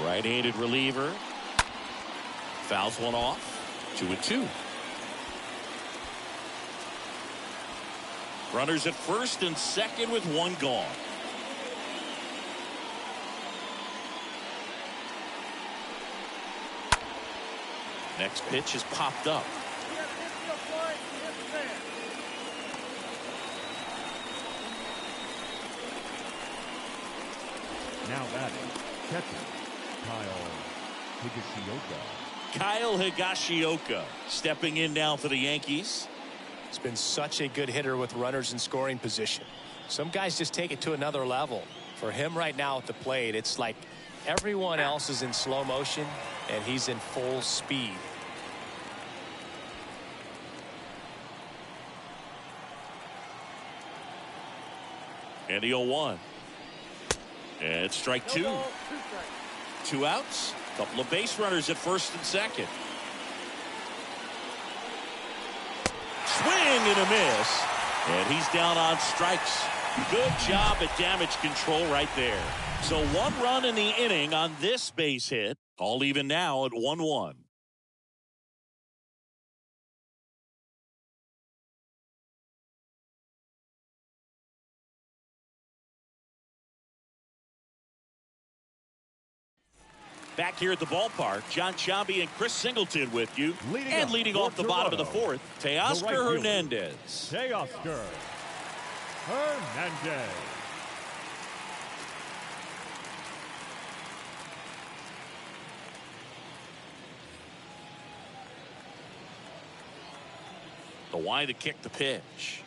Right-handed reliever. Fouls one off. 2-2. Runners at first and second with 1 gone. Next pitch is popped up. Now batting, catcher, Higashioka. Kyle Higashioka stepping in now for the Yankees. He's been such a good hitter with runners in scoring position. Some guys just take it to another level. For him right now at the plate, it's like everyone else is in slow motion and he's in full speed. And the 0-1. And strike 2. 2 outs. Couple of base runners at first and second. Swing and a miss. And he's down on strikes. Good job at damage control right there. So 1 run in the inning on this base hit. All even now at 1-1. Back here at the ballpark, John Sciambi and Chris Singleton with you. Leading off the bottom of the 4th, Teoscar Hernandez. Teoscar Hernandez. The wide to kick the pitch.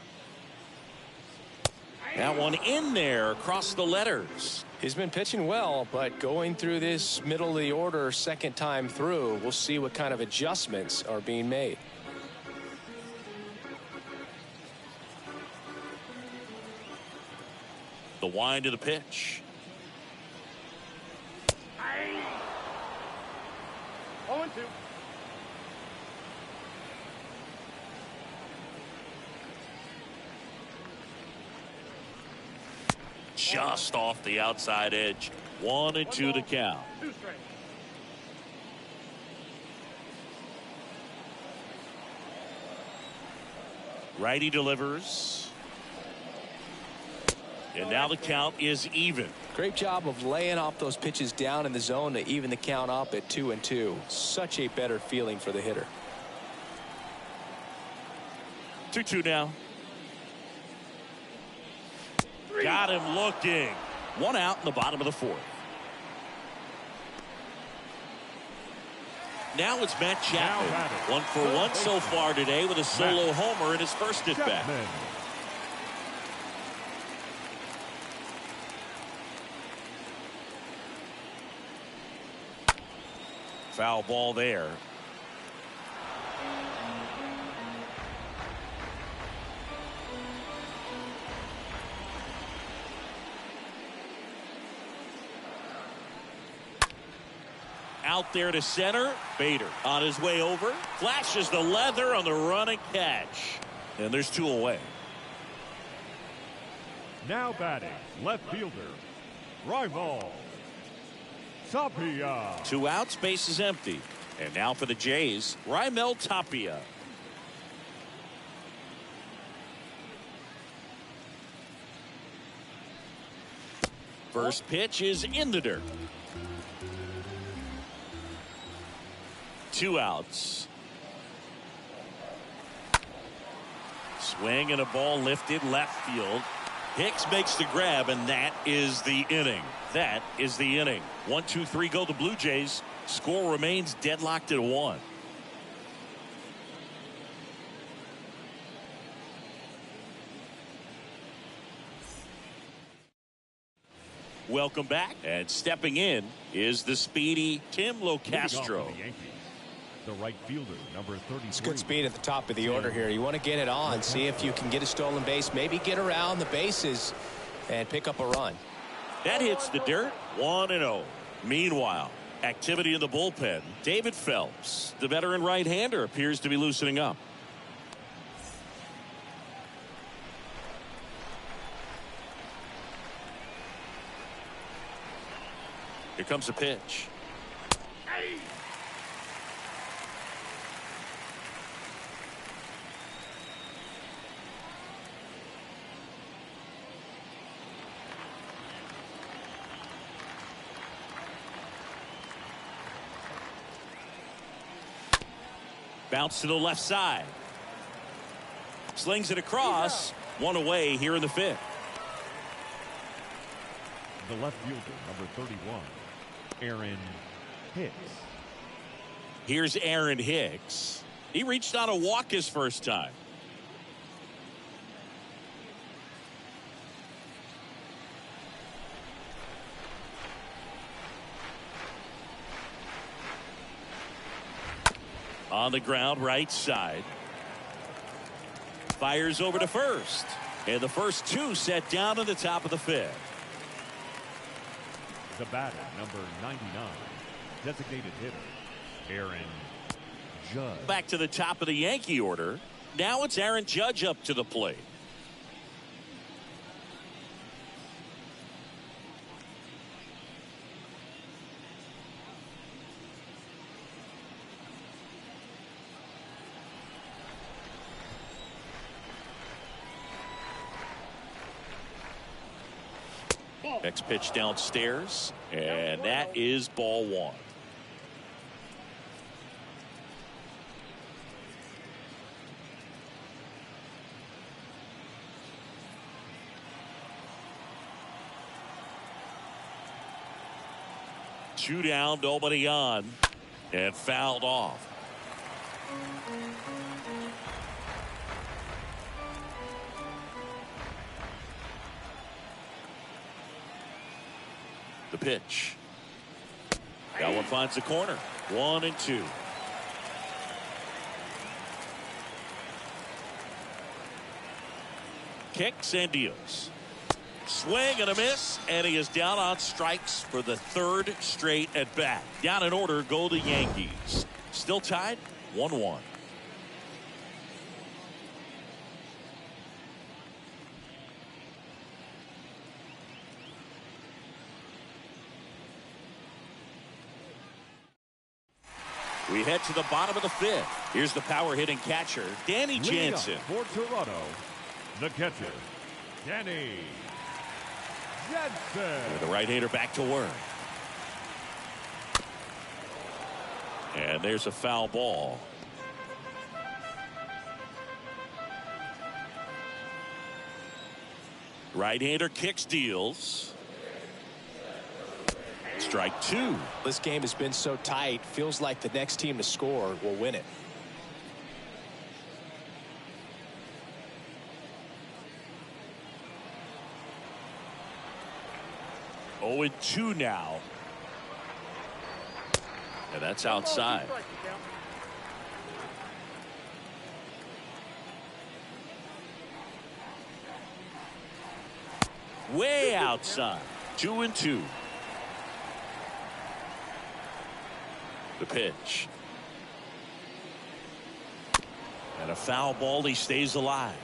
That one in there across the letters. He's been pitching well, but going through this middle of the order second time through, we'll see what kind of adjustments are being made. The wind of the pitch. 0-2. Just off the outside edge. 1-2 to count. 2 strikes. Righty delivers. And now the count is even. Great job of laying off those pitches down in the zone to even the count up at 2-2. Such a better feeling for the hitter. 2-2 now. Got him looking. One out in the bottom of the fourth. Now it's Matt Chapman. 1 for 1 so far today with a solo homer in his first at bat. Foul ball there. Out there to center. Bader on his way over. Flashes the leather on the running catch. And there's 2 away. Now batting, left fielder, Rival Tapia. 2 outs, base is empty. And now for the Jays, Raimel Tapia. First pitch is in the dirt. 2 outs. Swing and a ball lifted left field. Hicks makes the grab, and that is the inning. That is the inning. 1, 2, 3 go the Blue Jays. Score remains deadlocked at 1. Welcome back, and stepping in is the speedy Tim Locastro. The right fielder, number 33. It's good speed at the top of the order here. You want to get it on, see if you can get a stolen base, maybe get around the bases and pick up a run. That hits the dirt. 1-0. Meanwhile, activity in the bullpen. David Phelps, the veteran right-hander, appears to be loosening up. Here comes a pitch. Bounce to the left side. Slings it across. 1 away here in the 5th. The left fielder, number 31, Aaron Hicks. Here's Aaron Hicks. He reached on a walk his first time. On the ground, right side. Fires over to first. And the first 2 set down at the top of the 5th. The batter, number 99, designated hitter, Aaron Judge. Back to the top of the Yankee order. Now it's Aaron Judge up to the plate. Next pitch downstairs, and that is ball 1. Two down, nobody on, and fouled off. The pitch. That one finds the corner. 1-2. Kicks and deals. Swing and a miss, and he is down on strikes for the 3rd straight at bat. Down in order go the Yankees. Still tied 1-1. We head to the bottom of the 5th. Here's the power hitting catcher, Danny Jansen. For Toronto, the catcher, Danny Jansen. The right-hander back to work. And there's a foul ball. Right-hander kicks, deals. Strike 2. This game has been so tight. Feels like the next team to score will win it. Oh, 0-2 now. And that's outside. Way outside. 2-2. The pitch. And a foul ball. He stays alive.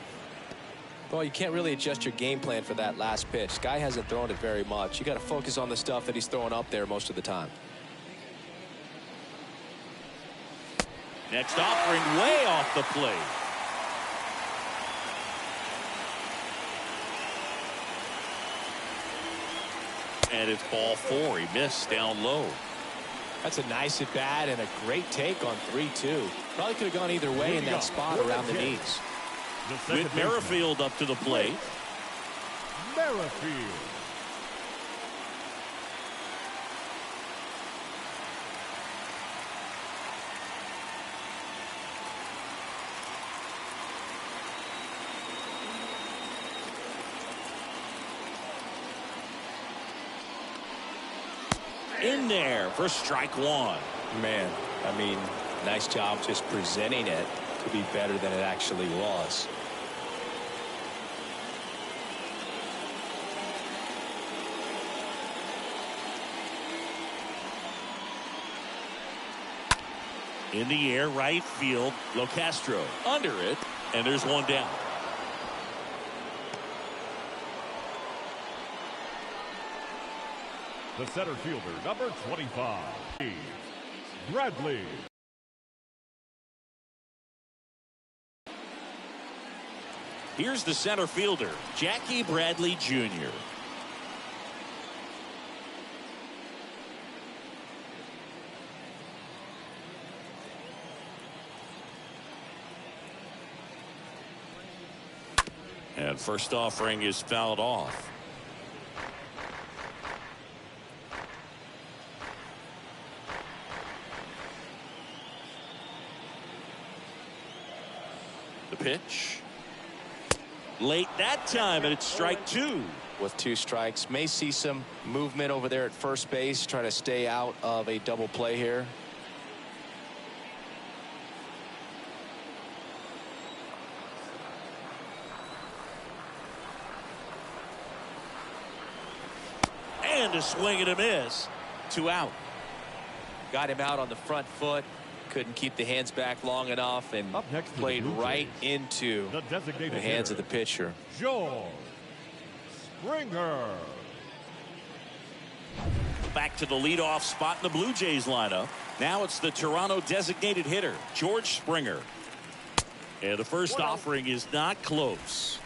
Well, you can't really adjust your game plan for that last pitch. Guy hasn't thrown it very much. You got to focus on the stuff that he's throwing up there most of the time. Next offering way off the plate. And it's ball 4. He missed down low. That's a nice at bat and a great take on 3-2. Probably could have gone either way in that spot around the knees. With Merrifield up to the plate. Merrifield. In there for strike 1. Man, I mean, nice job just presenting it to be better than it actually was. In the air, right field. Locastro under it, and there's one down. The center fielder, number 25, Bradley. Here's the center fielder, Jackie Bradley Jr. And first offering is fouled off. The pitch. Late that time, and it's strike 2. With 2 strikes, may see some movement over there at first base, trying to stay out of a double play here. And a swing and a miss. 2 out. Got him out on the front foot. Couldn't keep the hands back long enough and played right into the hands of the pitcher. George Springer. Back to the leadoff spot in the Blue Jays lineup. Now it's the Toronto designated hitter, George Springer. And the first offering is not close.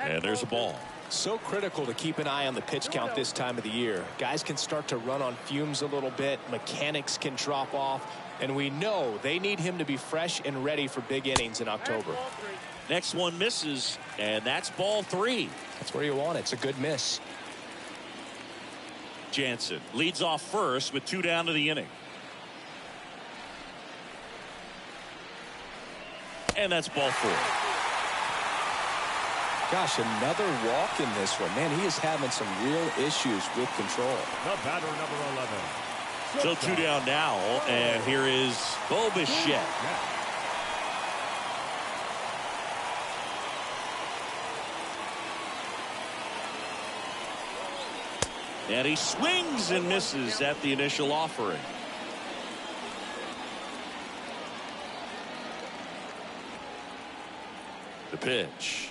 And there's a ball. So critical to keep an eye on the pitch count this time of the year. Guys can start to run on fumes a little bit. Mechanics can drop off. And we know they need him to be fresh and ready for big innings in October. Next one misses, and that's ball 3. That's where you want it. It's a good miss. Jansen leads off first with 2 down to the inning. And that's ball 4. Gosh, another walk in this one. Man, he is having some real issues with control. The batter, number 11. So 2 down now, and here is Bo Bichette. And he swings and misses at the initial offering. The pitch.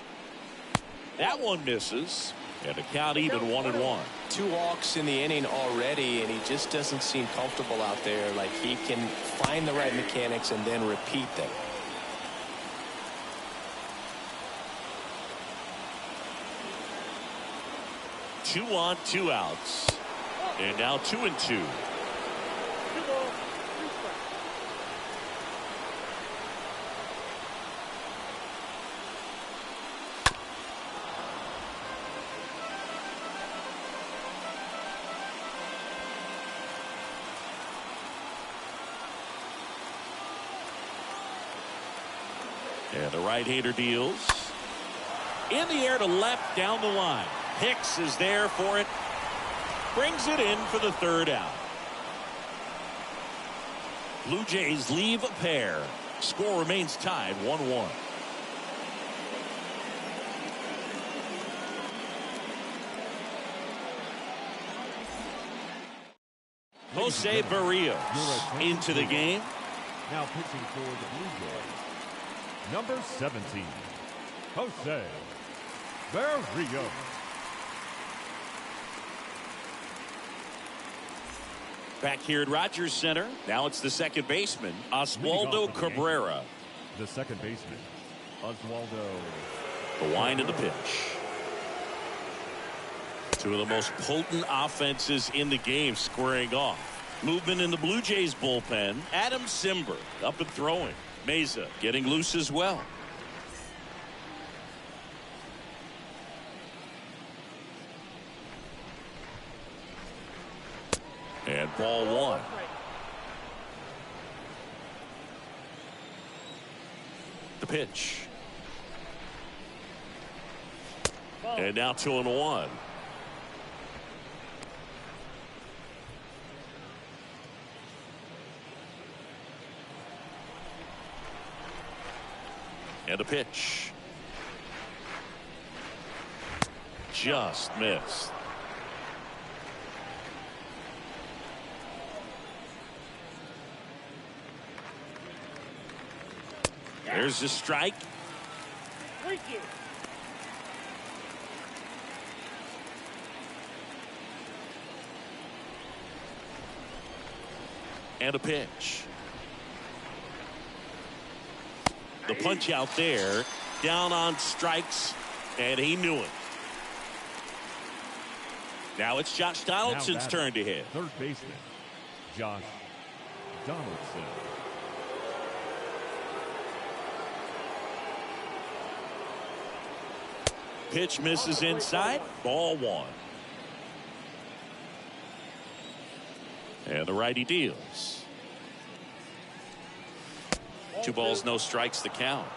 That one misses. And the count even 1-1. 2 walks in the inning already, and he just doesn't seem comfortable out there. Like he can find the right mechanics and then repeat them. Two on, 2 outs. And now 2-2. And the right-hander deals. In the air to left down the line. Hicks is there for it. Brings it in for the 3rd out. Blue Jays leave a pair. Score remains tied 1-1. Jose Barrios into the game. Now pitching for the Blue Jays, number 17, Jose Barrios. Back here at Rogers Center. Now it's the second baseman, Oswaldo Cabrera. The second baseman, Oswaldo. The wind of the pitch. Two of the most potent offenses in the game squaring off. Movement in the Blue Jays bullpen. Adam Zimmer up and throwing. Meza getting loose as well. And ball 1. The pitch. And now 2-1. And a pitch. Just missed. There's the strike. Thank you. And a pitch. The punch out there. Down on strikes. And he knew it. Now it's Josh Donaldson's turn to hit. Third baseman, Josh Donaldson. Pitch misses inside. Ball 1. And the righty deals. 2 balls, no strikes, the count.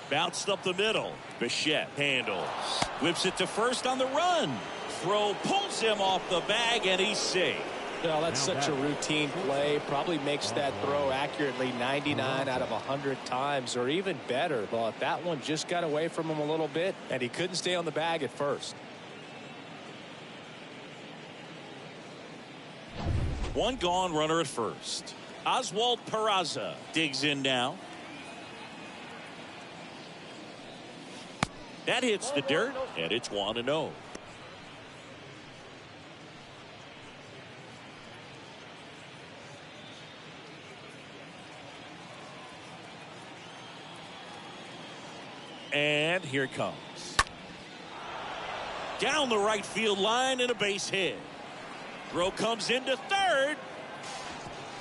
Bounced up the middle. Bichette handles. Whips it to first on the run. Throw pulls him off the bag, and he's safe. Well, that's such a routine play. Probably makes that throw accurately 99 out of 100 times, or even better. But that one just got away from him a little bit, and he couldn't stay on the bag at first. 1 gone, runner at first. Oswald Peraza digs in now. That hits the dirt, and it's 1-0. And here it comes. Down the right field line and a base hit. Throw comes into third.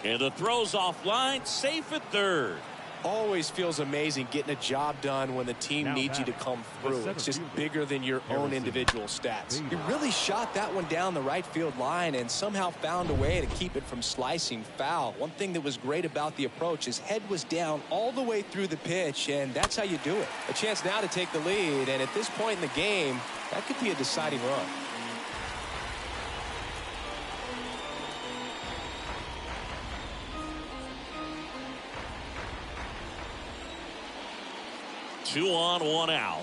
And the throw's offline, safe at third. Always feels amazing getting a job done when the team needs you to come through. It's just bigger than your own individual stats. He really shot that one down the right field line and somehow found a way to keep it from slicing foul. One thing that was great about the approach, his head was down all the way through the pitch, and that's how you do it. A chance now to take the lead, and at this point in the game, that could be a deciding run. Two on, 1 out.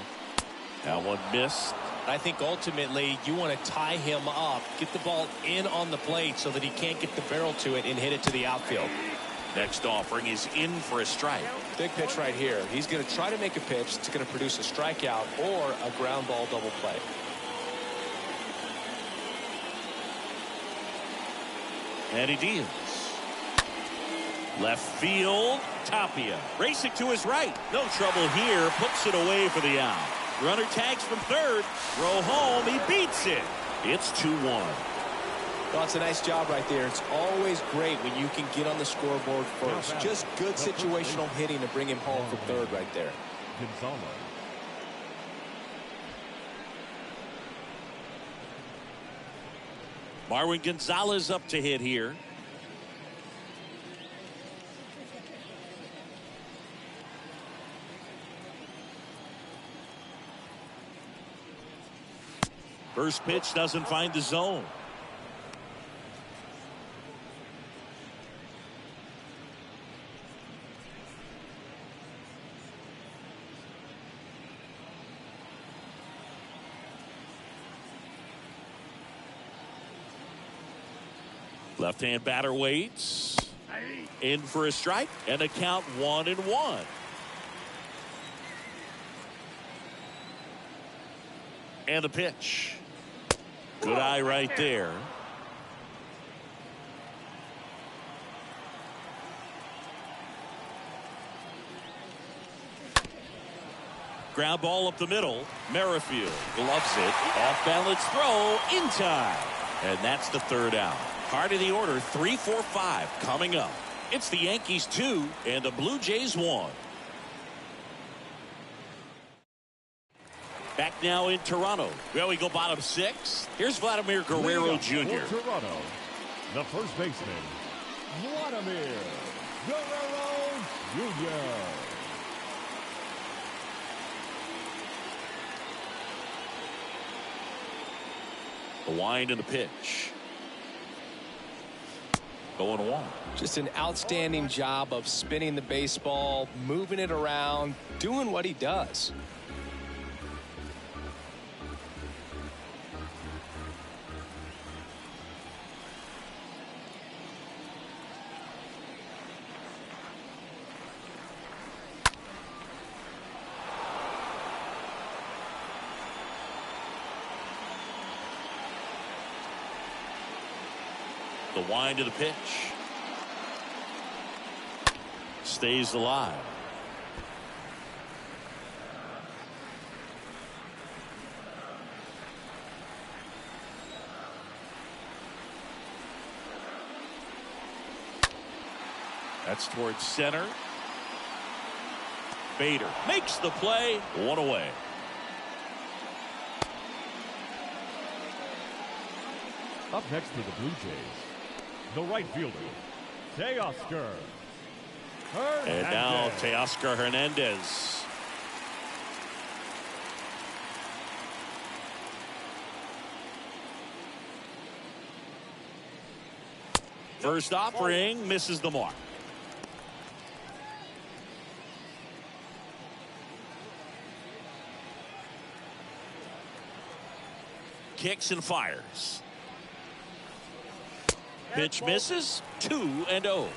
That one missed. I think ultimately you want to tie him up, get the ball in on the plate so that he can't get the barrel to it and hit it to the outfield. Next offering is in for a strike. Big pitch right here. He's going to try to make a pitch that's going to produce a strikeout or a ground ball double play. And he deals. Left field, Tapia racing to his right. No trouble here, puts it away for the out. Runner tags from third, throw home, he beats it. It's 2-1. Well, it's a nice job right there. It's always great when you can get on the scoreboard first. Just good situational hitting to bring him home for third right there. Gonzalez. Marwin Gonzalez up to hit here. First pitch doesn't find the zone. Left-hand batter waits. In for a strike and a count 1-1. And the pitch. Good eye right there. Ground ball up the middle. Merrifield gloves it. Off balance throw in time. And that's the third out. Heart of the order, 3, 4, 5 coming up. It's the Yankees 2 and the Blue Jays 1. Back now in Toronto. Well, we go bottom 6. Here's Vladimir Guerrero Jr. Toronto, the first baseman, Vladimir Guerrero Jr. The wind and the pitch. 0-1. Just an outstanding job of spinning the baseball, moving it around, doing what he does. The wind of the pitch. Stays alive. That's towards center. Bader makes the play. 1 away. Up next for the Blue Jays, the right fielder, Teoscar Hernandez. And now Teoscar Hernandez. First offering misses the mark. Kicks and fires. Pitch misses. 2-0.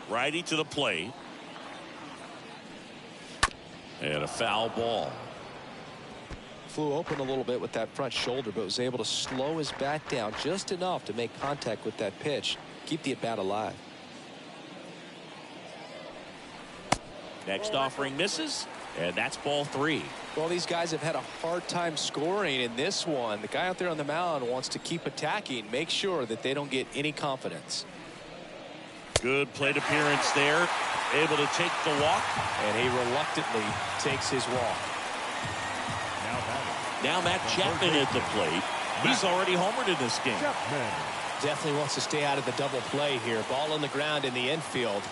Righty to the plate. And a foul ball. Flew open a little bit with that front shoulder, but was able to slow his bat down just enough to make contact with that pitch. Keep the at-bat alive. Next offering misses, and that's ball 3. Well, these guys have had a hard time scoring in this one. The guy out there on the mound wants to keep attacking, make sure that they don't get any confidence. Good plate appearance there. Able to take the walk. And he reluctantly takes his walk. Now Matt Chapman at the plate. He's already homered in this game. Chapman. Definitely wants to stay out of the double play here. Ball on the ground in the infield.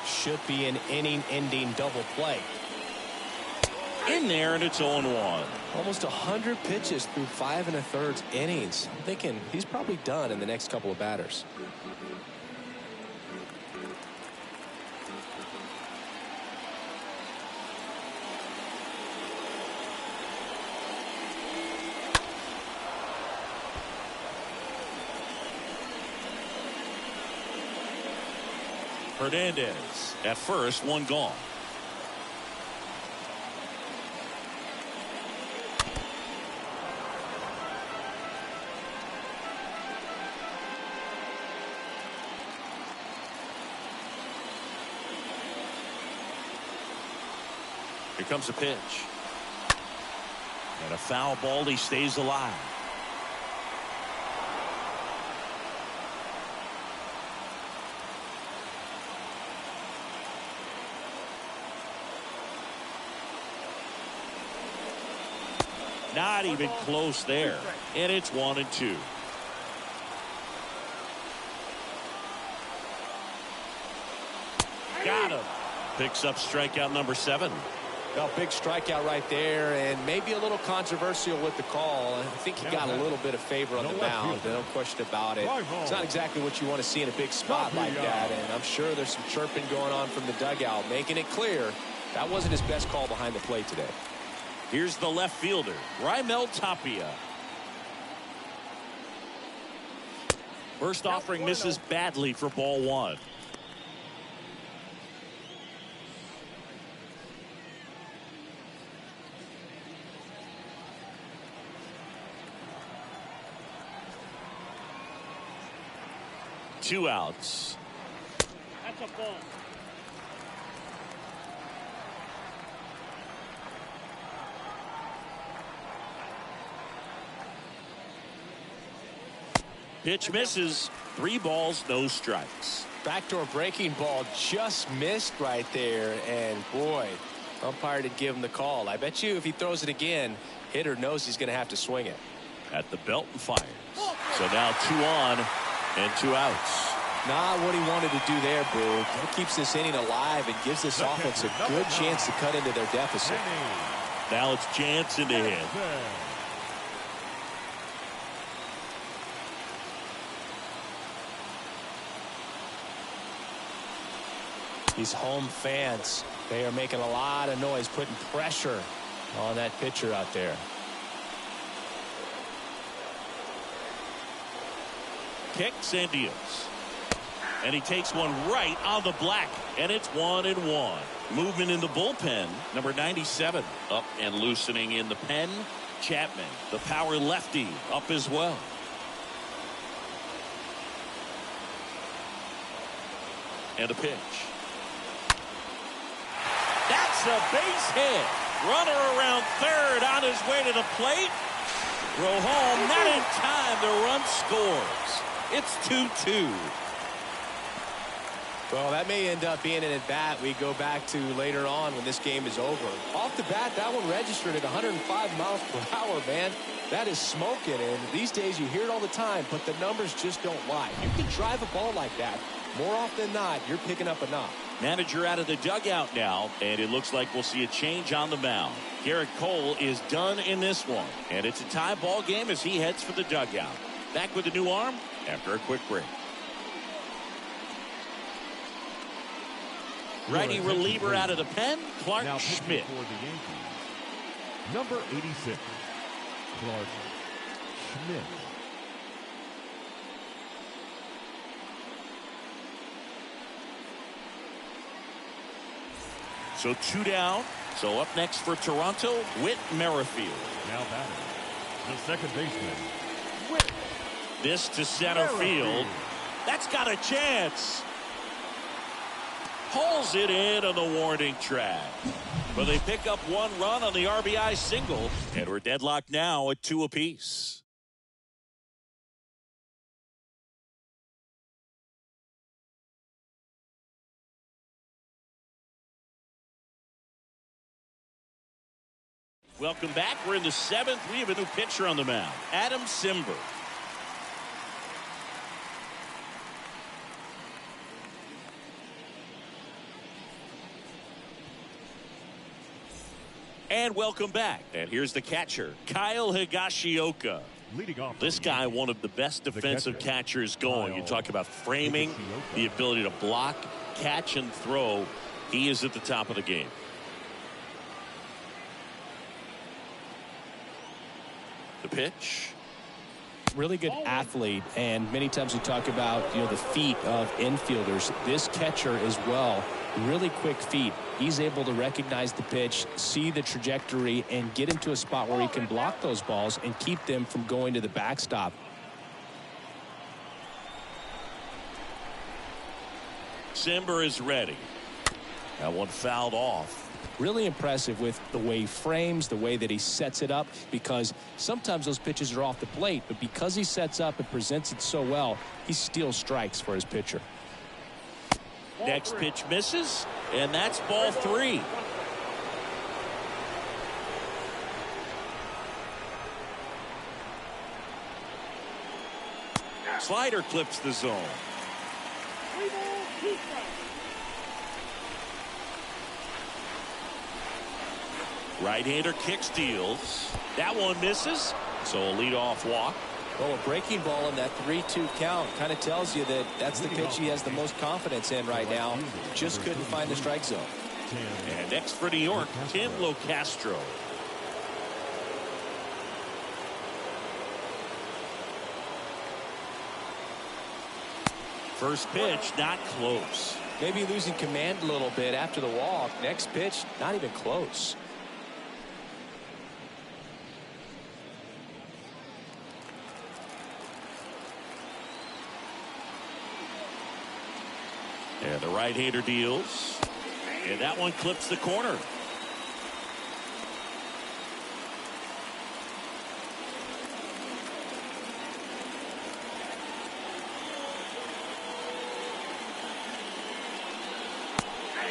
Should be an inning-ending double play. In there, and it's 0-1. Almost 100 pitches through 5 1/3 innings. I'm thinking he's probably done in the next couple of batters. Hernandez at first, one gone. Here comes a pitch. And a foul ball. He stays alive. Not even close there. And it's 1-2. Got him. Picks up strikeout number 7. Well, big strikeout right there, and maybe a little controversial with the call. I think he got a little bit of favor on the mound. No question about it. It's not exactly what you want to see in a big spot like that, and I'm sure there's some chirping going on from the dugout, making it clear that wasn't his best call behind the plate today. Here's the left fielder, Raimel Tapia. First offering misses badly for ball 1. Two outs. That's a ball. Pitch misses. 3 balls, no strikes. Backdoor breaking ball just missed right there, and boy, umpire did give him the call. I bet you if he throws it again, hitter knows he's going to have to swing it. At the belt and fires. So now 2 on and 2 outs. Not what he wanted to do there, Boo. That keeps this inning alive and gives this offense a good chance to cut into their deficit. Now it's Jansen to hit. These home fans, they are making a lot of noise, putting pressure on that pitcher out there. Kicks and deals. And he takes one right on the black, and it's 1-1. Movement in the bullpen. Number 97 up and loosening in the pen. Chapman, the power lefty, up as well. And a pitch. That's a base hit. Runner around third on his way to the plate. Throw home, not in time. The run scores. It's 2-2. Well, that may end up being an at-bat we go back to later on when this game is over. Off the bat, that one registered at 105 miles per hour, man. That is smoking, and these days you hear it all the time, but the numbers just don't lie. You can drive a ball like that. More often than not, you're picking up a knock. Manager out of the dugout now, and it looks like we'll see a change on the mound. Garrett Cole is done in this one, and it's a tie ball game as he heads for the dugout. Back with a new arm after a quick break. Righty reliever out of the pen, Clark now Schmidt. For the Yankees, number 86, Clark Schmidt. So 2 down. So up next for Toronto, Whit Merrifield. Now batting, the second baseman, Whit. This to center field. That's got a chance. Pulls it in on the warning track. But they pick up 1 run on the RBI single. And we're deadlocked now at 2 apiece. Welcome back. We're in the 7th. We have a new pitcher on the mound, Adam Zimmer. And welcome back. And here's the catcher, Kyle Higashioka. Leading off This guy, one of the best defensive catchers going. You talk about framing, the ability to block, catch, and throw. He is at the top of the game. The pitch. Really good athlete, and many times we talk about the feet of infielders. This catcher as well, really quick feet. He's able to recognize the pitch, see the trajectory, and get into a spot where he can block those balls and keep them from going to the backstop. Zimmer is ready. That one fouled off. Really impressive with the way he frames, the way that he sets it up, because sometimes those pitches are off the plate, but because he sets up and presents it so well, he steals strikes for his pitcher. Next pitch misses, and that's ball 3. Slider clips the zone. Right-hander kick steals. That one misses, so a leadoff walk. Well, a breaking ball in that 3-2 count kind of tells you that that's the pitch he has the most confidence in right now. Just couldn't find the strike zone. And next for New York, Tim Locastro. First pitch, not close. Maybe losing command a little bit after the walk. Next pitch, not even close. And the right-hander deals. And that one clips the corner.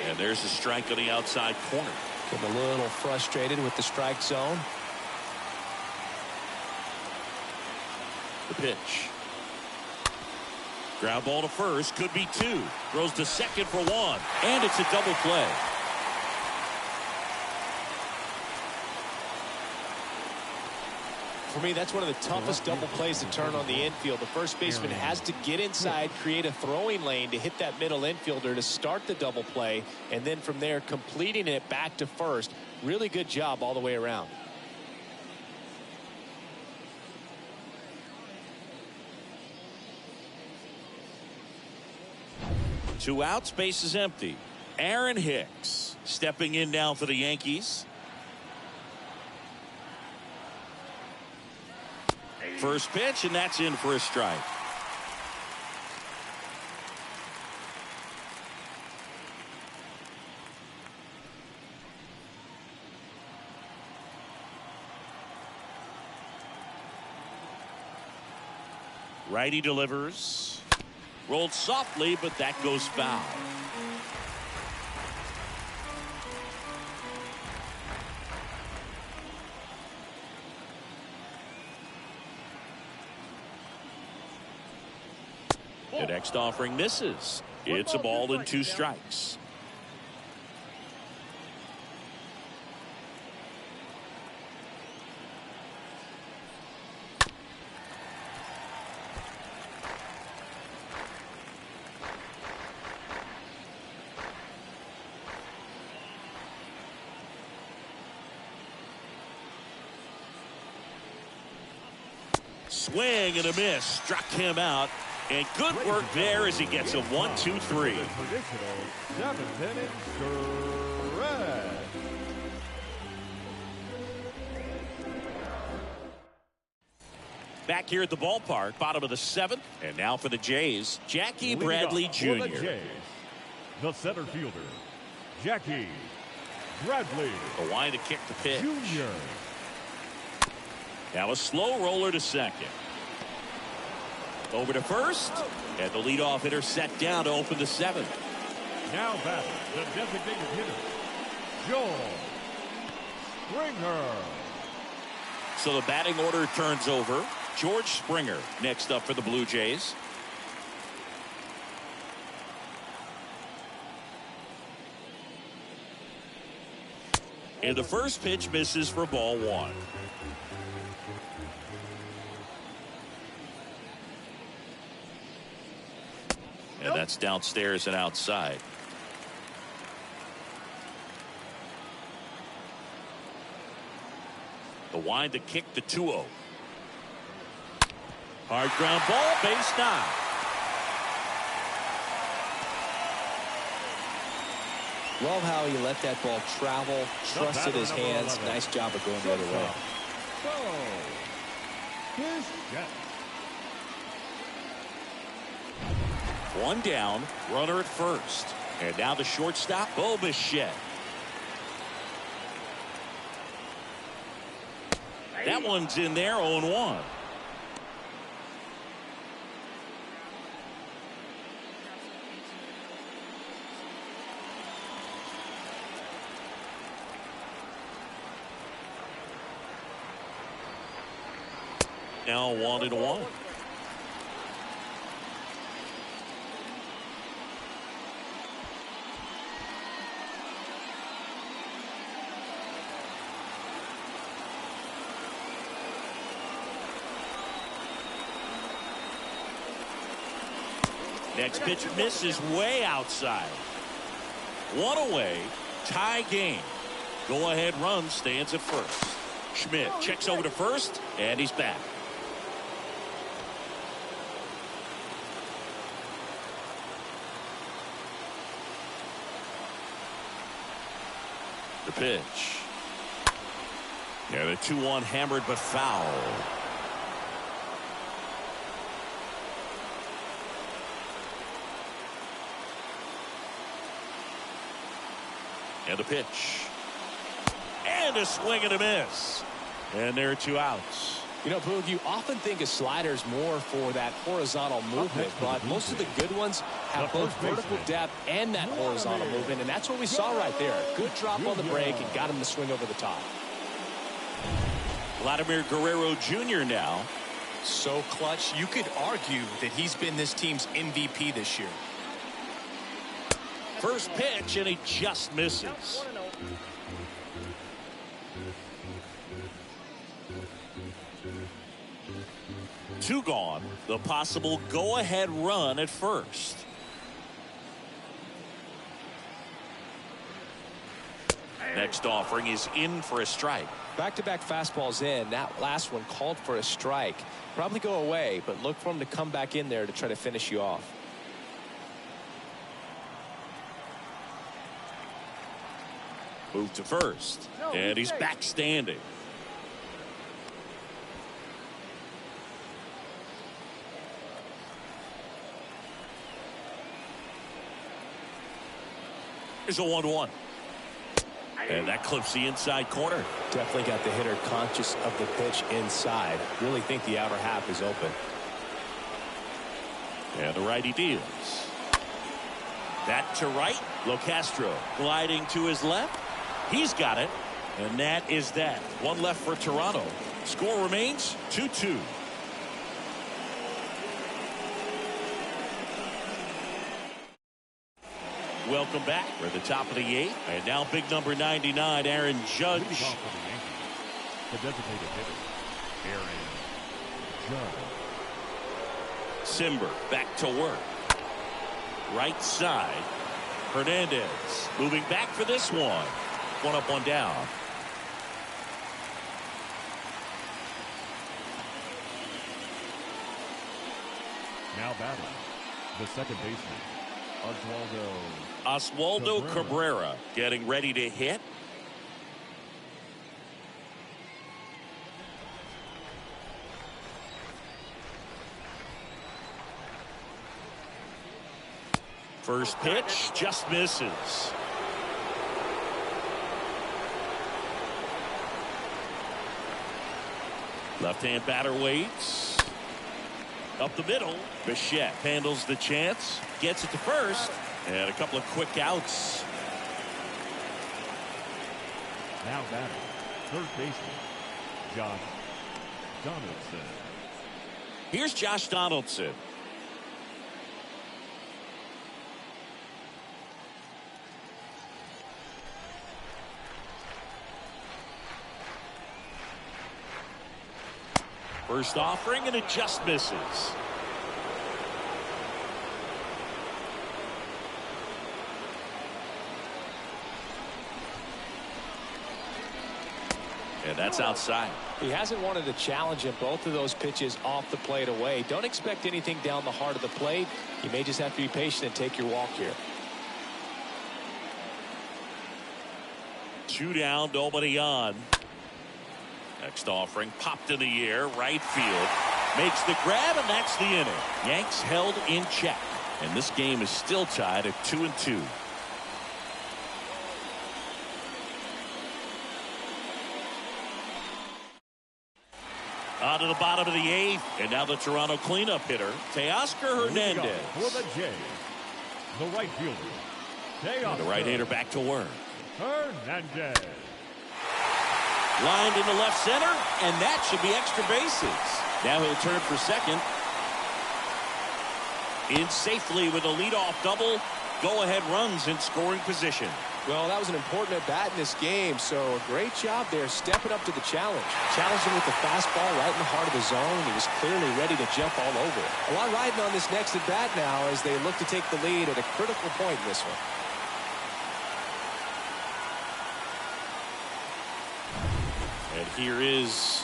And there's a strike on the outside corner. Getting a little frustrated with the strike zone. The pitch. Ground ball to first, could be 2. Throws to second for 1, and it's a double play. For me, that's one of the toughest double plays to turn on the infield. The first baseman has to get inside, create a throwing lane to hit that middle infielder to start the double play, and then from there completing it back to first. Really good job all the way around. Two outs, base is empty. Aaron Hicks stepping in now for the Yankees. First pitch, and that's in for a strike. Righty delivers. Rolled softly, but that goes foul. The next offering misses. It's a ball and 2 strikes. Swing and a miss. Struck him out. And good work there as he gets a 1-2-3. Traditional 7th-inning stretch. Back here at the ballpark, bottom of the 7th. And now for the Jays, Jackie Bradley Jr. The Jays, the center fielder, Jackie Bradley The line to kick the pitch. Jr. Now a slow roller to second. Over to first. And the leadoff hitter set down to open the 7th. Now batting, the designated hitter, Joel Springer. So the batting order turns over. George Springer next up for the Blue Jays. And the first pitch misses for ball one. And that's downstairs and outside. The wind to kick the 2-0. Hard ground ball, base knock. Love how he let that ball travel, trusted his hands. 11. Nice job of going the other way. One down, runner at first. And now the shortstop, Bichette. That one's in there, 0-1. Now 1-1. Next pitch misses way outside. One away, tie game. Go ahead run stands at first. Schmidt checks over to first, and he's back. The pitch. And a 2-1 hammered but foul. And the pitch. And a swing and a miss. And there are 2 outs. You know, Boog, you often think a slider is more for that horizontal movement, but most of the good ones have both vertical depth and that horizontal movement, and that's what we saw right there. Good drop on the break and got him to swing over the top. Vladimir Guerrero Jr. now. So clutch, you could argue that he's been this team's MVP this year. First pitch, and he just misses. Two gone. The possible go-ahead run at first. Next offering is in for a strike. Back-to-back fastballs in. That last one called for a strike. Probably go away, but look for him to come back in there to try to finish you off. Move to first, and he's back standing. Here's a 1-1. And that clips the inside corner. Definitely got the hitter conscious of the pitch inside. Really think the outer half is open. And the righty deals. That to right. Locastro gliding to his left. He's got it. And that is that. One left for Toronto. Score remains 2-2. Welcome back. We're at the top of the 8th. And now big number 99, Aaron Judge. Leading off for the Yankees, the designated hitter, Aaron Judge. Zimmer back to work. Right side. Hernandez moving back for this one. One up, one down. Now batting, the second baseman, Oswaldo Cabrera getting ready to hit. First pitch just misses. Left-hand batter waits. Up the middle. Bichette handles the chance. Gets it to first. And a couple of quick outs. now batting, third baseman, Josh Donaldson. Here's Josh Donaldson. First offering, and it just misses. And that's outside. He hasn't wanted to challenge him. Both of those pitches off the plate away. Don't expect anything down the heart of the plate. You may just have to be patient and take your walk here. 2 down, nobody on. Next offering popped in the air, right field. Makes the grab, and that's the inning. Yanks held in check. And this game is still tied at 2-2. On to the bottom of the 8th, and now the Toronto cleanup hitter, Teoscar Hernandez. For the Jays, the right fielder, Teoscar. The right-hander back to work. Hernandez. Lined into left center, and that should be extra bases. Now he'll turn for second. In safely with a leadoff double. Go-ahead runs in scoring position. Well, that was an important at-bat in this game, so a great job there stepping up to the challenge. Challenged him with the fastball right in the heart of the zone. He was clearly ready to jump all over it. A lot riding on this next at-bat now as they look to take the lead at a critical point in this one. And here is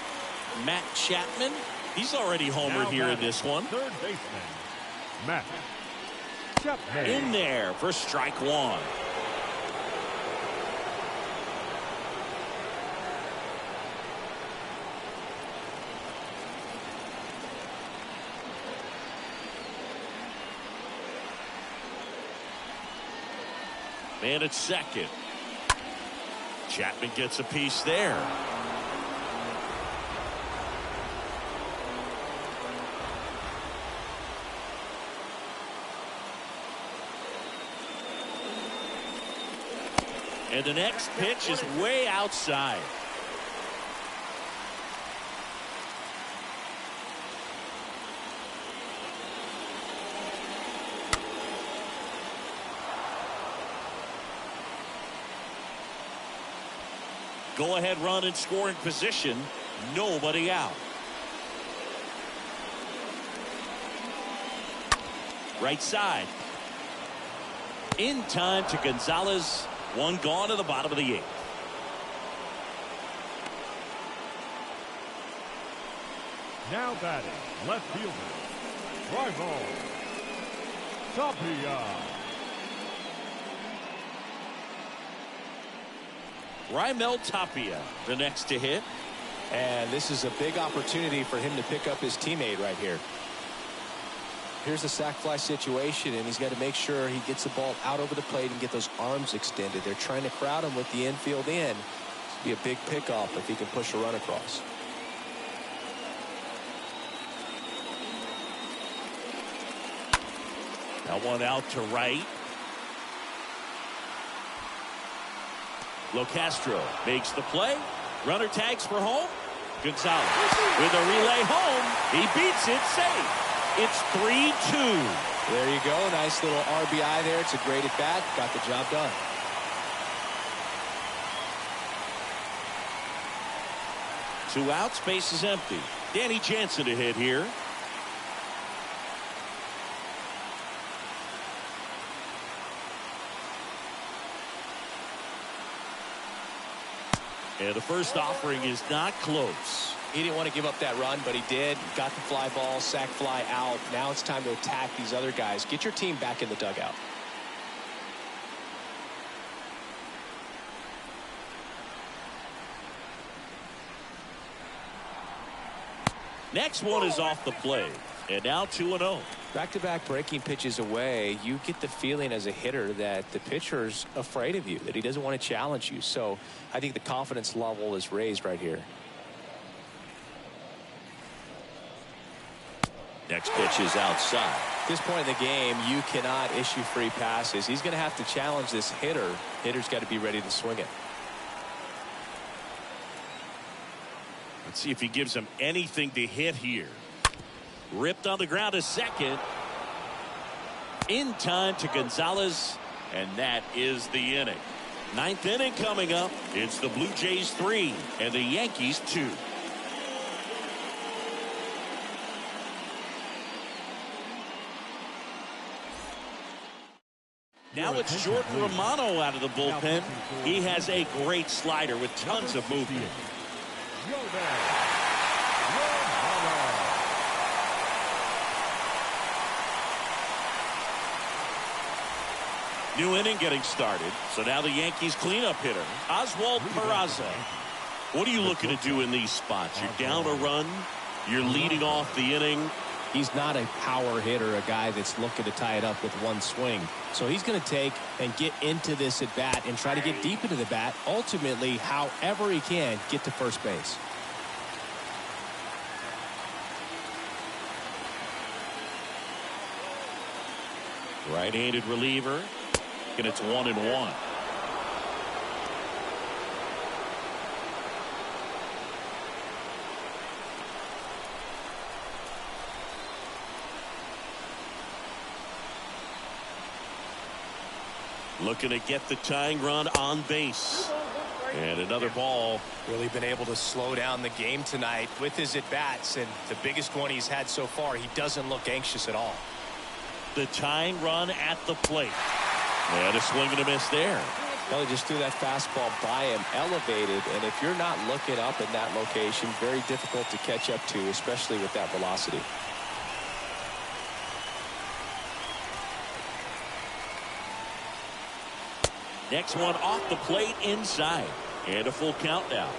Matt Chapman. He's already homered here in this one. Third baseman, Matt Chapman. In there for strike 1. Man at second. Chapman gets a piece there. And the next pitch is way outside. Go-ahead run in scoring position. Nobody out. Right side. In time to Gonzalez. One gone to the bottom of the 8th. Now batting, left fielder, Rival Tapia. Raimel Tapia, the next to hit. And this is a big opportunity for him to pick up his teammate right here. Here's a sac fly situation, and he's got to make sure he gets the ball out over the plate and get those arms extended. They're trying to crowd him with the infield in. It's be a big pickoff if he can push a run across. Now one out to right. Locastro makes the play. Runner tags for home. Gonzalez with a relay home. He beats it safe. It's 3-2. There you go. Nice little RBI there. It's a great at bat. Got the job done. Two outs. Base is empty. Danny Jansen to hit here. And the first offering is not close. He didn't want to give up that run, but he did. Got the fly ball, sac fly out. Now it's time to attack these other guys. Get your team back in the dugout. Next one is off the plate. And now 2-0. Back-to-back breaking pitches away, you get the feeling as a hitter that the pitcher's afraid of you, that he doesn't want to challenge you. So I think the confidence level is raised right here. Next pitch is outside. At this point in the game, you cannot issue free passes. He's going to have to challenge this hitter. Hitter's got to be ready to swing it. Let's see if he gives him anything to hit here. Ripped on the ground to second. In time to Gonzalez. And that is the inning. Ninth inning coming up. It's the Blue Jays 3 and the Yankees 2. Now it's Jordan Romano out of the bullpen. He has a great slider with tons of movement. New inning getting started. So now the Yankees cleanup hitter, Oswald Peraza. What are you looking to do in these spots? You're down a run. You're leading off the inning. He's not a power hitter, a guy that's looking to tie it up with one swing. So he's going to take and get into this at bat and try to get deep into the bat. Ultimately, however he can, get to first base. Right-handed reliever. And it's 1-1. Looking to get the tying run on base. And another ball. Really been able to slow down the game tonight with his at-bats. And the biggest one he's had so far, he doesn't look anxious at all. The tying run at the plate. And a swing and a miss there. Well, he just threw that fastball by him, elevated. And if you're not looking up in that location, very difficult to catch up to, especially with that velocity. Next one off the plate inside. And a full count now.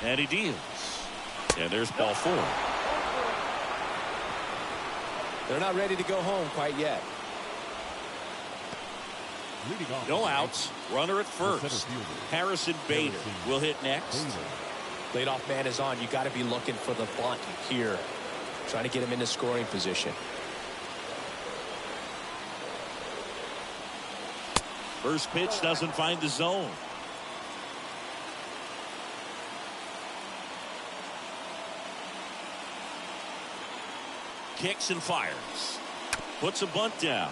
And he deals. And there's ball 4. They're not ready to go home quite yet. No outs. Runner at first. Harrison Bader will hit next. Leadoff man is on. You got to be looking for the bunt here. Trying to get him into scoring position. First pitch doesn't find the zone. Kicks and fires. Puts a bunt down.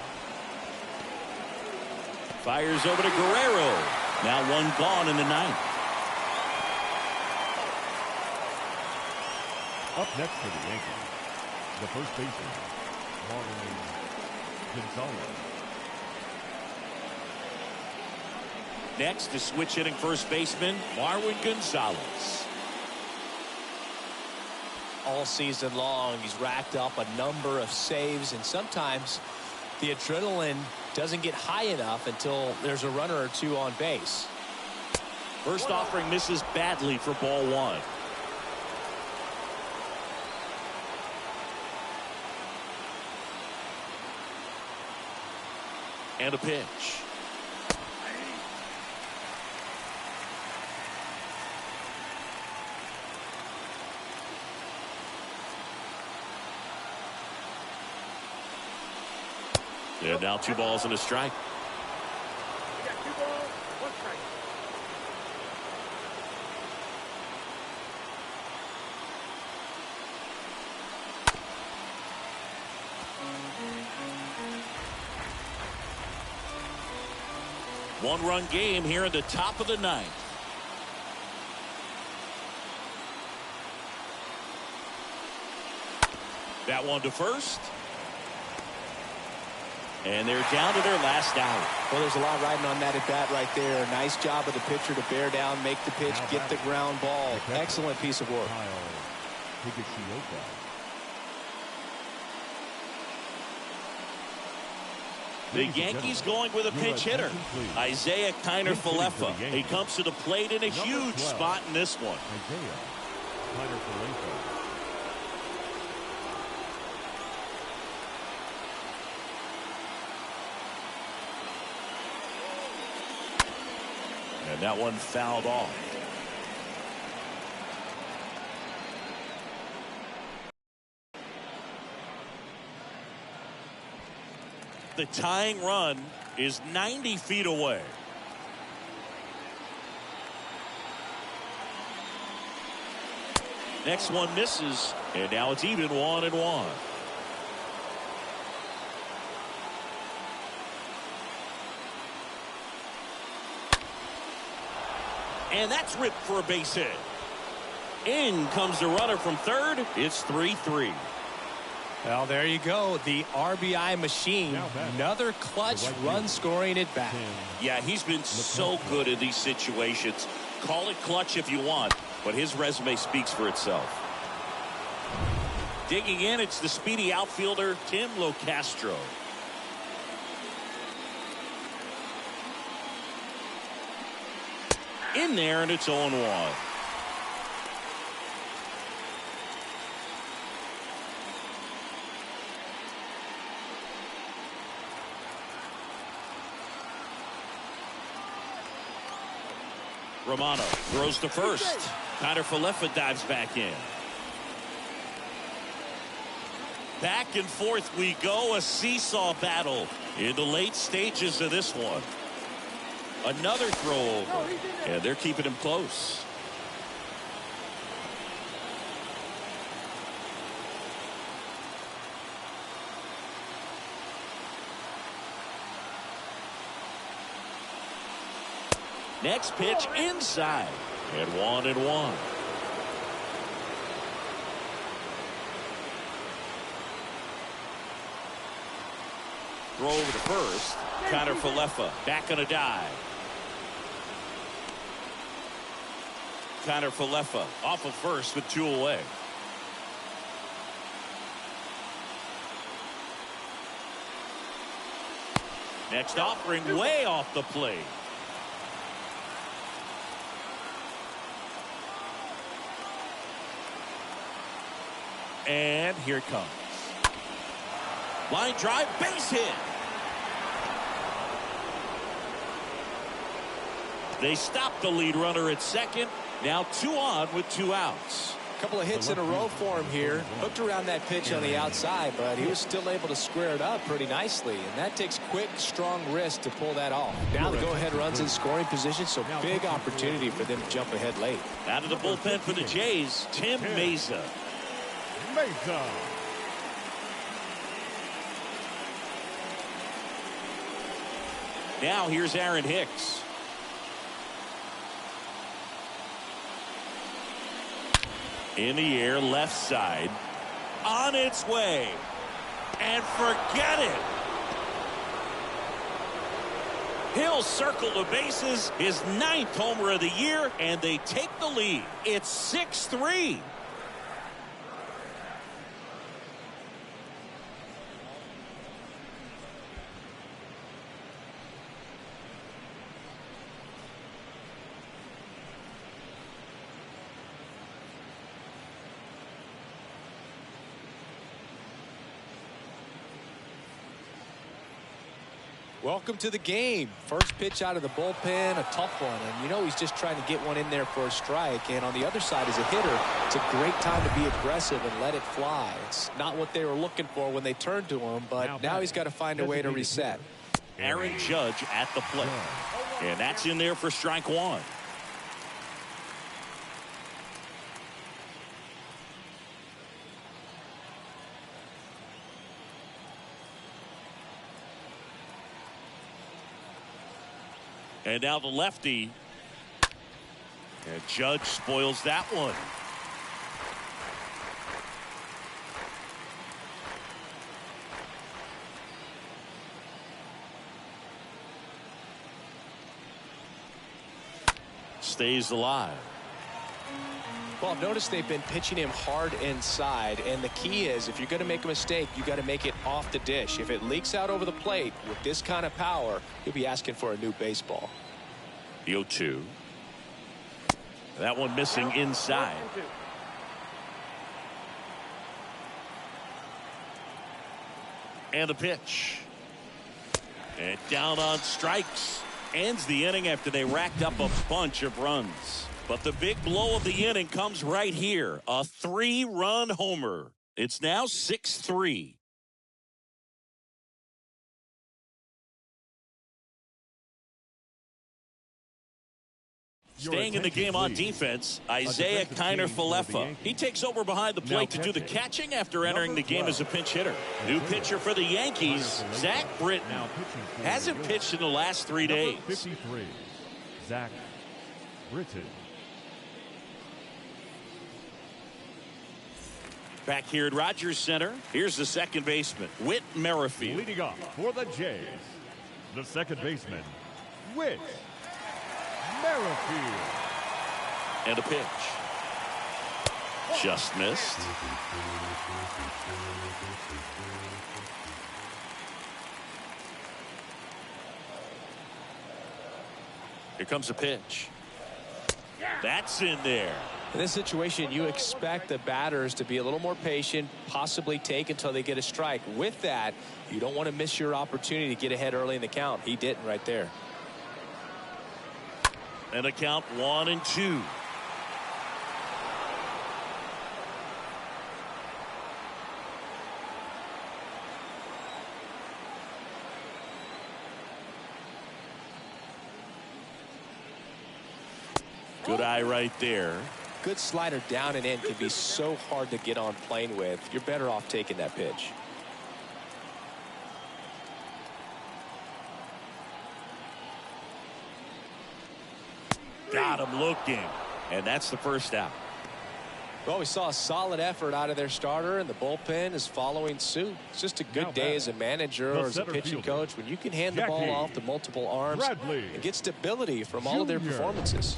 Fires over to Guerrero. Now one gone in the 9th. Up next for the Yankees, the first baseman, Marwin Gonzalez. Next is switch hitting first baseman Marwin Gonzalez. All season long, he's racked up a number of saves, and sometimes the adrenaline doesn't get high enough until there's a runner or two on base. First offering misses badly for ball 1. And a pitch. Yeah, now 2 balls and a strike. We got 2 balls, 1 strike. One-run game here in the top of the 9th. That one to first. And they're down to their last out. Well, there's a lot riding on that at bat right there. Nice job of the pitcher to bear down, make the pitch, get the ground ball. Excellent piece of work. Higashioka. The Yankees going with a pinch hitter, Isaiah Kiner-Falefa. He comes to the plate in a huge spot in this one. Isaiah Kiner-Falefa. And that one fouled off. The tying run is 90 feet away. Next one misses, and now it's even 1-1. And that's ripped for a base hit. In comes the runner from third. It's 3-3. Well, there you go. The RBI machine. Another clutch run scoring at bat. Yeah, he's been so good in these situations. Call it clutch if you want, but his resume speaks for itself. Digging in, it's the speedy outfielder, Tim Locastro. In there, and it's 0-1. Romano throws to first. Kiner-Falefa dives back in. Back and forth we go, a seesaw battle in the late stages of this one. Another throw over, and they're keeping him close. Next pitch inside, and 1-1. Throw over to first. Kiner-Falefa back on a dive. Kiner-Falefa off of first with 2 away. Next offering way off the plate. And here it comes. Line drive, base hit. They stop the lead runner at second. Now 2 on with 2 outs. A couple of hits in a row for him here. Hooked around that pitch on the outside, but he was still able to square it up pretty nicely. And that takes quick, strong wrist to pull that off. Now the go-ahead runs in scoring position, so big opportunity for them to jump ahead late. Out of the bullpen for the Jays, Tim Mesa. Now here's Aaron Hicks. In the air, left side. On its way. And forget it. He'll circle the bases. His 9th homer of the year. And they take the lead. It's 6-3. Welcome to the game. First pitch out of the bullpen, a tough one. And you know he's just trying to get one in there for a strike. And on the other side, as a hitter, it's a great time to be aggressive and let it fly. It's not what they were looking for when they turned to him, but now he's got to find a way to reset. Aaron Judge at the plate. And that's in there for strike 1. And now the lefty. And Judge spoils that one. Stays alive. Well, notice they've been pitching him hard inside, and the key is if you're going to make a mistake, you got to make it off the dish. If it leaks out over the plate with this kind of power, you'll be asking for a new baseball. The 0-2. That one missing inside. And the pitch. And down on strikes. Ends the inning after they racked up a bunch of runs. But the big blow of the inning comes right here. A 3-run homer. It's now 6-3. Staying in the game on defense, Isaiah Kiner-Falefa. He takes over behind the plate to do the catching after entering the game as a pinch hitter. New pitcher for the Yankees, Zach Britton. Hasn't pitched in the last 3 days. 53, Zach Britton. Back here at Rogers Center, here's the second baseman, Whit Merrifield. Leading off for the Jays, the second baseman, Whit Merrifield. And a pitch. Just missed. Here comes a pitch. That's in there. In this situation, you expect the batters to be a little more patient, possibly take until they get a strike. With that, you don't want to miss your opportunity to get ahead early in the count. He didn't right there. And a count 1-2. Good eye right there. Good slider down and in can be so hard to get on plane with. You're better off taking that pitch. Got him looking. And that's the first out. Well, we saw a solid effort out of their starter, and the bullpen is following suit. It's just a good day as a manager or as a pitching coach when you can hand the ball off to multiple arms and get stability from all of their performances.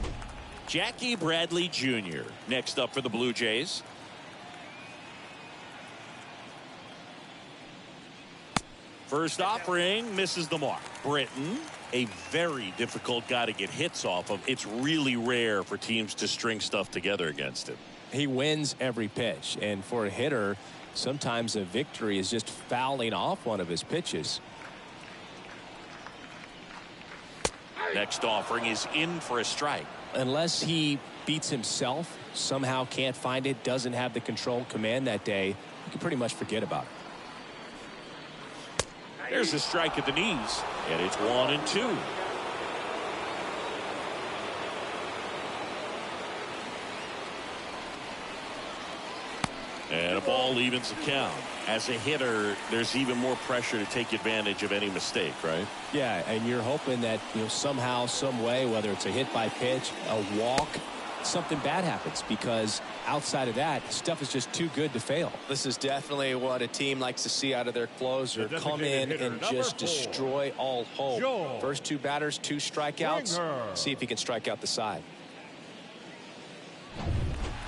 Jackie Bradley Jr. next up for the Blue Jays. First offering misses the mark. Britton, a very difficult guy to get hits off of. It's really rare for teams to string stuff together against him. He wins every pitch, and for a hitter, sometimes a victory is just fouling off one of his pitches. Next offering is in for a strike. Unless he beats himself, somehow can't find it, doesn't have the control command that day, you can pretty much forget about it. There's a strike at the knees, and it's 1-2. And a ball evens the count. As a hitter, there's even more pressure to take advantage of any mistake, right? Yeah, and you're hoping that, somehow, some way, whether it's a hit by pitch, a walk, something bad happens, because outside of that, stuff is just too good to fail. This is definitely what a team likes to see out of their closer. Come in and just destroy all hope. First two batters, 2 strikeouts. See if he can strike out the side.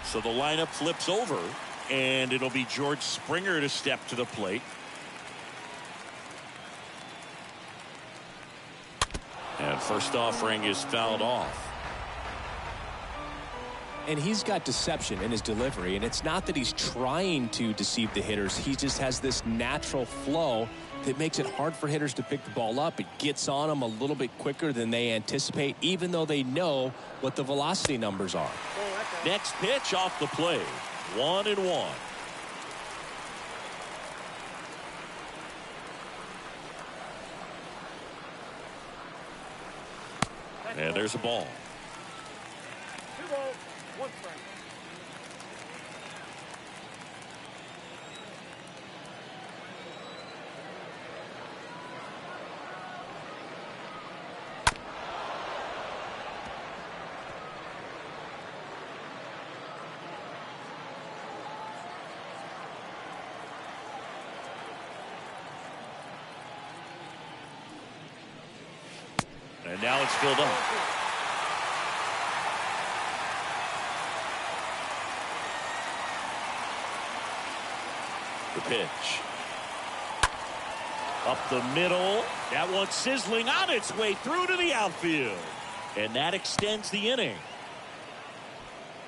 So the lineup flips over, and it'll be George Springer to step to the plate. And first offering is fouled off. And he's got deception in his delivery, and it's not that he's trying to deceive the hitters. He just has this natural flow that makes it hard for hitters to pick the ball up. It gets on them a little bit quicker than they anticipate, even though they know what the velocity numbers are. Next pitch off the plate. 1-1. And there's a ball. 2 balls, 1 strike. And now it's filled up. The pitch. Up the middle. That one's sizzling on its way through to the outfield. And that extends the inning.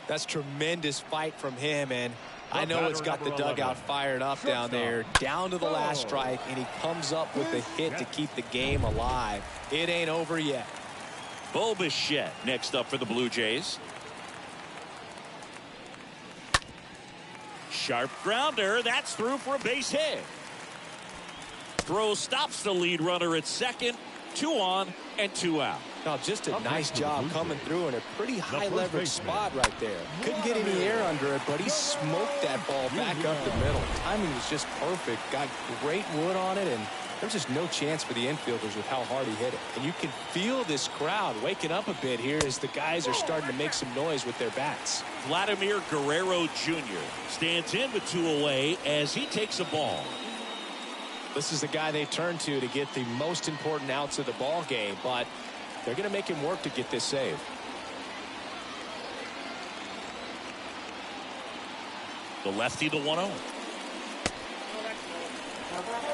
That's tremendous fight from him, and I know it's got the dugout fired up down there, down to the last strike, and he comes up with the hit to keep the game alive. It ain't over yet. Bo Bichette next up for the Blue Jays. Sharp grounder. That's through for a base hit. Throw stops the lead runner at second. 2 on and 2 out. Now, just a nice job coming through in a pretty high leverage spot right there. Couldn't get any air under it, but he smoked that ball back up the middle. Timing was just perfect. Got great wood on it, and There's just no chance for the infielders with how hard he hit it. And you can feel this crowd waking up a bit here as the guys are starting to make some noise with their bats. Vladimir Guerrero Jr. stands in with 2 away as he takes a ball. This is the guy they turn to get the most important outs of the ball game, but they're going to make him work to get this save. The lefty, the 1-0.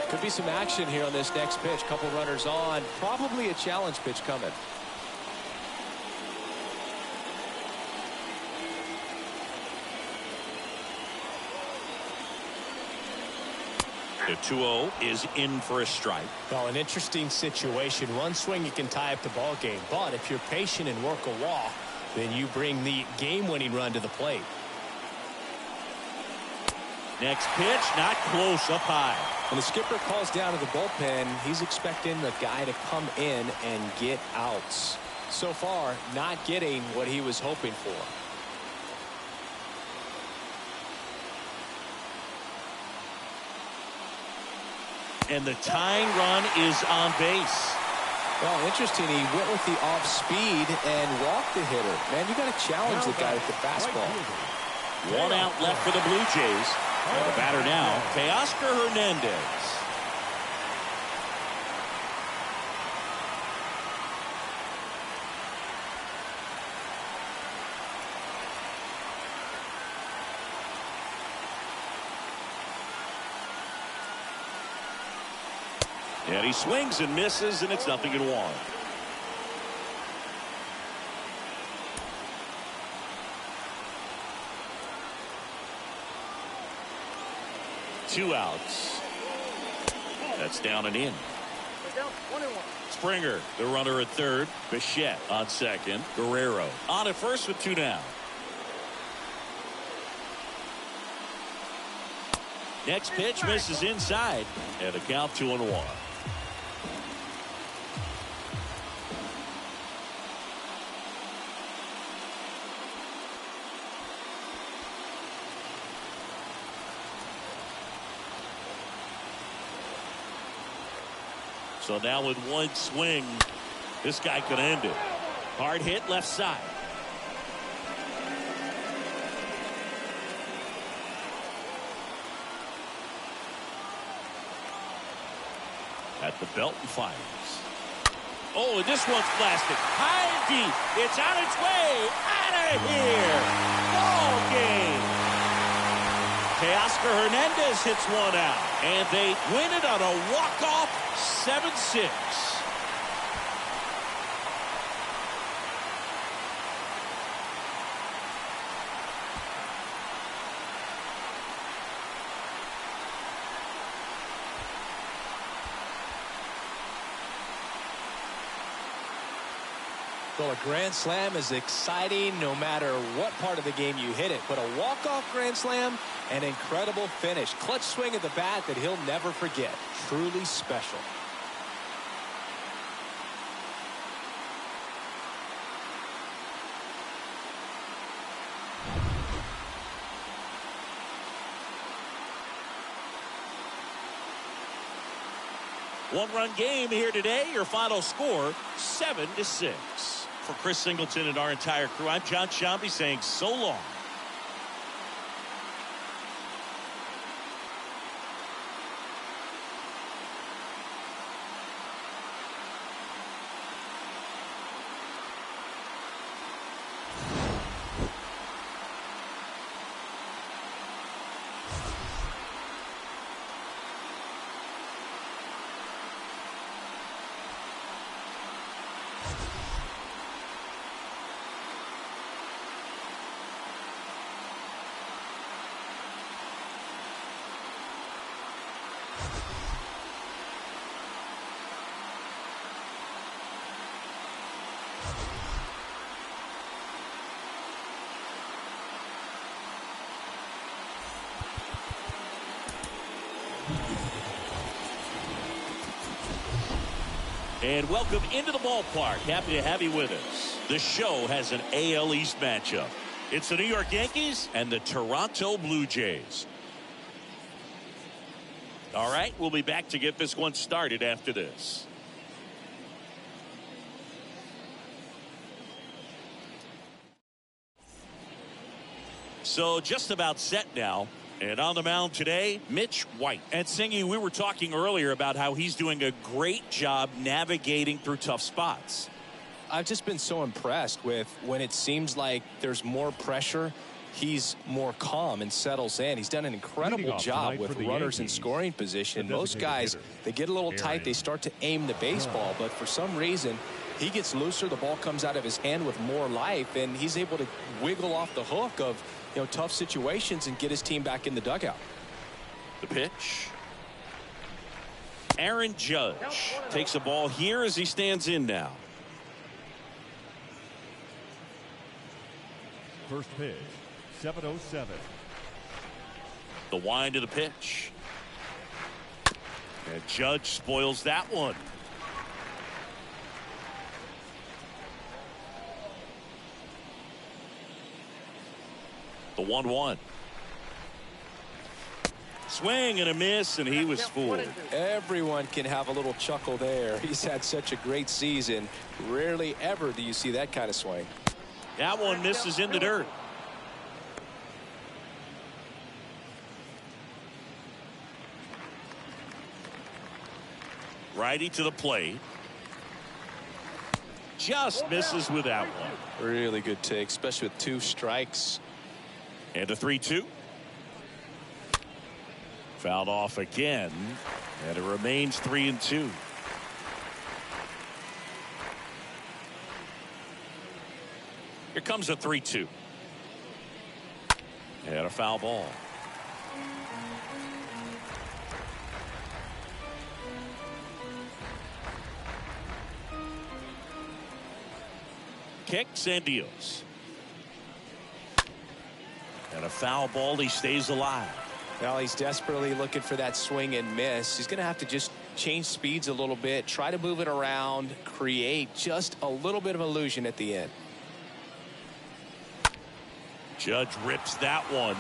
Could be some action here on this next pitch. Couple runners on. Probably a challenge pitch coming. The 2-0 is in for a strike. Well, an interesting situation. One swing, you can tie up the ball game. But if you're patient and work a walk, then you bring the game-winning run to the plate. Next pitch, not close, up high. When the skipper calls down to the bullpen, he's expecting the guy to come in and get outs. So far, not getting what he was hoping for. And the tying run is on base. Well, interesting. He went with the off speed and walked the hitter. Man, you got to challenge the guy with the fastball. 1 out left for the Blue Jays. And the batter now, Teoscar Hernandez. And he swings and misses, and it's 0-1. Two outs. That's down and in. Down 21. Springer, the runner at third. Bichette on second. Guerrero on at first with 2 down. Next pitch misses inside, and the count 2-1. So now with one swing, this guy could end it. Hard hit left side. At the belt and fires. Oh, and this one's blasted. High and deep. It's on its way. Out of here. Ball game. Teoscar Hernandez hits 1 out. And they win it on a walk-off 7-6. Well, a grand slam is exciting no matter what part of the game you hit it. But a walk-off grand slam, an incredible finish. Clutch swing at the bat that he'll never forget. Truly special. One-run game here today. Your final score, 7-6. For Chris Singleton and our entire crew, I'm John Shambi saying so long. And welcome into the ballpark. Happy to have you with us. The show has an AL East matchup. It's the New York Yankees and the Toronto Blue Jays. All right, we'll be back to get this one started after this. So just about set now. And on the mound today, Mitch White. And Singy, we were talking earlier about how he's doing a great job navigating through tough spots. I've just been so impressed with when it seems like there's more pressure, he's more calm and settles in. He's done an incredible job with runners in scoring position. Most guys, they get a little tight, they start to aim the baseball, but for some reason, he gets looser, the ball comes out of his hand with more life, and he's able to wiggle off the hook of tough situations and get his team back in the dugout. The pitch. Aaron Judge takes a ball here as he stands in now. First pitch, 7:07. The wind of the pitch. And Judge spoils that one. The 1-1. Swing and a miss, and he was fooled. Everyone can have a little chuckle there. He's had such a great season. Rarely ever do you see that kind of swing. That one misses in the dirt. Righty to the plate. Just misses with that one. Really good take, especially with 2 strikes. And a 3-2. Fouled off again, and it remains 3-2. Here comes a 3-2. And a foul ball. Kicks and deals. And a foul ball. He stays alive. Well, he's desperately looking for that swing and miss. He's going to have to just change speeds a little bit, try to move it around, create just a little bit of illusion at the end. Judge rips that one.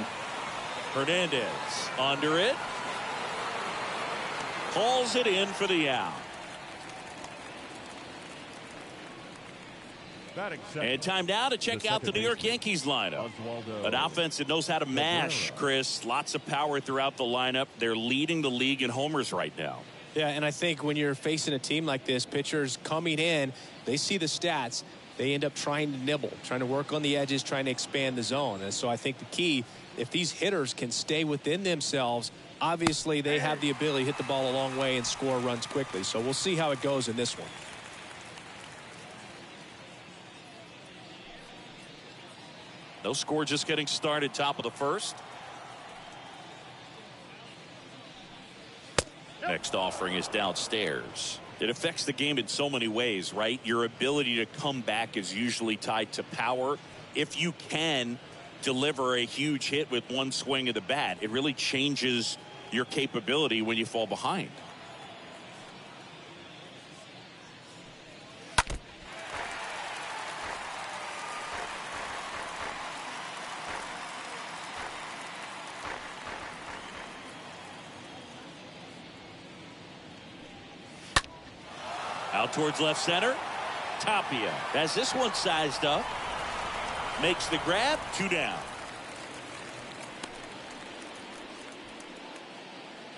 Hernandez under it. Calls it in for the out. And time now to check out the New York Yankees lineup. An offense that knows how to mash, Chris. Lots of power throughout the lineup. They're leading the league in homers right now. Yeah, and I think when you're facing a team like this, pitchers coming in, they see the stats. They end up trying to nibble, trying to work on the edges, trying to expand the zone. And so I think the key, if these hitters can stay within themselves, obviously they have the ability to hit the ball a long way and score runs quickly. So we'll see how it goes in this one. No score, just getting started, top of the first. Next offering is downstairs. It affects the game in so many ways, right? Your ability to come back is usually tied to power. If you can deliver a huge hit with one swing of the bat, it really changes your capability when you fall behind. Out towards left center. Tapia has this one sized up. Makes the grab. 2 down.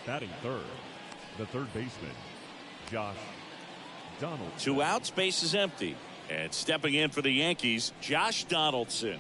Batting third, the third baseman, Josh Donaldson. 2 outs, base is empty. And stepping in for the Yankees, Josh Donaldson.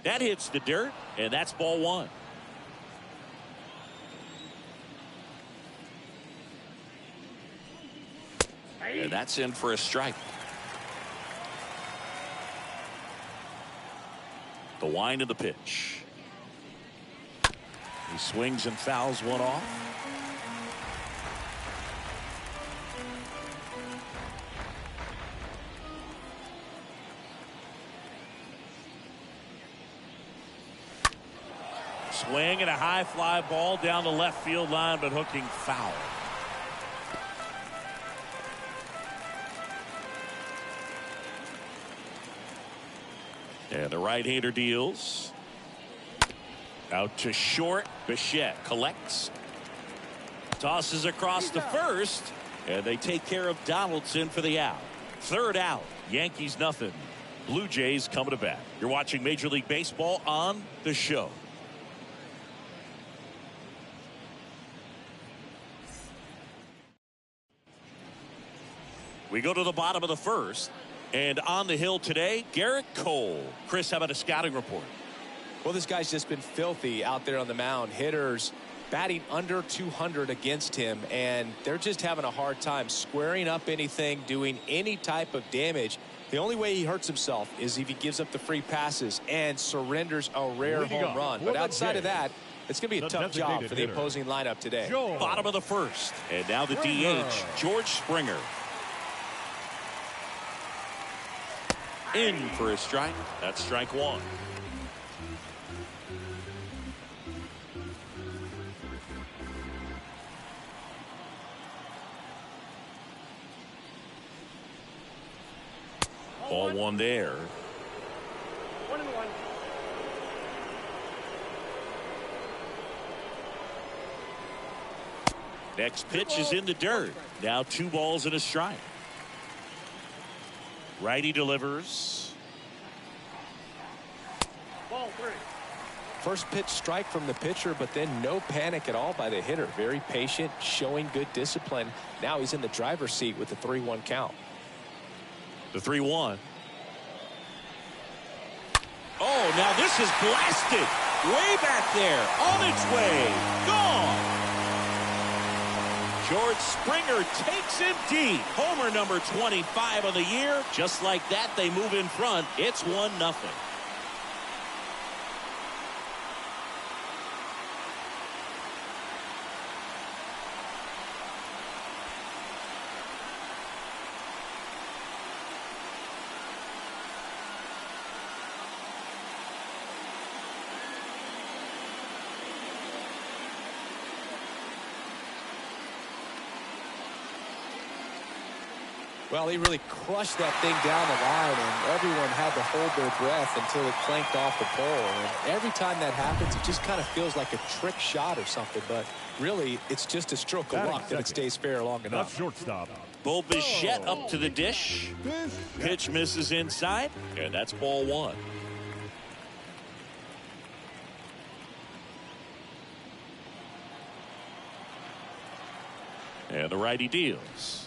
That hits the dirt, and that's ball 1. And that's in for a strike. The wind of the pitch. He swings and fouls one off. Swing and a high fly ball down the left field line, but hooking foul. And the right-hander deals. Out to short. Bichette collects. Tosses across to first. And they take care of Donaldson for the out. Third out. Yankees nothing. Blue Jays coming to bat. You're watching Major League Baseball on The Show. We go to the bottom of the first. And on the hill today, Garrett Cole. Chris, how about a scouting report? Well, this guy's just been filthy out there on the mound. Hitters batting under 200 against him, and they're just having a hard time squaring up anything, doing any type of damage. The only way he hurts himself is if he gives up the free passes and surrenders a rare home run. But outside of that, it's going to be a tough job for the opposing lineup today. Bottom of the first. And now the DH, George Springer. In for a strike. That's strike one. Ball one there. 1-1. Next pitch is in the dirt. Now 2 balls and a strike. Righty delivers. Ball 3. First pitch strike from the pitcher, but then no panic at all by the hitter. Very patient, showing good discipline. Now he's in the driver's seat with the 3-1 count. The 3-1. Oh, now this is blasted. Way back there. On its way. Gone. George Springer takes him deep. Homer number 25 of the year. Just like that, they move in front. It's 1-0. Well, he really crushed that thing down the line, and everyone had to hold their breath until it clanked off the pole. And every time that happens, it just kind of feels like a trick shot or something. But really, it's just a stroke of luck that it stays fair long enough. Shortstop. Bo Bichette up to the dish. Pitch misses inside, and that's ball 1. And the righty deals.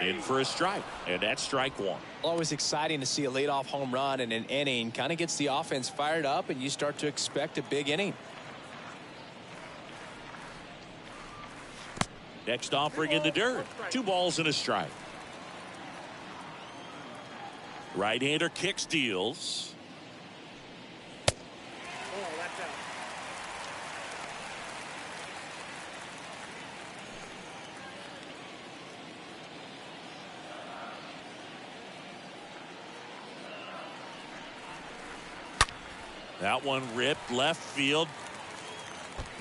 In for a strike, and that's strike 1. Always exciting to see a leadoff home run in an inning. Kind of gets the offense fired up, and you start to expect a big inning. Next offering in the dirt. 2 balls and a strike. Right-hander kicks, deals. Oh, that's out. That one ripped left field.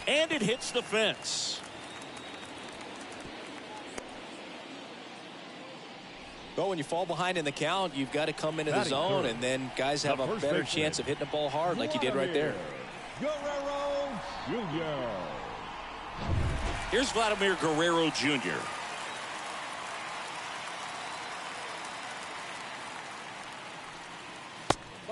And it hits the fence. Well, when you fall behind in the count, you've got to come into the zone, and then guys have a better chance of hitting the ball hard like you did right there. Guerrero Jr. Here's Vladimir Guerrero Jr.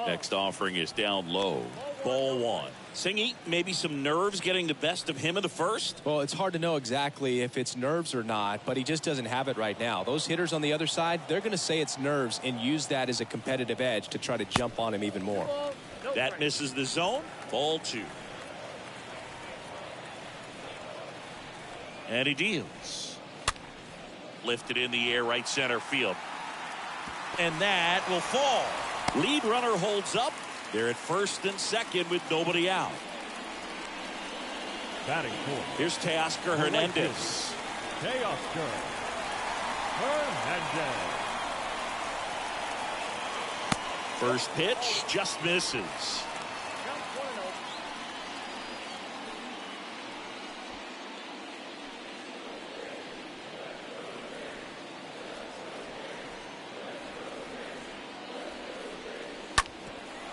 Next offering is down low. Ball 1. Singy, maybe some nerves getting the best of him in the first? Well, it's hard to know exactly if it's nerves or not, but he just doesn't have it right now. Those hitters on the other side, they're going to say it's nerves and use that as a competitive edge to try to jump on him even more. That misses the zone. Ball 2. And he deals. Lifted in the air, right center field. And that will fall. Lead runner holds up. They're at first and second with nobody out. Batting fourth. Here's Teoscar Hernandez. Teoscar Hernandez. First pitch just misses.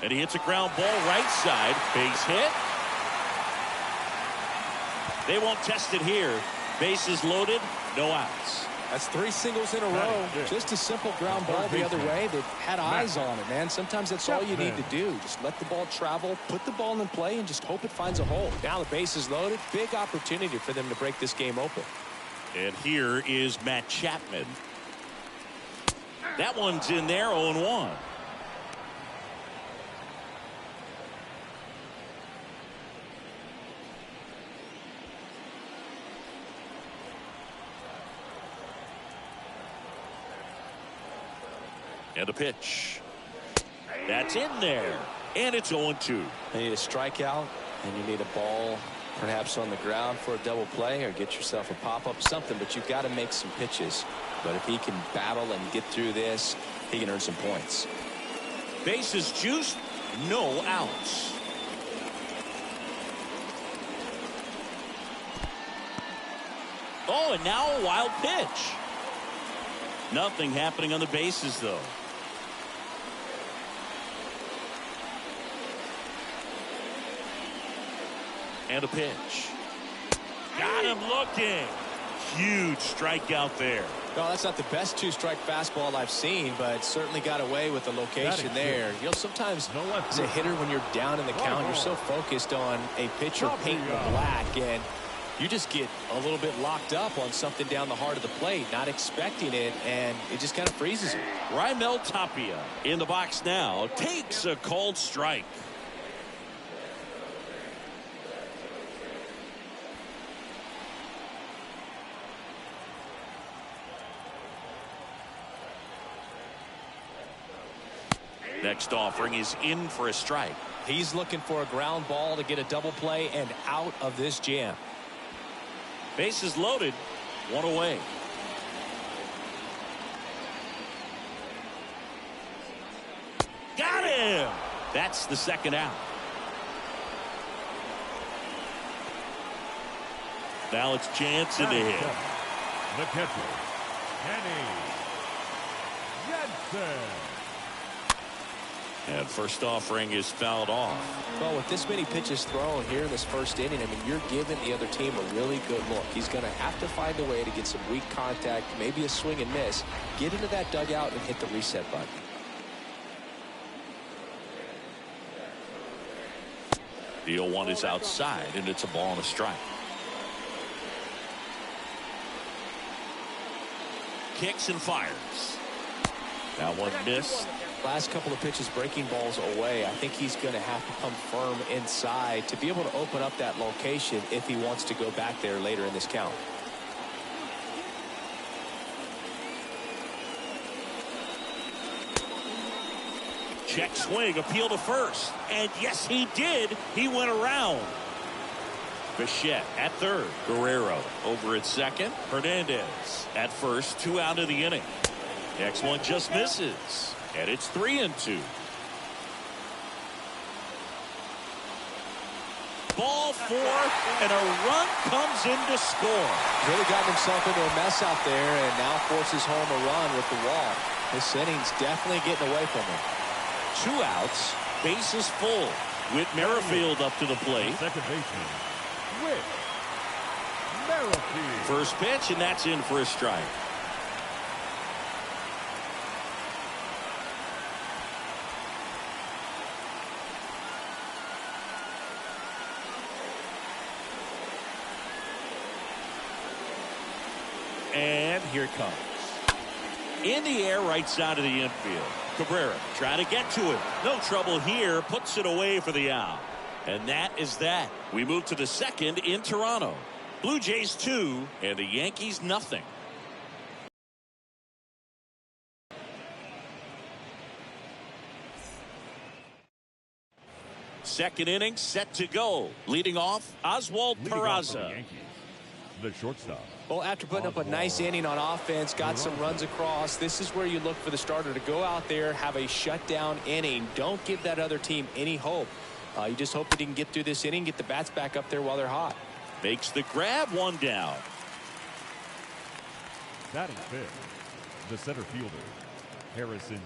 And he hits a ground ball right side. Base hit. They won't test it here. Bases loaded, no outs. That's 3 singles in a row. Just a simple ground ball the other way that had eyes on it, man. Sometimes that's all you need to do. Just let the ball travel, put the ball in play, and just hope it finds a hole. Now the base is loaded. Big opportunity for them to break this game open. And here is Matt Chapman. That one's in there, 0-1. And a pitch. That's in there. And it's 0-2. You need a strikeout, and you need a ball perhaps on the ground for a double play, or get yourself a pop-up, something, but you've got to make some pitches. But if he can battle and get through this, he can earn some points. Bases juiced, no outs. Oh, and now a wild pitch. Nothing happening on the bases, though. And a pitch. Got him looking. Huge strikeout there. No, that's not the best 2-strike fastball I've seen, but certainly got away with the location there. You know, sometimes as a hitter, when you're down in the count, you're so focused on a pitcher painting the black, and you just get a little bit locked up on something down the heart of the plate, not expecting it, and it just kind of freezes you. Raimel Tapia in the box now takes a called strike. Next offering is in for a strike. He's looking for a ground ball to get a double play and out of this jam. Bases loaded, one away. Got him! That's the second out. Now it's Jansen to hit. The catcher, Kenny Jensen. And first offering is fouled off. Well, with this many pitches thrown here in this first inning, I mean, you're giving the other team a really good look. He's going to have to find a way to get some weak contact, maybe a swing and miss, get into that dugout and hit the reset button. The 0-1 is outside, and it's a ball and a strike. Kicks and fires. That one missed. Last couple of pitches breaking balls away. I think he's going to have to come firm inside to be able to open up that location if he wants to go back there later in this count. Check swing, appeal to first. And yes, he did. He went around. Bichette at third. Guerrero over at second. Hernandez at first. 2 out of the inning. Next one just misses. And it's 3-2. Ball 4, and a run comes in to score. Really gotten himself into a mess out there and now forces home a run with the wall. This inning's definitely getting away from him. 2 outs, bases full. Whit Merrifield up to the plate. Second baseman, Whit Merrifield. First pitch, and that's in for a strike. And here it comes. In the air, right side of the infield. Cabrera trying to get to it. No trouble here. Puts it away for the out. And that is that. We move to the second in Toronto. Blue Jays 2 and the Yankees nothing. Second inning set to go. Leading off, Oswald Peraza. The shortstop. Well, after putting up a nice inning on offense, got some runs across, this is where you look for the starter to go out there, have a shutdown inning. Don't give that other team any hope. You just hope that he can get through this inning, get the bats back up there while they're hot. Makes the grab, 1 down. Batting fifth, the center fielder, Harrison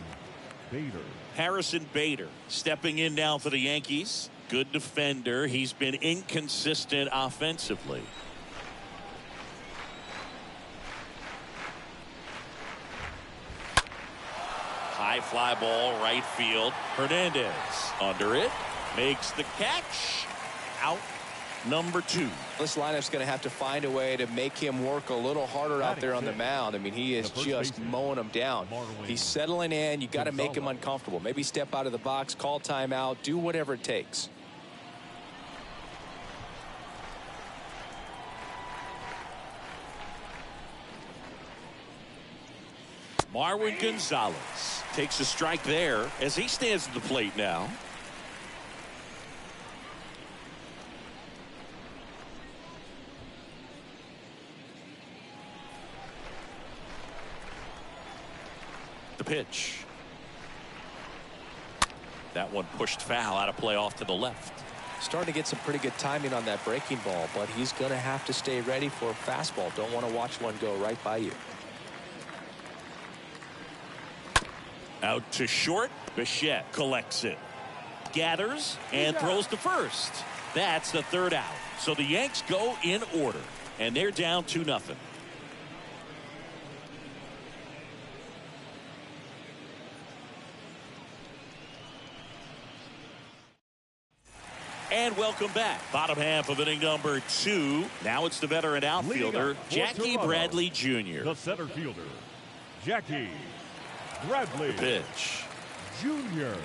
Bader. Harrison Bader stepping in now for the Yankees. Good defender. He's been inconsistent offensively. High fly ball, right field. Hernandez under it. Makes the catch. Out number 2. This lineup's going to have to find a way to make him work a little harder out there on the mound. I mean, he is just mowing them down. He's settling in. You got to make him uncomfortable. Maybe step out of the box, call timeout, do whatever it takes. Marwin Gonzalez takes a strike there as he stands at the plate now. The pitch. That one pushed foul, out of play off to the left. Starting to get some pretty good timing on that breaking ball, but he's going to have to stay ready for a fastball. Don't want to watch one go right by you. Out to short. Bichette collects it. Gathers and throws to first. That's the 3rd out. So the Yanks go in order, and they're down 2-0. And welcome back. Bottom half of inning number 2. Now it's the veteran outfielder, Jackie Bradley Jr. The center fielder, Jackie Bradley Pitch. Jr.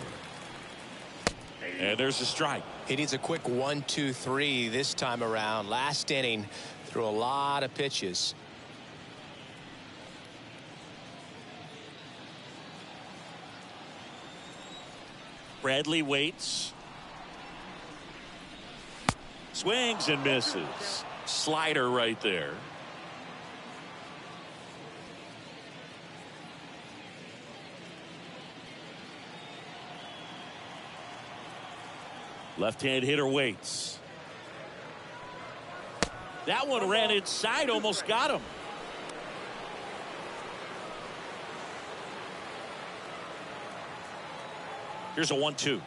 And there's a strike. He needs a quick 1-2-3 this time around. Last inning, threw a lot of pitches. Bradley waits. Swings and misses. Slider right there. Left-hand hitter waits. That one ran inside, almost got him. Here's a 1-2.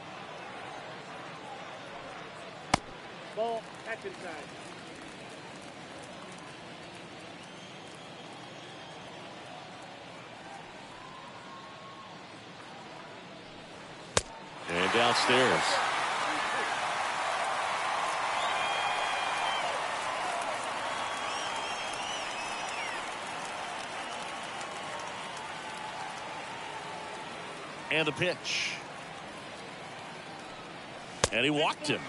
Ball, catch inside. And downstairs. And the pitch. And he walked him.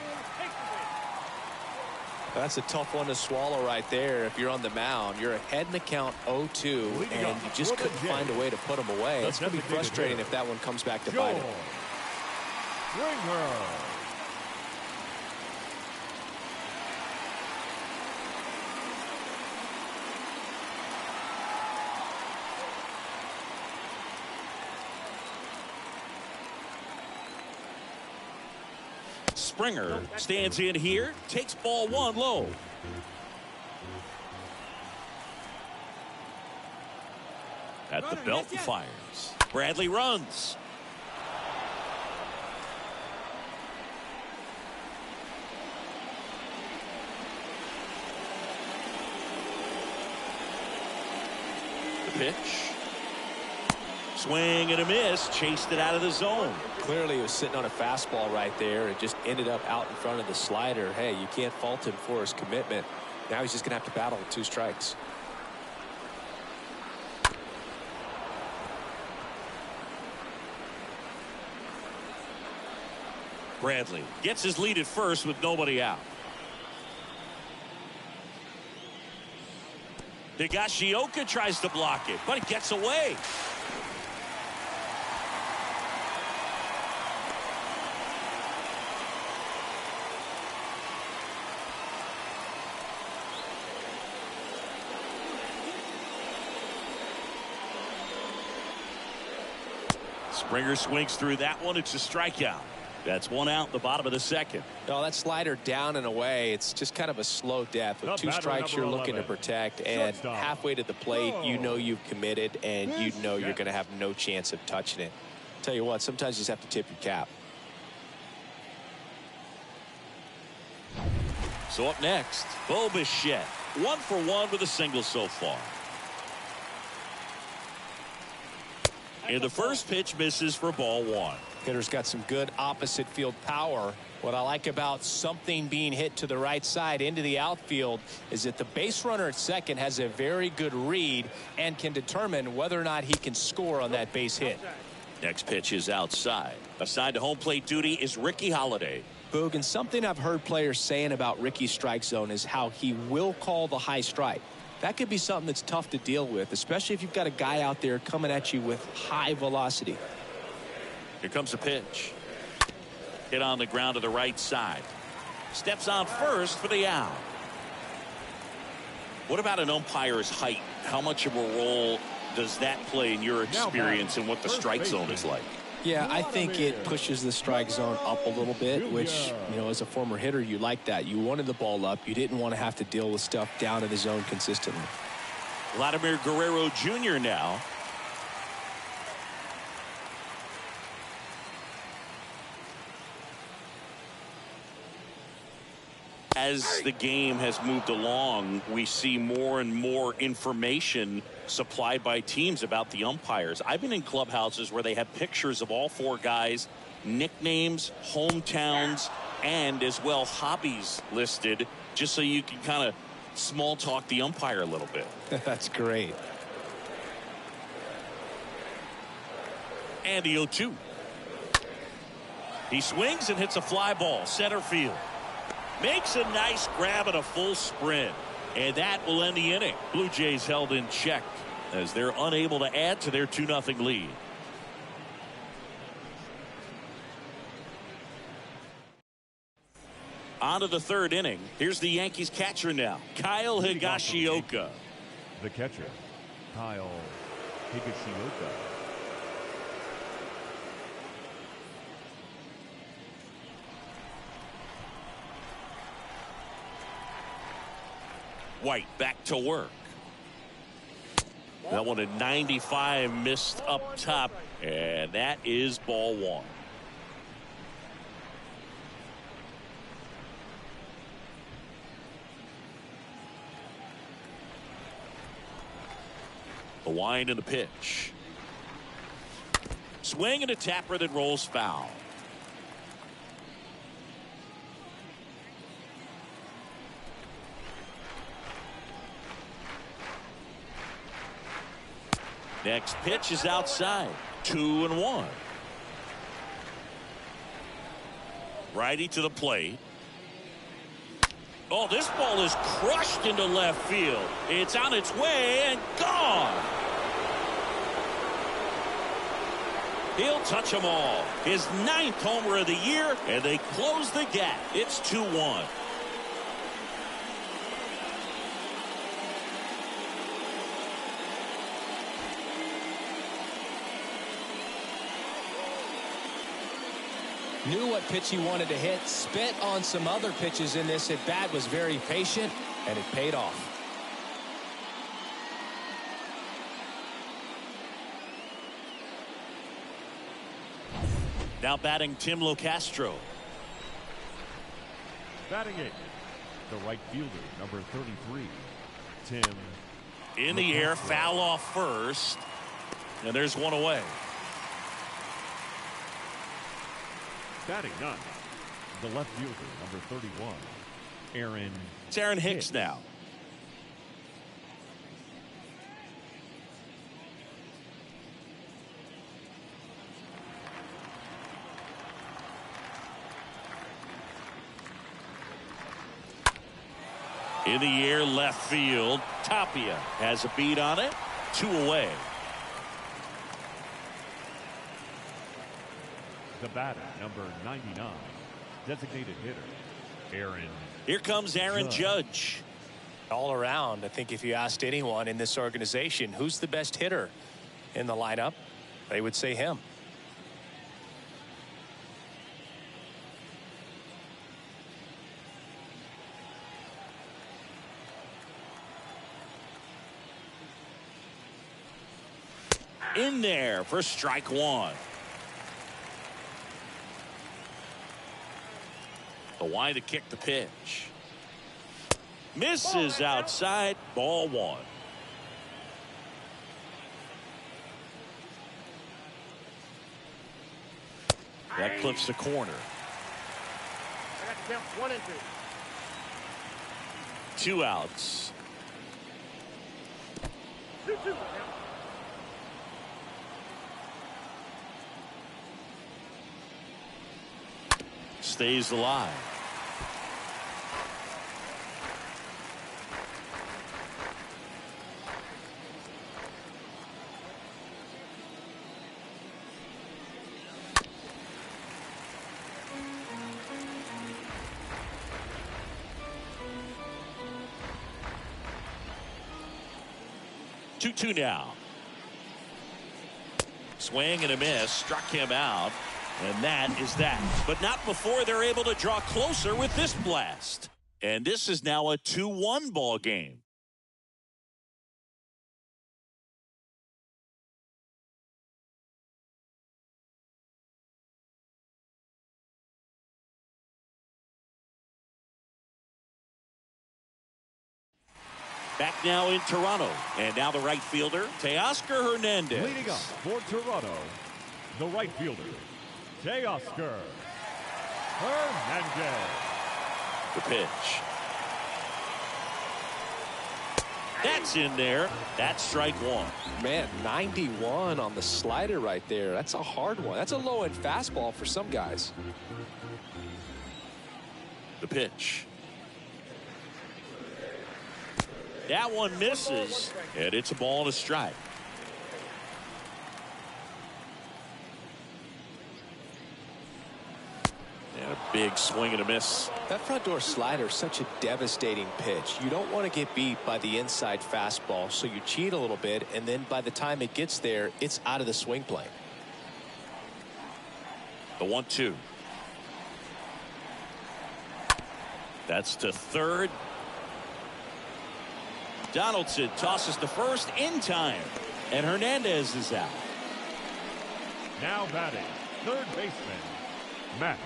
That's a tough one to swallow right there. If you're on the mound, you're ahead in the count 0-2, and you just couldn't find a way to put him away. It's going to be frustrating if that one comes back to bite him. Springer stands in here, takes ball 1 low. At the belt and fires. Bradley runs. The pitch. Swing and a miss. Chased it out of the zone. Clearly he was sitting on a fastball right there and just ended up out in front of the slider. Hey, you can't fault him for his commitment. Now he's just going to have to battle with 2 strikes. Bradley gets his lead at first with nobody out. Higashioka tries to block it, but it gets away. Springer swings through that one. It's a strikeout. That's 1 out in the bottom of the 2nd. No, that slider down and away. It's just kind of a slow death. With 2 strikes you're looking to protect, and halfway to the plate, you know you've committed, and you know you're going to have no chance of touching it. Tell you what, sometimes you just have to tip your cap. So up next, Bo Bichette. 1 for 1 with a single so far. And the first pitch misses for ball 1. Hitter's got some good opposite field power. What I like about something being hit to the right side into the outfield is that the base runner at second has a very good read and can determine whether or not he can score on that base hit. Next pitch is outside. Assigned to home plate duty is Ricky Holiday. Boog, and something I've heard players saying about Ricky's strike zone is how he will call the high strike. That could be something that's tough to deal with, especially if you've got a guy out there coming at you with high velocity. Here comes the pitch. Hit on the ground to the right side. Steps on first for the out. What about an umpire's height? How much of a role does that play in your experience and what the strike zone is like? Yeah, I think it pushes the strike zone up a little bit, which, you know, as a former hitter, you like that. You wanted the ball up. You didn't want to have to deal with stuff down in the zone consistently. Vladimir Guerrero Jr. now. As the game has moved along, we see more and more information supplied by teams about the umpires. I've been in clubhouses where they have pictures of all 4 guys, nicknames, hometowns, and as well hobbies listed, just so you can kind of small talk the umpire a little bit. That's great. And the 0-2. He swings and hits a fly ball center field. Makes a nice grab and a full sprint. And that will end the inning. Blue Jays held in check as they're unable to add to their 2-0 lead. On to the 3rd inning. Here's the Yankees catcher now, Kyle Higashioka. The catcher, Kyle Higashioka. White back to work. That one at 95 missed up top, and that is ball 1. The wind and the pitch. Swing and a tapper that rolls foul. Next pitch is outside. 2-1. Righty to the plate. Oh, this ball is crushed into left field. It's on its way and gone. He'll touch them all. His 9th homer of the year, and they close the gap. It's 2-1. Knew what pitch he wanted to hit, spent on some other pitches in this at bat, was very patient, and it paid off. Now batting Tim Locastro. Batting 8th, the right fielder, number 33, Tim. In the air, foul off first, and there's one away. Batting 9th, the left fielder, number 31, Aaron. It's Aaron Hicks now. In the air, left field. Tapia has a beat on it. 2 away. The batter, number 99, designated hitter, Aaron. Here comes Aaron Judge. All around, I think if you asked anyone in this organization who's the best hitter in the lineup, they would say him. In there for strike 1. The wide to kick the pitch. Misses outside. Ball 1. That clips the corner. I got to count 1 and 2. 2 outs. 2-2. Stays alive. Two now. Swing and a miss. Struck him out. And that is that. But not before they're able to draw closer with this blast. And this is now a 2-1 ball game. Back now in Toronto. And now the right fielder, Teoscar Hernandez. Leading up for Toronto, the right fielder, Teoscar Hernandez. The pitch. That's in there. That's strike 1. Man, 91 on the slider right there. That's a hard one. That's a low-end fastball for some guys. The pitch. That one misses, and it's a ball and a strike. And a big swing and a miss. That front door slider is such a devastating pitch. You don't want to get beat by the inside fastball, so you cheat a little bit, and then by the time it gets there, it's out of the swing plane. The 1-2. That's to third. Donaldson tosses to first in time, and Hernandez is out. Now batting, third baseman, Matt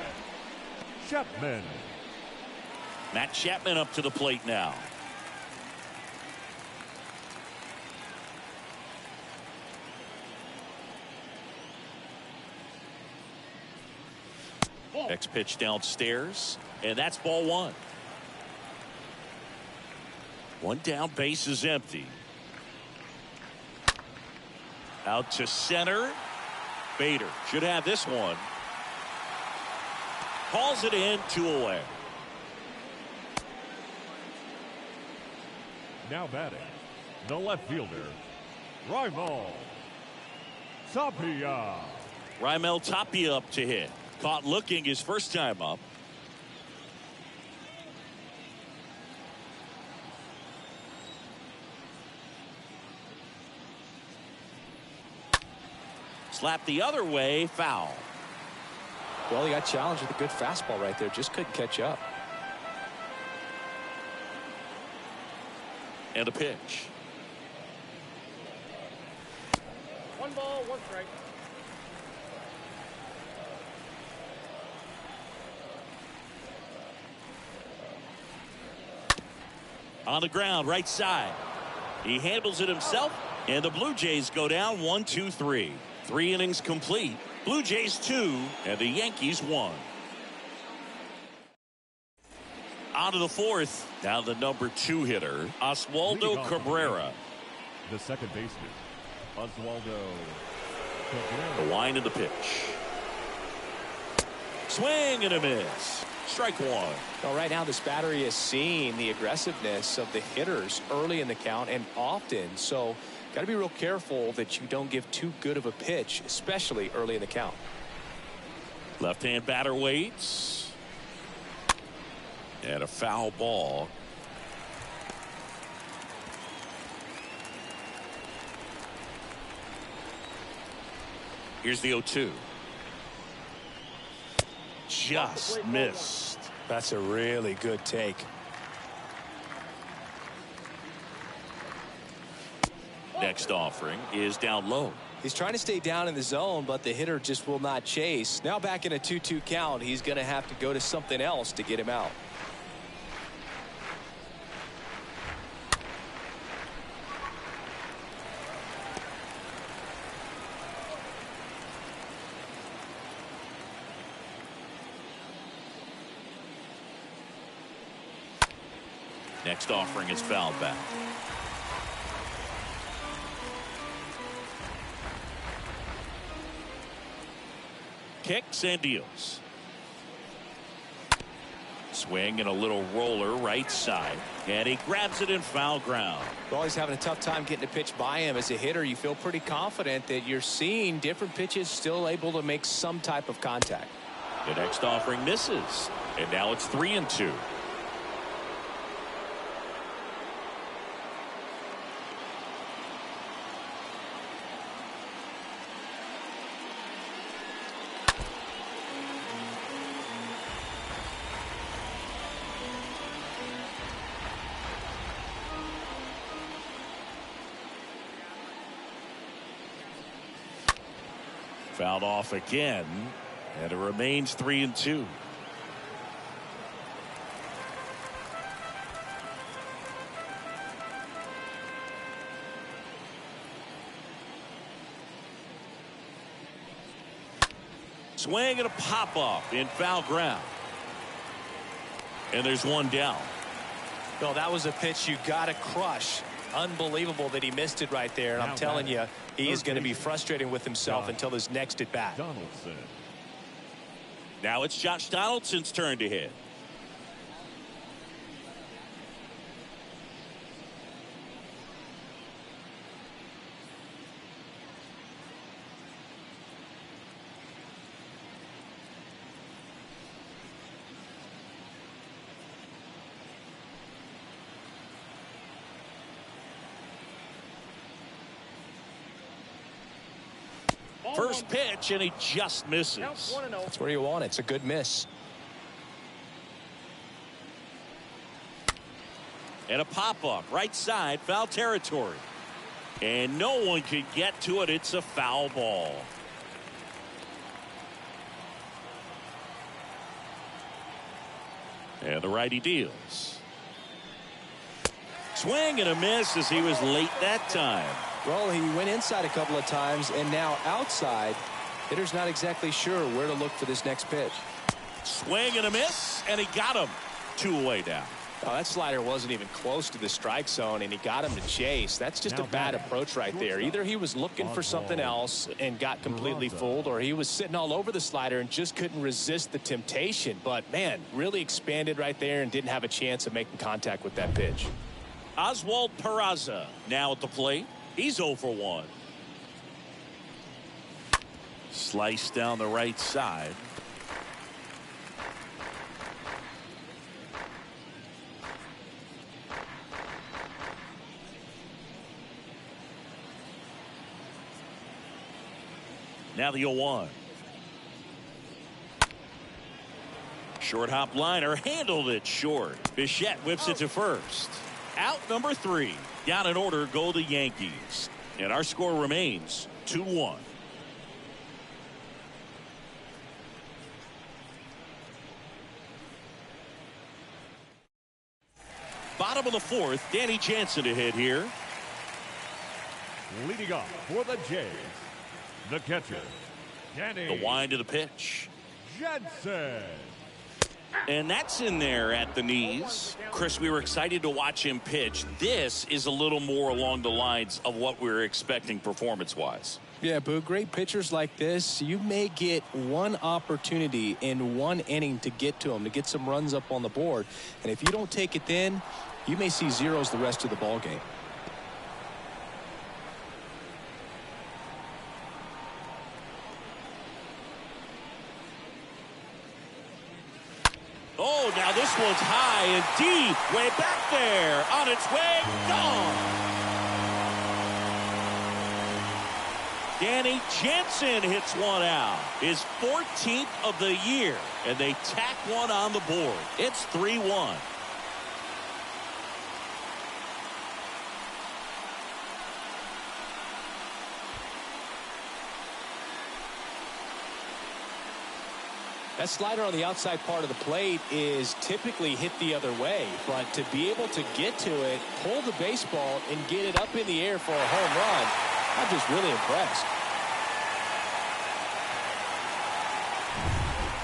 Chapman. Matt Chapman up to the plate now. Next pitch downstairs, and that's ball 1. One down, base is empty. Out to center. Bader should have this one. Calls it in, 2 away. Now batting, the left fielder, Raimel Tapia. Raimel Tapia up to hit. Caught looking his first time up. Slap the other way, foul. Well, he got challenged with a good fastball right there. Just couldn't catch up. And a pitch. 1 ball, 1 strike. On the ground, right side. He handles it himself, and the Blue Jays go down 1-2-3. 3 innings complete. Blue Jays 2 and the Yankees 1. On to the 4th. Now the number 2 hitter, Oswaldo Cabrera. The second baseman, Oswaldo The Cabrera. wind of the pitch. Swing and a miss. Strike 1. Well, right now this battery is seeing the aggressiveness of the hitters early in the count and often. So got to be real careful that you don't give too good of a pitch, especially early in the count. Left-hand batter waits. And a foul ball. Here's the 0-2. Just missed. That's a really good take. Next offering is down low. He's trying to stay down in the zone, but the hitter just will not chase. Now back in a 2-2 count, he's going to have to go to something else to get him out. Next offering is fouled back. Kicks and deals. Swing and a little roller right side. And he grabs it in foul ground. Well, he's having a tough time getting a pitch by him. As a hitter, you feel pretty confident that you're seeing different pitches still able to make some type of contact. The next offering misses. And now it's 3-2. Fouled off again, and it remains 3-2. Swing and a pop up in foul ground. And there's one down. Well, that was a pitch you got to crush. Unbelievable that he missed it right there. And I'm telling you, he is going to be frustrated with himself until his next at bat. Donaldson. Now it's Josh Donaldson's turn to hit. First pitch, and he just misses. That's where you want it. It's a good miss. And a pop-up, right side, foul territory. And no one could get to it. It's a foul ball. And the righty deals. Swing and a miss as he was late that time. Well, he went inside a couple of times, and now outside. Hitter's not exactly sure where to look for this next pitch. Swing and a miss, and he got him. 2 away down. Oh, that slider wasn't even close to the strike zone, and he got him to chase. That's just a bad approach right there. Either he was looking for something else and got completely fooled, or he was sitting all over the slider and just couldn't resist the temptation. But, man, really expanded right there and didn't have a chance of making contact with that pitch. Oswald Peraza now at the plate. He's 0 for 1. Slice down the right side. Now the 0-1. Short hop liner, handled it short. Bichette whips it to first. Out number 3. Down in order go the Yankees. And our score remains 2-1. Bottom of the 4th, Danny Jansen to hit here. Leading off for the Jays, the catcher, Danny. The wind to the pitch. Jansen. And that's in there at the knees. Chris, we were excited to watch him pitch. This is a little more along the lines of what we were expecting performance-wise. Yeah, Boo, great pitchers like this, you may get one opportunity in one inning to get to them, to get some runs up on the board. And if you don't take it then, you may see zeros the rest of the ball game. Oh, now this one's high and deep, way back there, on its way, gone. Danny Jansen hits one out, his 14th of the year, and they tack one on the board. It's 3-1. That slider on the outside part of the plate is typically hit the other way, but to be able to get to it, pull the baseball, and get it up in the air for a home run, I'm just really impressed.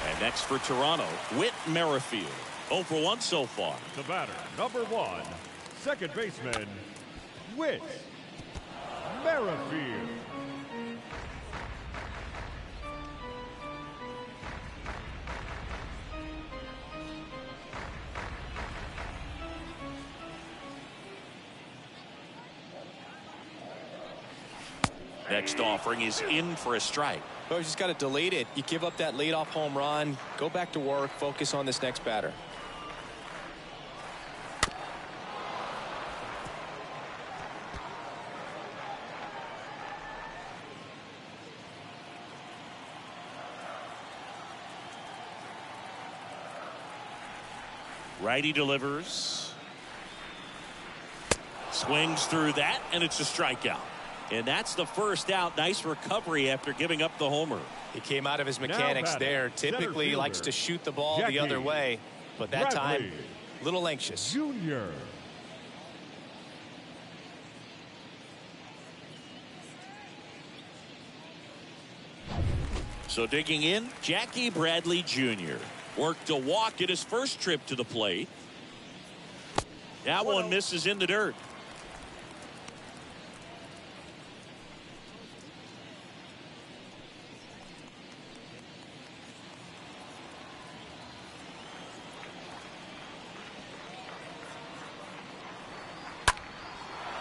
And next for Toronto, Whit Merrifield. 0 for 1 so far. The batter, number 1, second baseman, Whit Merrifield. Next offering is in for a strike. Well, you just got to delete it. You give up that leadoff home run, go back to work, focus on this next batter. Righty delivers. Swings through that, and it's a strikeout. And that's the first out. Nice recovery after giving up the homer. He came out of his mechanics there. Typically likes to shoot the ball the other way, but that time, a little anxious. Jr. So digging in, Jackie Bradley Jr. worked a walk at his first trip to the plate. That one misses in the dirt.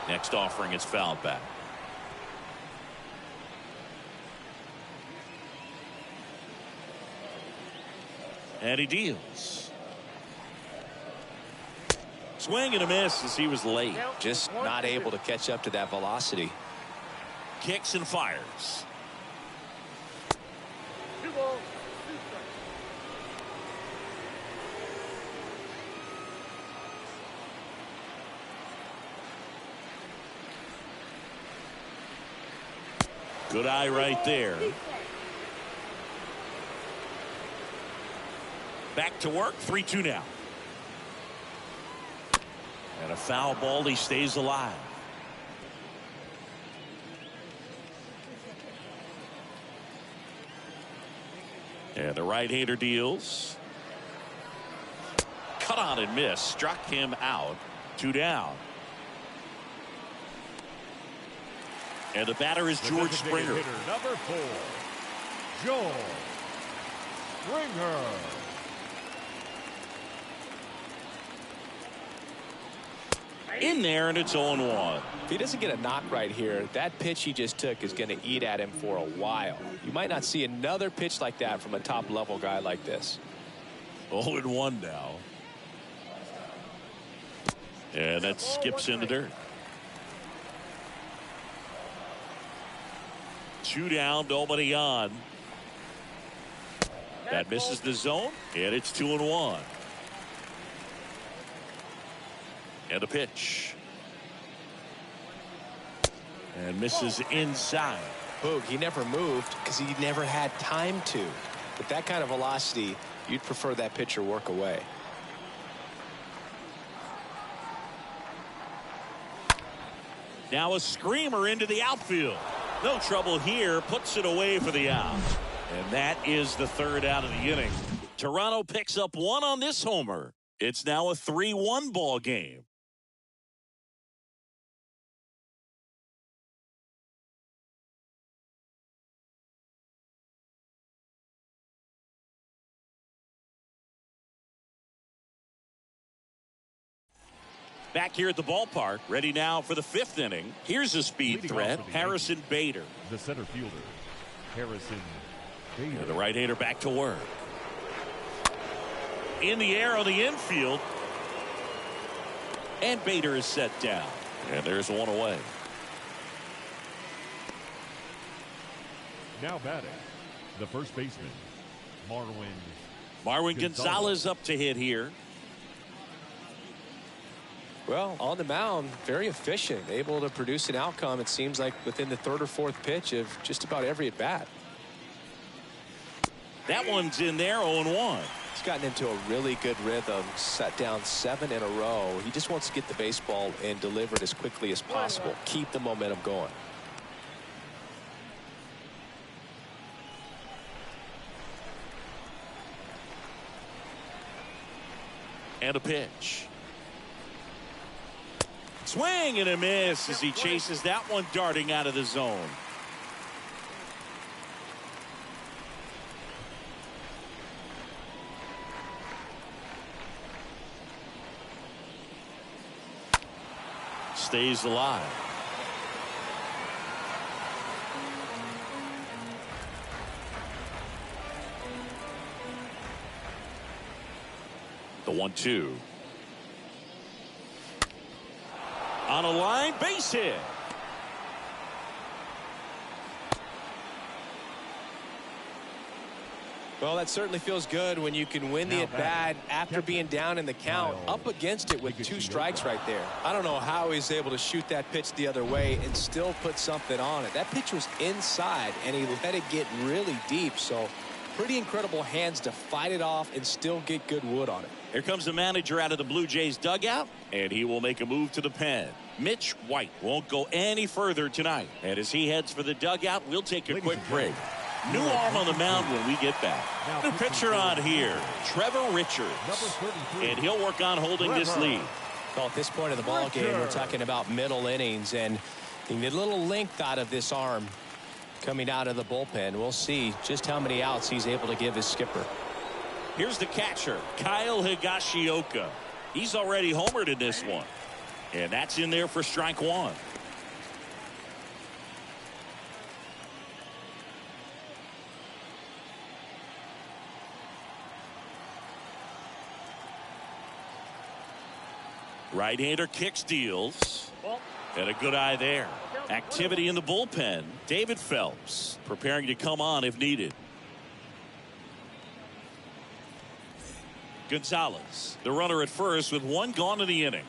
Next offering is fouled back. And he deals. Swing and a miss as he was late. Just not able to catch up to that velocity. Kicks and fires. 2 balls, 2 strikes. Good eye right there. Back to work. 3-2 now. And a foul ball. He stays alive. And the right-hander deals. Cut on and miss. Struck him out. 2 down. And the batter is George Springer. Hitter, number 4, George Springer. In there, and it's 0-1. If he doesn't get a knock right here, that pitch he just took is going to eat at him for a while. You might not see another pitch like that from a top-level guy like this. 0-1 now. And that skips in the dirt. 2 down, nobody on. That misses the zone, and it's 2-1. And a pitch. And misses inside. Boog, he never moved because he never had time to. With that kind of velocity, you'd prefer that pitcher work away. Now a screamer into the outfield. No trouble here. Puts it away for the out. And that is the 3rd out of the inning. Toronto picks up 1 on this homer. It's now a 3-1 ball game. Back here at the ballpark, ready now for the 5th inning. Here's a speed threat, Harrison Bader. The center fielder, Harrison Bader. And the right-hander back to work. In the air on the infield. And Bader is set down. And there's 1 away. Now batting, the first baseman, Marwin Gonzalez up to hit here. Well, on the mound, very efficient, able to produce an outcome, it seems like, within the 3rd or 4th pitch of just about every at-bat. That one's in there, 0-1. He's gotten into a really good rhythm, set down 7 in a row. He just wants to get the baseball and deliver it as quickly as possible. Keep the momentum going. And a pitch. Swing and a miss as he chases that one darting out of the zone. Stays alive. The 1-2. On a line, base hit. Well, that certainly feels good when you can win the at-bat after being down in the count, up against it with 2 strikes right there. I don't know how he's able to shoot that pitch the other way and still put something on it. That pitch was inside, and he let it get really deep, so pretty incredible hands to fight it off and still get good wood on it. Here comes the manager out of the Blue Jays dugout, and he will make a move to the pen. Mitch White won't go any further tonight. And as he heads for the dugout, we'll take a quick break. New arm on the mound when we get back. The pitcher on here, Trevor Richards. And he'll work on holding this lead. Well, at this point of the ball game, we're talking about middle innings, and you get a little length out of this arm coming out of the bullpen. We'll see just how many outs he's able to give his skipper. Here's the catcher, Kyle Higashioka. He's already homered in this one. And that's in there for strike 1. Right-hander kick steals. And a good eye there. Activity in the bullpen. David Phelps preparing to come on if needed. Gonzalez, the runner at first with 1 gone in the inning.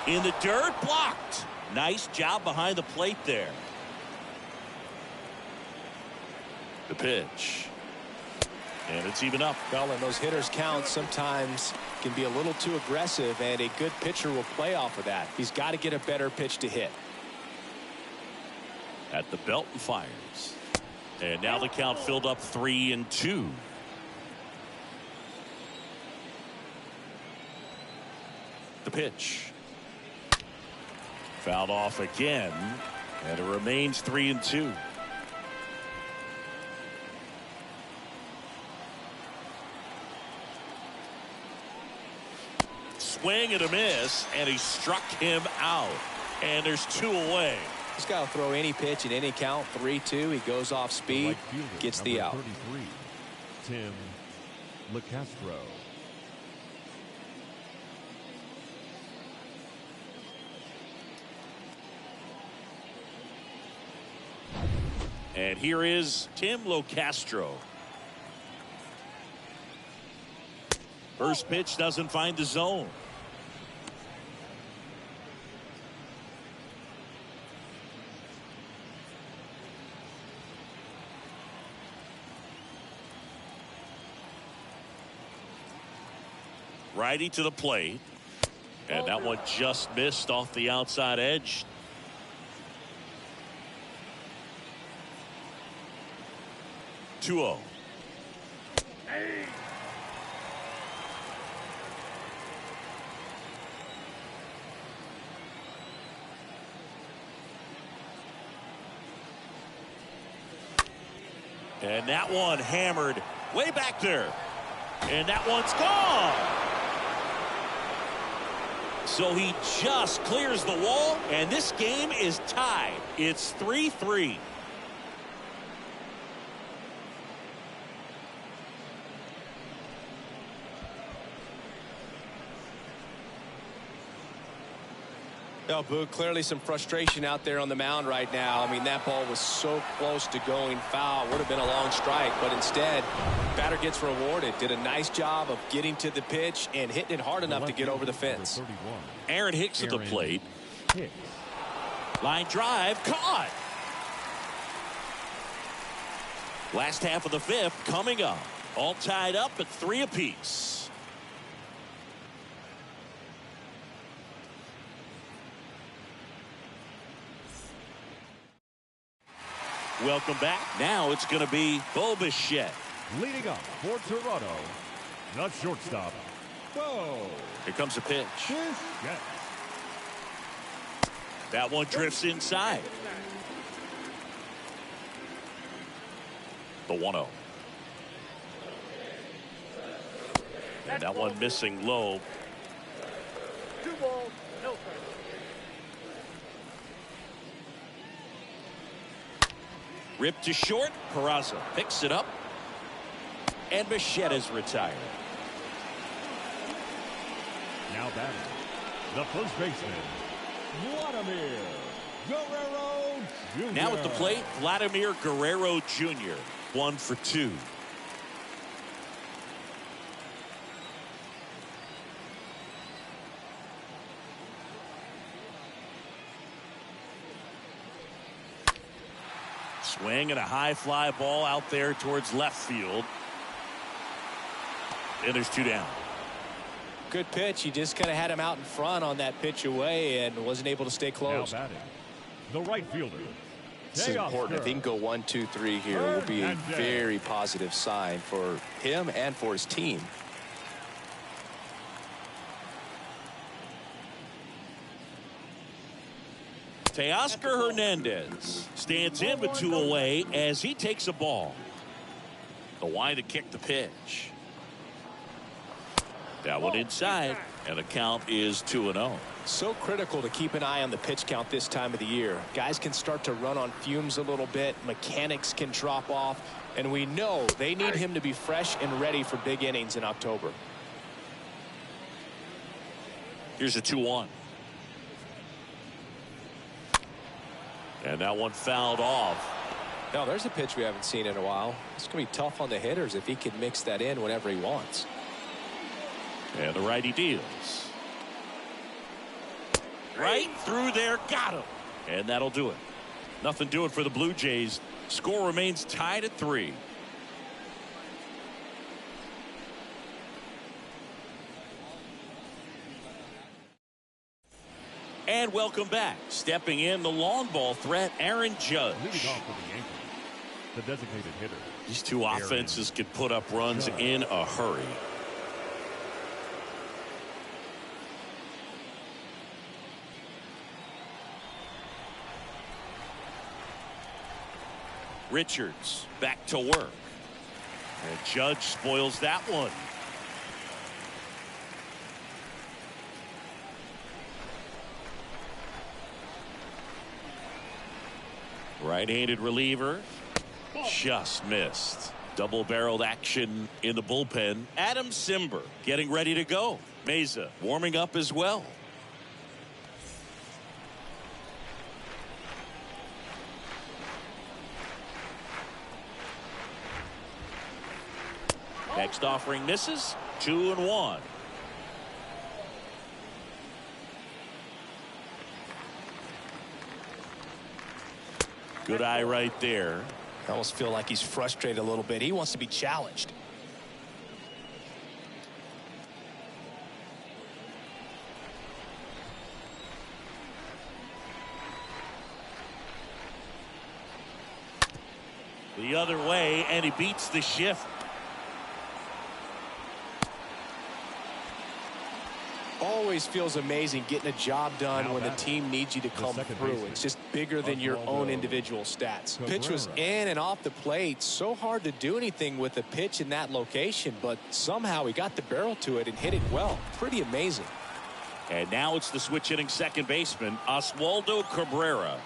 In the dirt, blocked. Nice job behind the plate there. The pitch. And it's even up. Well, and those hitters count sometimes can be a little too aggressive, and a good pitcher will play off of that. He's got to get a better pitch to hit. At the belt and fires. And now the count filled up 3-2. The pitch. Fouled off again. And it remains 3-2. Swing and a miss, and he struck him out. And there's 2 away. He's got to throw any pitch in any count. 3-2. He goes off speed, gets the out. 33, Tim LeCastro. And here is Tim LeCastro. First pitch doesn't find the zone. Righty to the plate. And that one just missed off the outside edge. Two-0. And that one hammered way back there. And that one's gone. So he just clears the wall, and this game is tied. It's 3-3. No, Boo, clearly some frustration out there on the mound right now. I mean, that ball was so close to going foul. Would have been a long strike, but instead, batter gets rewarded. Did a nice job of getting to the pitch and hitting it hard enough to get over the fence. Aaron Hicks at the plate. Line drive, caught. Last half of the fifth coming up. All tied up at 3 apiece. Welcome back. Now it's going to be Bo Bichette. Leading up for Toronto, the shortstop, Bo. Here comes a pitch. Bichette. That one drifts inside. The 1-0. And that one missing low. 2 balls, no strikes. Ripped to short. Peraza picks it up. And Bichette is retired. Now batting, the first baseman, Vladimir Guerrero Jr. Now at the plate, Vladimir Guerrero Jr. 1 for 2. Swing and a high fly ball out there towards left field. And there's 2 down. Good pitch. He just kind of had him out in front on that pitch away and wasn't able to stay close. Now batting, the right fielder. This is important. If he can go 1, 2, 3 here, it will be a very positive sign for him and for his team. Teoscar Hernandez stands in with 2 away as he takes a ball. The wide to kick the pitch. That one inside, and the count is 2-0. So critical to keep an eye on the pitch count this time of the year. Guys can start to run on fumes a little bit. Mechanics can drop off. And we know they need him to be fresh and ready for big innings in October. Here's a 2-1. And that one fouled off. Now there's a pitch we haven't seen in a while. It's going to be tough on the hitters if he can mix that in whenever he wants. And the righty deals. Right through there, got him. And that'll do it. Nothing doing for the Blue Jays. Score remains tied at 3. And welcome back. Stepping in the long ball threat, Aaron Judge. Leading off for the Yankees, the designated hitter. These 2 offenses can put up runs in a hurry. Richards back to work. And Judge spoils that one. Right-handed reliever. Just missed. Double-barreled action in the bullpen. Adam Zimmer getting ready to go. Meza warming up as well. Next offering misses. 2-1. Good eye right there. I almost feel like he's frustrated a little bit. He wants to be challenged. The other way, and he beats the shift. Always feels amazing getting a job done Now when the batting, team needs you to come through. It's just bigger than your own individual stats. Pitch was in and off the plate. So hard to do anything with a pitch in that location, but somehow he got the barrel to it and hit it well. Pretty amazing. And now it's the switch hitting second baseman, Oswaldo Cabrera.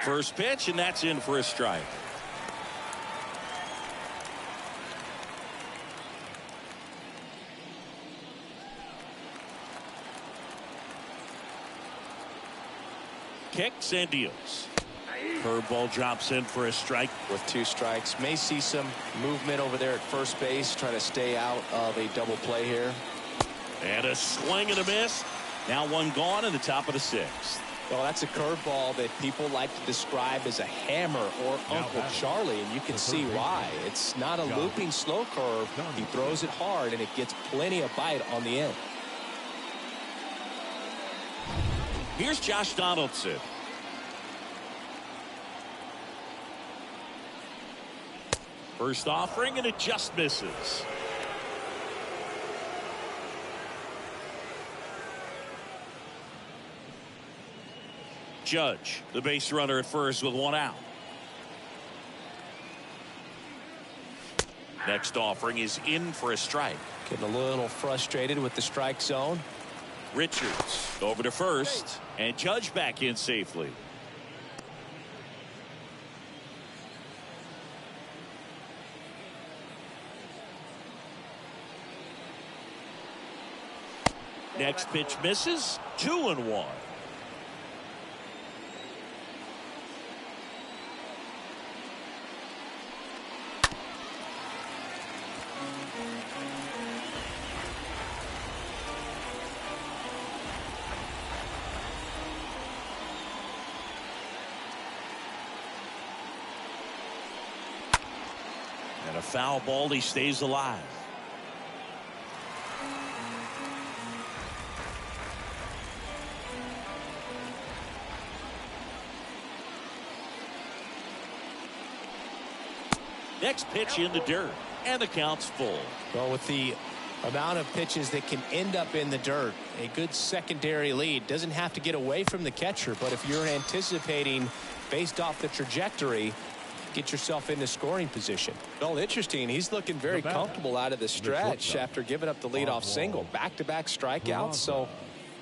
First pitch, and that's in for a strike. Kicks and deals. Curveball drops in for a strike. With 2 strikes, may see some movement over there at first base, trying to stay out of a double play here. And a swing and a miss. Now 1 gone in the top of the 6th. Well, that's a curveball that people like to describe as a hammer or Uncle Charlie, and you can see why. It's not a looping slow curve. He throws it hard, and it gets plenty of bite on the end. Here's Josh Donaldson. First offering, and it just misses. Judge, the base runner at first with one out. Next offering is in for a strike. Getting a little frustrated with the strike zone. Richards over to first, and Judge back in safely. Next pitch misses. 2-1. And a foul ball. He stays alive. Next pitch in the dirt, and the count's full. Well, with the amount of pitches that can end up in the dirt, a good secondary lead. Doesn't have to get away from the catcher, but if you're anticipating based off the trajectory, get yourself into scoring position. Well, interesting. He's looking very comfortable out of the stretch after giving up the leadoff single. Back-to-back strikeouts, so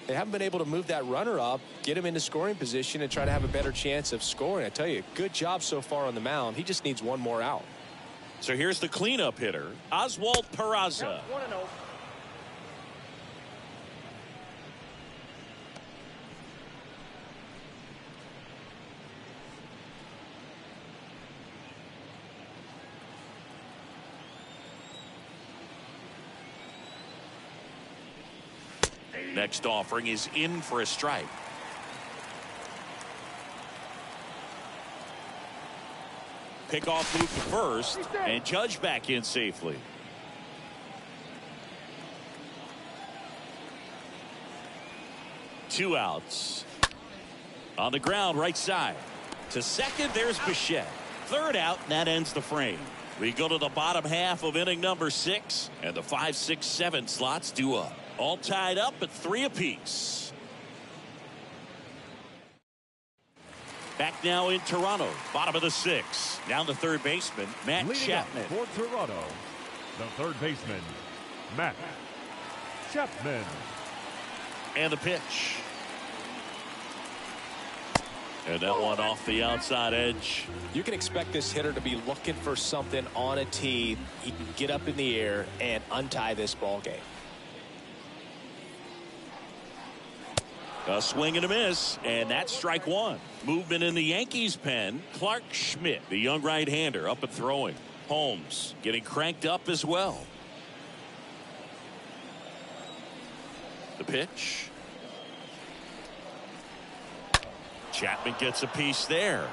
they haven't been able to move that runner up, get him into scoring position, and try to have a better chance of scoring. I tell you, good job so far on the mound. He just needs one more out. So here's the cleanup hitter, Oswald Peraza. 1-0. Next offering is in for a strike. Pickoff move to first, and Judge back in safely. Two outs. On the ground, right side. To second, there's Bichette. Third out, and that ends the frame. We go to the bottom half of inning number 6, and the 5, 6, 7 slots due up. All tied up at 3 apiece. Back now in Toronto, bottom of the 6th. Down the third baseman, Matt Leading Chapman. up for Toronto, the third baseman, Matt Chapman. And the pitch. And that one off the outside edge. You can expect this hitter to be looking for something on a tee. He can get up in the air and untie this ball game. A swing and a miss, and that's strike one. Movement in the Yankees pen. Clark Schmidt, the young right-hander, up and throwing. Holmes getting cranked up as well. The pitch. Chapman gets a piece there.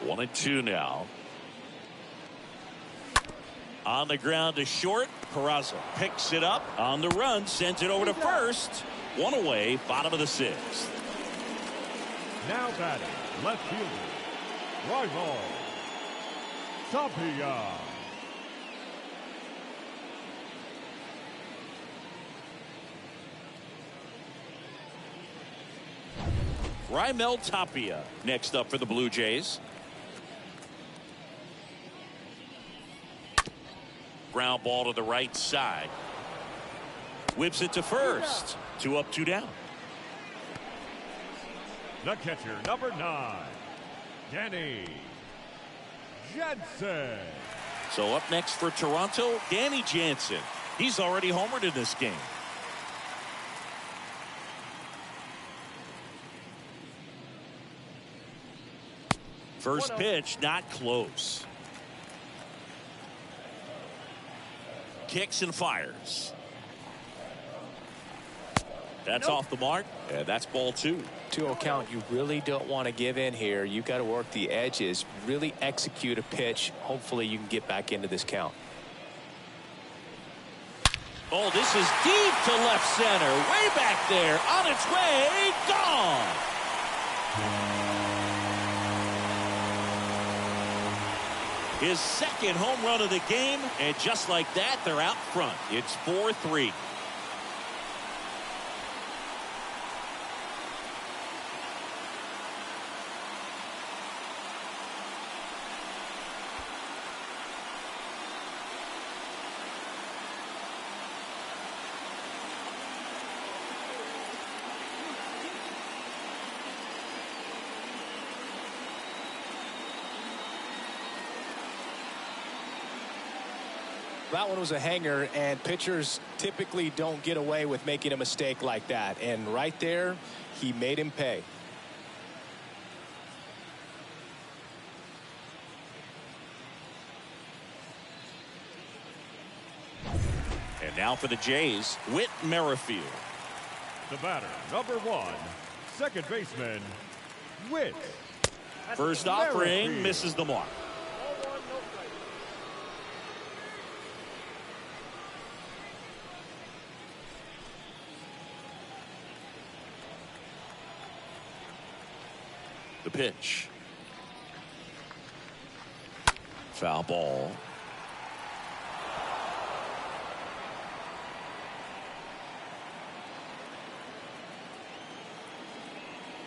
One and two now. On the ground to short. Peraza picks it up on the run, sends it over to first. One away, bottom of the 6th. Now batting, left fielder, Rival Tapia. Raimel Tapia next up for the Blue Jays. Ground ball to the right side. Whips it to first. 2 up, 2 down. The catcher, number 9, Danny Jansen. So up next for Toronto, Danny Jansen. He's already homered in this game. First pitch, not close. Kicks and fires. That's off the mark, and that's ball 2. 2-0 count. You really don't want to give in here. You've got to work the edges, really execute a pitch. Hopefully you can get back into this count. Oh, this is deep to left center. Way back there. On its way. Gone. His second home run of the game. And just like that, they're out front. It's 4-3. That one was a hanger, and pitchers typically don't get away with making a mistake like that. And right there, he made him pay. And now for the Jays, Whit Merrifield. The batter, number 1, second baseman, Whit. First offering misses the mark. The pitch. Foul ball.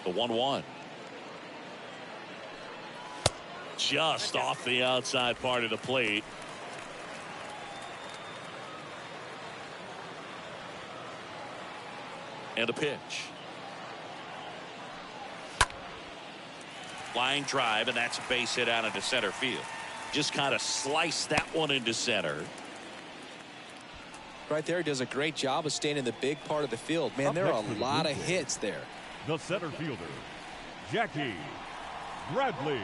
The 1-1. Just off the outside part of the plate. And a pitch. Line drive, and that's a base hit out into center field. Just kind of sliced that one into center. Right there, he does a great job of staying in the big part of the field. Man, there are a lot of hits there. The center fielder, Jackie Bradley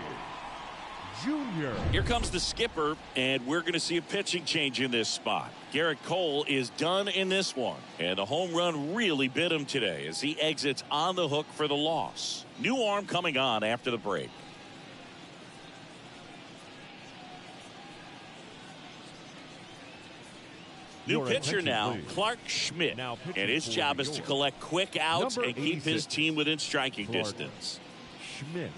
Jr. Here comes the skipper, and we're going to see a pitching change in this spot. Garrett Cole is done in this one, and the home run really bit him today as he exits on the hook for the loss. New arm coming on after the break. New pitcher now, Clark Schmidt, and his job is to collect quick outs and keep his team within striking distance. Schmidt.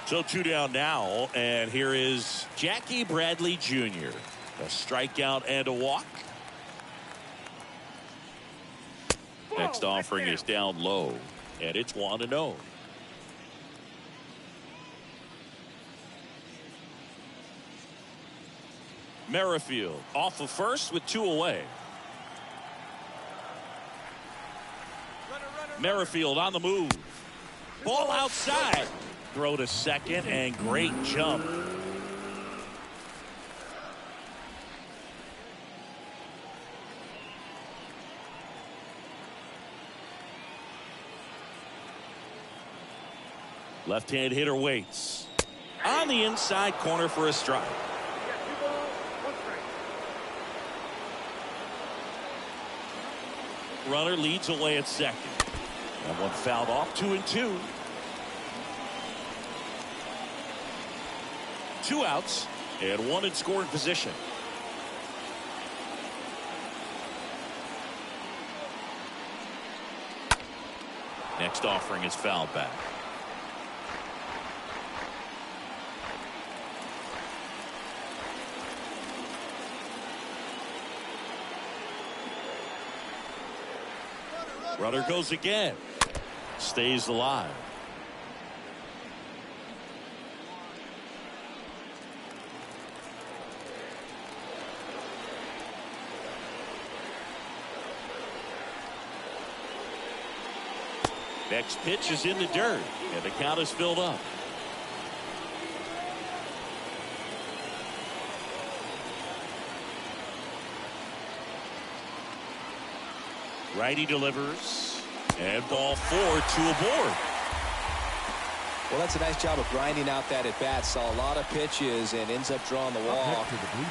So 2 down now, and here is Jackie Bradley Jr. A strikeout and a walk. Next offering is down low, and it's 1-0. Merrifield off of first with 2 away. Merrifield on the move. Ball outside. Throw to second, and great jump. Left-hand hitter waits. On the inside corner for a strike. Runner leads away at second. That one fouled off. 2-2. 2 outs and 1 in scoring position. Next offering is fouled back. Runner goes again. Stays alive. Next pitch is in the dirt, and the count is filled up. Righty delivers, and ball 4, 2 aboard. Well, that's a nice job of grinding out that at bat. Saw a lot of pitches and ends up drawing the walk.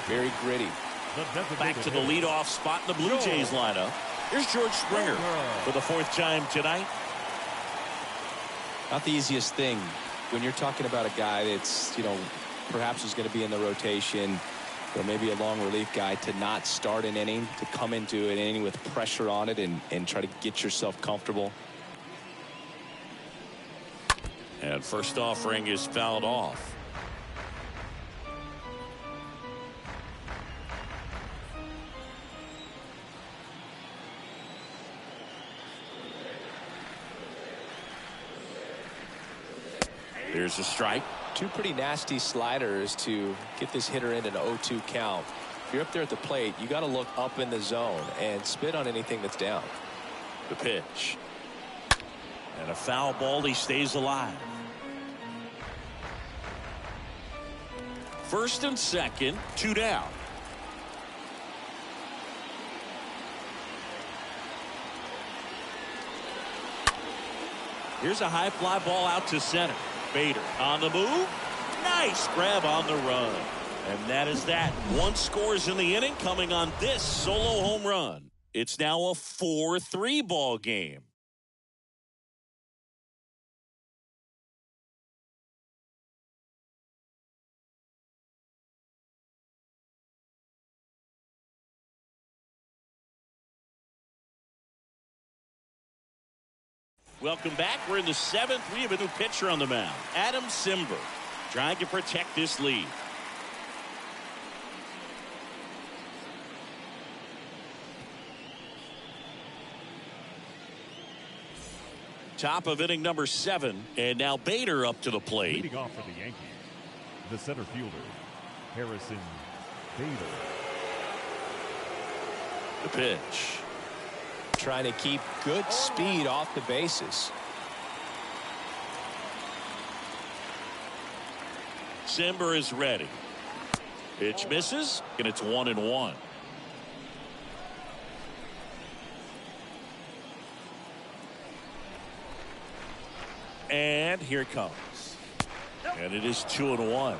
Very gritty. Back to the leadoff spot in the Blue Jays lineup. Here's George Springer for the 4th time tonight. Not the easiest thing when you're talking about a guy that's, perhaps is going to be in the rotation, or maybe a long relief guy, to not start an inning, to come into an inning with pressure on it and try to get yourself comfortable. And first offering is fouled off. There's a strike. 2 pretty nasty sliders to get this hitter in an 0-2 count. If you're up there at the plate, you got to look up in the zone and spit on anything that's down. The pitch. And a foul ball. He stays alive. First and second, 2 down. Here's a high fly ball out to center. Bader on the move. Nice grab on the run. And that is that. 1 scores in the inning, coming on this solo home run. It's now a 4-3 ball game. Welcome back. We're in the 7th. We have a new pitcher on the mound. Adam Zimmer trying to protect this lead. Top of inning number 7. And now Bader up to the plate. Leading off for the Yankees, the center fielder, Harrison Bader. The pitch. Trying to keep good speed off the bases. Zimmer is ready. Pitch misses, and it's 1-1. And here it comes. And it is 2-1.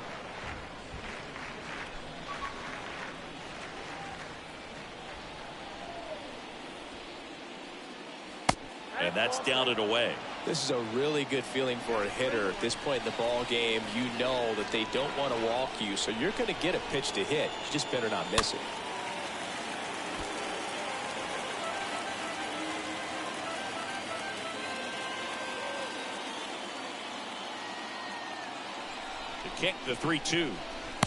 And that's down and away. This is a really good feeling for a hitter at this point in the ball game. You know that they don't want to walk you, so you're going to get a pitch to hit. You just better not miss it. The kick, the 3-2.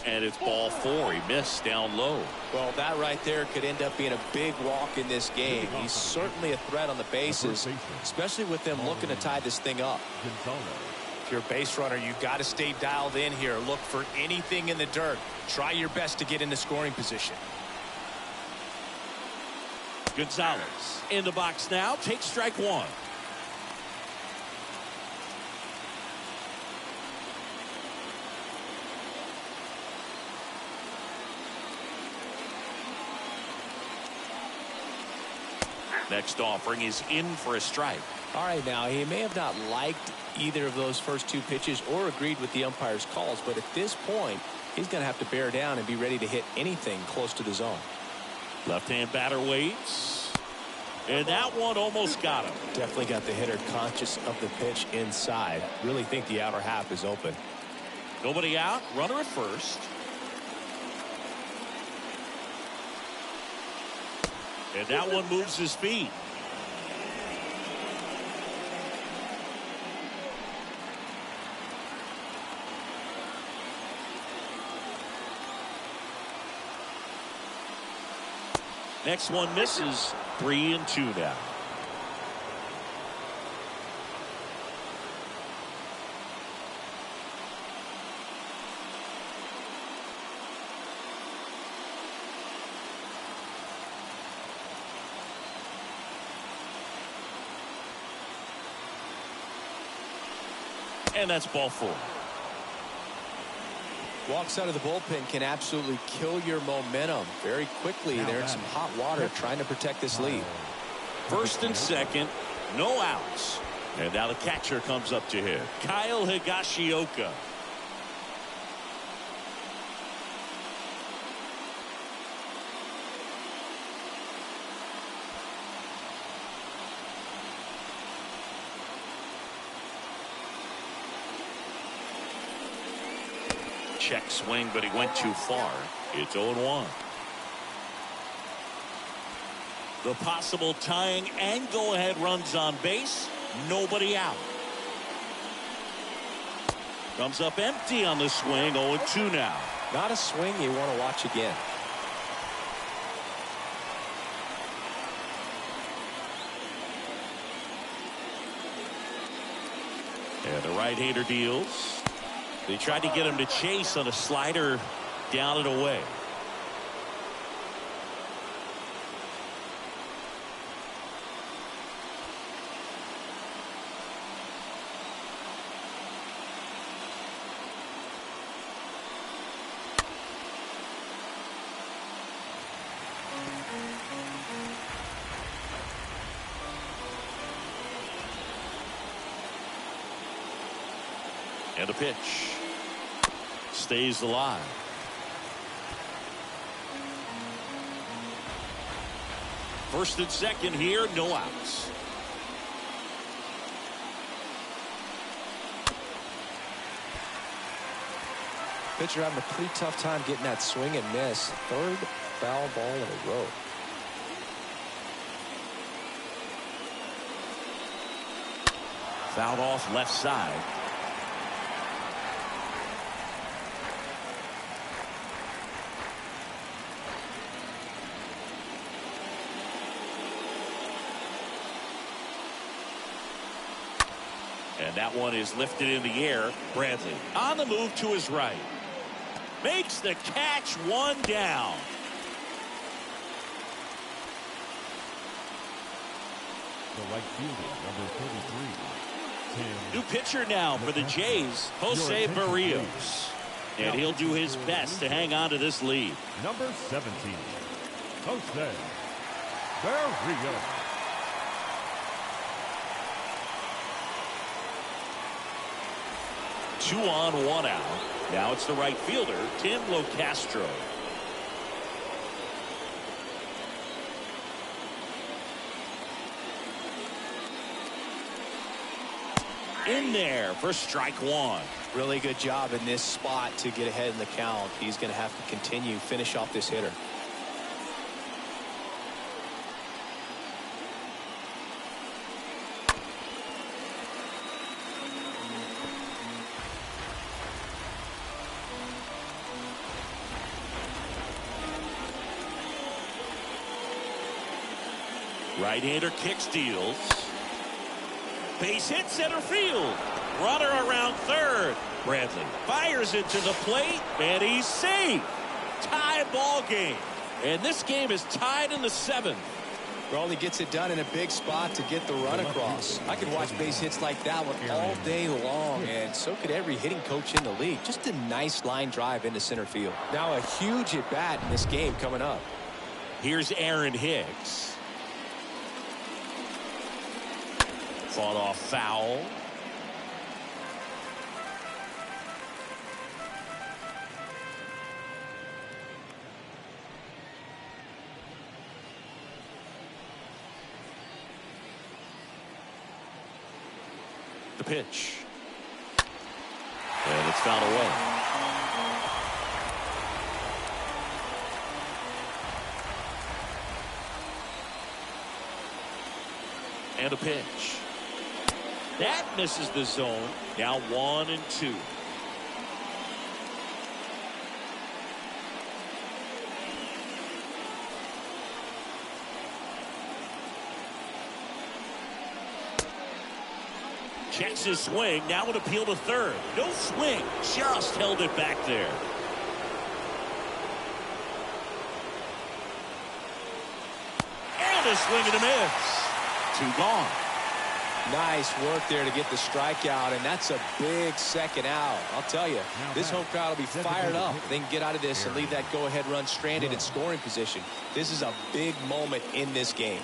And it's ball 4. He missed down low. Well, that right there could end up being a big walk in this game. He's certainly a threat on the bases, especially with them looking to tie this thing up. If you're a base runner, you've got to stay dialed in here. Look for anything in the dirt. Try your best to get into scoring position. Gonzalez in the box now. Takes strike 1. Next offering is in for a strike. All right, now he may have not liked either of those first 2 pitches or agreed with the umpire's calls, but at this point he's going to have to bear down and be ready to hit anything close to the zone. Left-hand batter waits, and that one almost got him. Definitely got the hitter conscious of the pitch inside. Really think the outer half is open. Nobody out, runner at first. And that one moves his feet. Next one misses. 3-2 now. And that's ball 4. Walks out of the bullpen can absolutely kill your momentum very quickly. They're in some hot water trying to protect this lead. First and second, no outs. And now the catcher comes up to hit. Kyle Higashioka. Check swing, but he went too far. It's 0-1. The possible tying and go-ahead runs on base. Nobody out. Comes up empty on the swing. 0-2 now. Not a swing you want to watch again. And the right-hander deals. They tried to get him to chase on a slider down and away. And a pitch. Stays alive. First and second here, no outs. Pitcher having a pretty tough time getting that swing and miss. Third foul ball in a row. Fouled off left side. And that one is lifted in the air. Bradley on the move to his right. Makes the catch, one down. The right fielder, number 33. New pitcher now for the Jays, Jose Barrios. And he'll do his best to hang on to this lead. Number 17, Jose Barrios. Two on, one out. Now it's the right fielder, Tim Locastro. In there for strike one. Really good job in this spot to get ahead in the count. He's going to have to continue, finish off this hitter. Right-hander kicks, deals. Base hit, center field. Runner around third. Bradley fires it to the plate, and he's safe. Tie ball game. And this game is tied in the seventh. Well, he gets it done in a big spot to get the run across. I could watch base hits like that one all day long, and so could every hitting coach in the league. Just a nice line drive into center field. Now a huge at-bat in this game coming up. Here's Aaron Hicks. Fought off foul. The pitch. And it's fouled away. And a pitch. That misses the zone. Now 1-2. Checks his swing. Now an appeal to third. No swing. Just held it back there. And a swing and a miss. Two gone. Nice work there to get the strikeout, and that's a big second out. I'll tell you, this home crowd will be fired up. They can get out of this and leave that go-ahead run stranded in scoring position. This is a big moment in this game.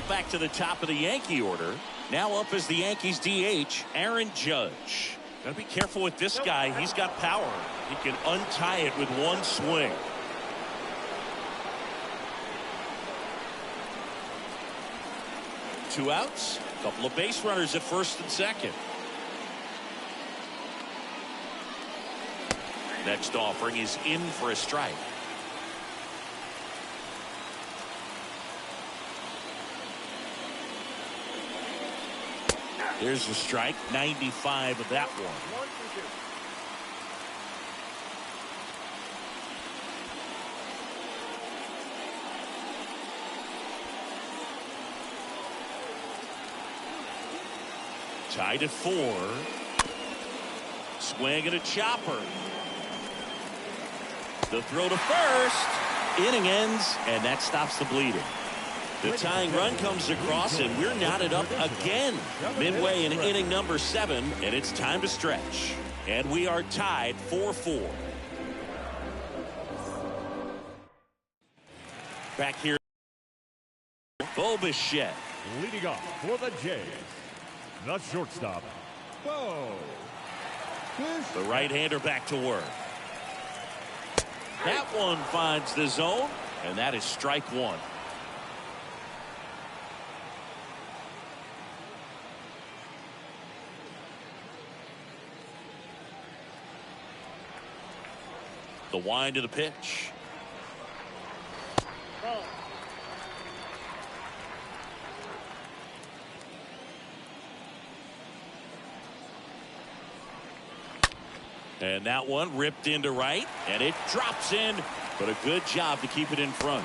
himself back to the top of the Yankee order. Now up as the Yankees DH, Aaron Judge. Got to be careful with this guy. He's got power. He can untie it with one swing. Two outs. A couple of base runners at first and second. Next offering is in for a strike. There's the strike. 95 of that one. Tied at 4. Swing and a chopper. The throw to first. Inning ends, and that stops the bleeding. The tying run comes across, and we're knotted up again. Midway in inning number 7, and it's time to stretch. And we are tied 4-4. Back here, Bo Bichette. Leading off for the Jays, the shortstop, Bo Bichette. The right-hander back to work. That one finds the zone, and that is strike 1. The wind of the pitch. And that one ripped into right, and it drops in, but a good job to keep it in front.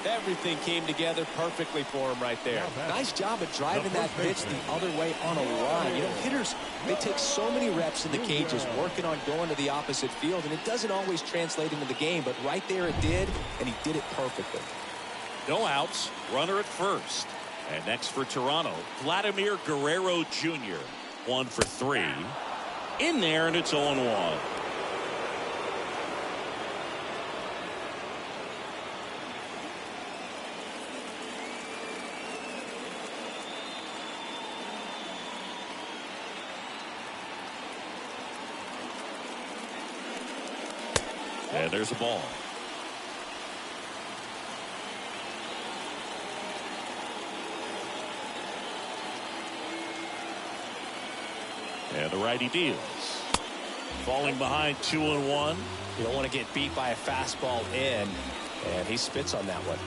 Everything came together perfectly for him right there. Nice job of driving that pitch the other way on a line. You know, hitters, they take so many reps in the cages working on going to the opposite field, and it doesn't always translate into the game, but right there it did, and he did it perfectly. No outs, runner at first. And next for Toronto, Vladimir Guerrero Jr. 1 for 3. In there, and it's 0-1. And there's a ball. And the righty deals. Falling behind 2-1. You don't want to get beat by a fastball in, and he spits on that one.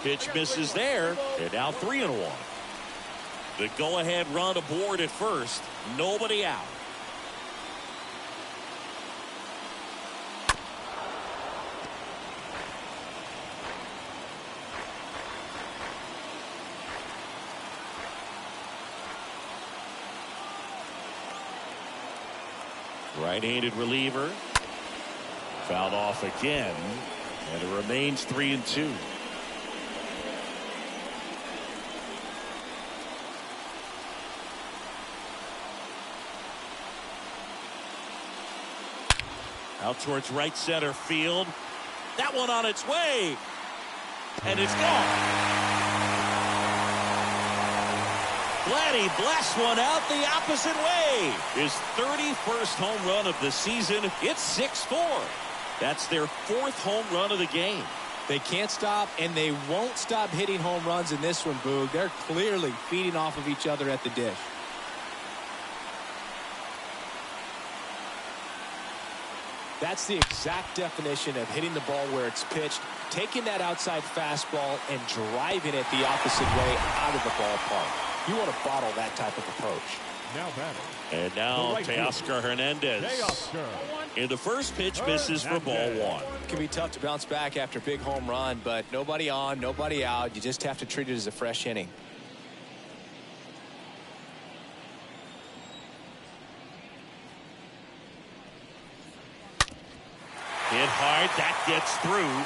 Pitch misses there, and now 3-1. The go-ahead run aboard at first. Nobody out. Right-handed reliever. Fouled off again, and it remains 3-2. Out towards right center field. That one on its way. And it's gone. Vladdy blasts one out the opposite way. His 31st home run of the season. It's 6-4. That's their 4th home run of the game. They can't stop, and they won't stop hitting home runs in this one, Boog. They're clearly feeding off of each other at the dish. That's the exact definition of hitting the ball where it's pitched, taking that outside fastball and driving it the opposite way out of the ballpark. You want to bottle that type of approach. Now batting. And now Teoscar Hernandez. In the first pitch, misses for ball 1. It can be tough to bounce back after a big home run, but nobody on, nobody out. You just have to treat it as a fresh inning. Hit hard, that gets through.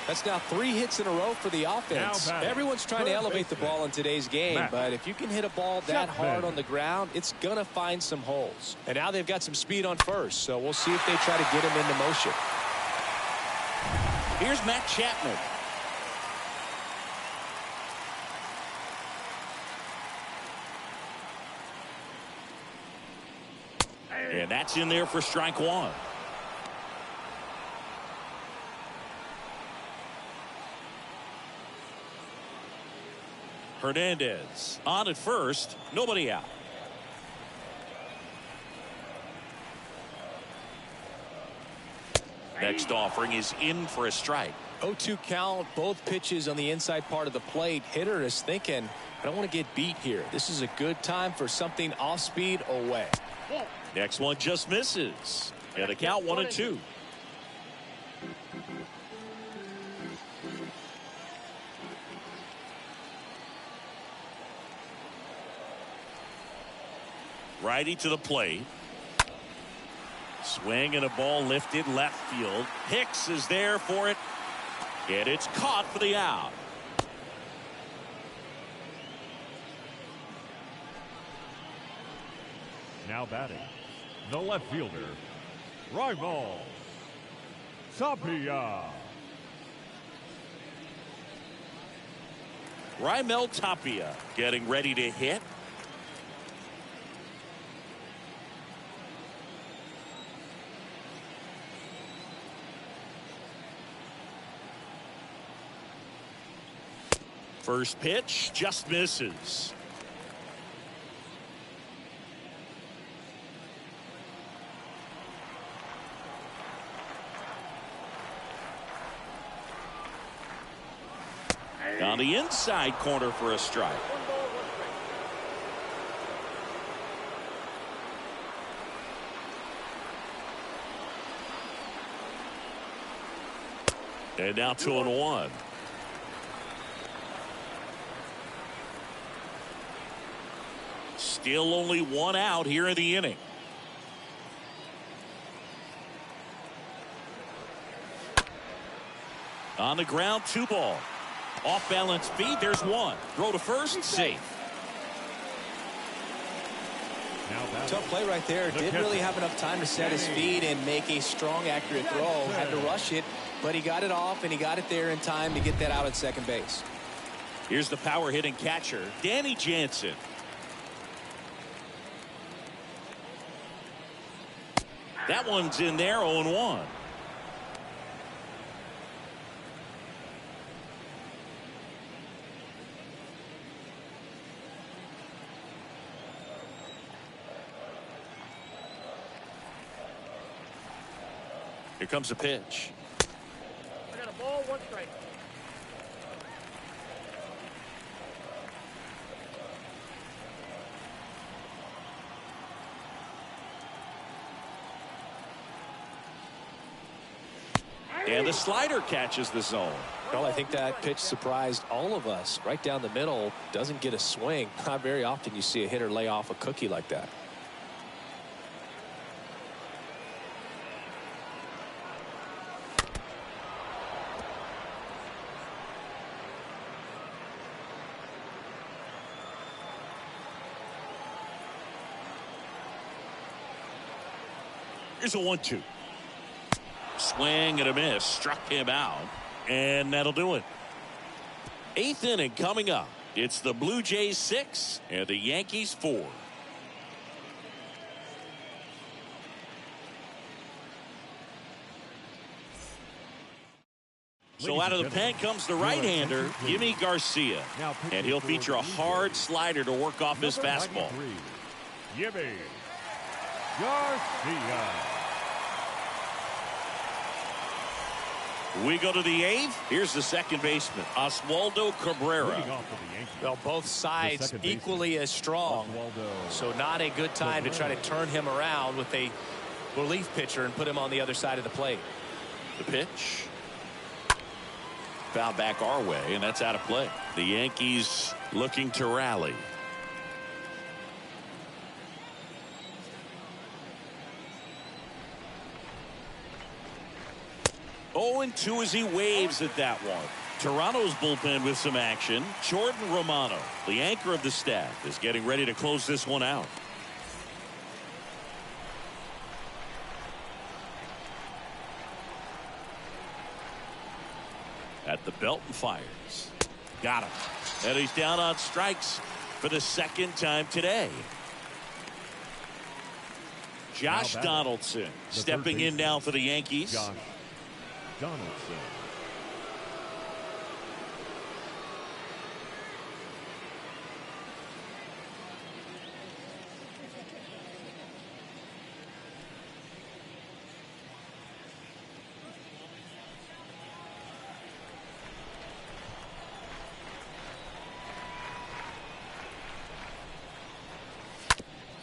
That's now 3 hits in a row for the offense. Everyone's trying to elevate the ball in today's game, but if you can hit a ball that hard on the ground, it's going to find some holes. And now they've got some speed on first, so we'll see if they try to get him into motion. Here's Matt Chapman. And that's in there for strike 1. Hernandez on at first, nobody out. Next offering is in for a strike. 0-2 count, both pitches on the inside part of the plate. Hitter is thinking, I don't want to get beat here. This is a good time for something off speed away. Next one just misses. And the count 1-2. Righty to the plate. Swing and a ball lifted left field. Hicks is there for it. And it's caught for the out. Now batting, the left fielder, Raimel Tapia. Raimel Tapia getting ready to hit. First pitch just misses. On the inside corner for a strike. And now 2-1. Still only 1 out here in the inning. On the ground, 2 ball. Off balance feed, there's 1. Throw to first, safe. Tough play right there. Didn't really have enough time to set his feet and make a strong, accurate throw. Had to rush it, but he got it off and he got it there in time to get that out at second base. Here's the power hitting catcher, Danny Jansen. That one's in there, 0-1. Here comes a pitch. I got a ball, 1 strike. And the slider catches the zone. Well, I think that pitch surprised all of us. Right down the middle, doesn't get a swing. Not very often you see a hitter lay off a cookie like that. Here's a 1-2. Swing and a miss. Struck him out. And that'll do it. 8th inning coming up. It's the Blue Jays 6 and the Yankees 4. So out of the pen comes the right-hander, Yimi Garcia. And he'll feature a hard slider to work off his fastball. Yimi Garcia. We go to the 8th. Here's the second baseman, Oswaldo Cabrera. Well, both sides equally as strong. So not a good time to try to turn him around with a relief pitcher and put him on the other side of the plate. The pitch. Foul back our way, and that's out of play. The Yankees looking to rally. 0-2 as he waves at that one. Toronto's bullpen with some action. Jordan Romano, the anchor of the staff, is getting ready to close this one out. At the belt and fires. Got him. And he's down on strikes for the second time today. Josh Donaldson stepping in now for the Yankees. Josh Donaldson.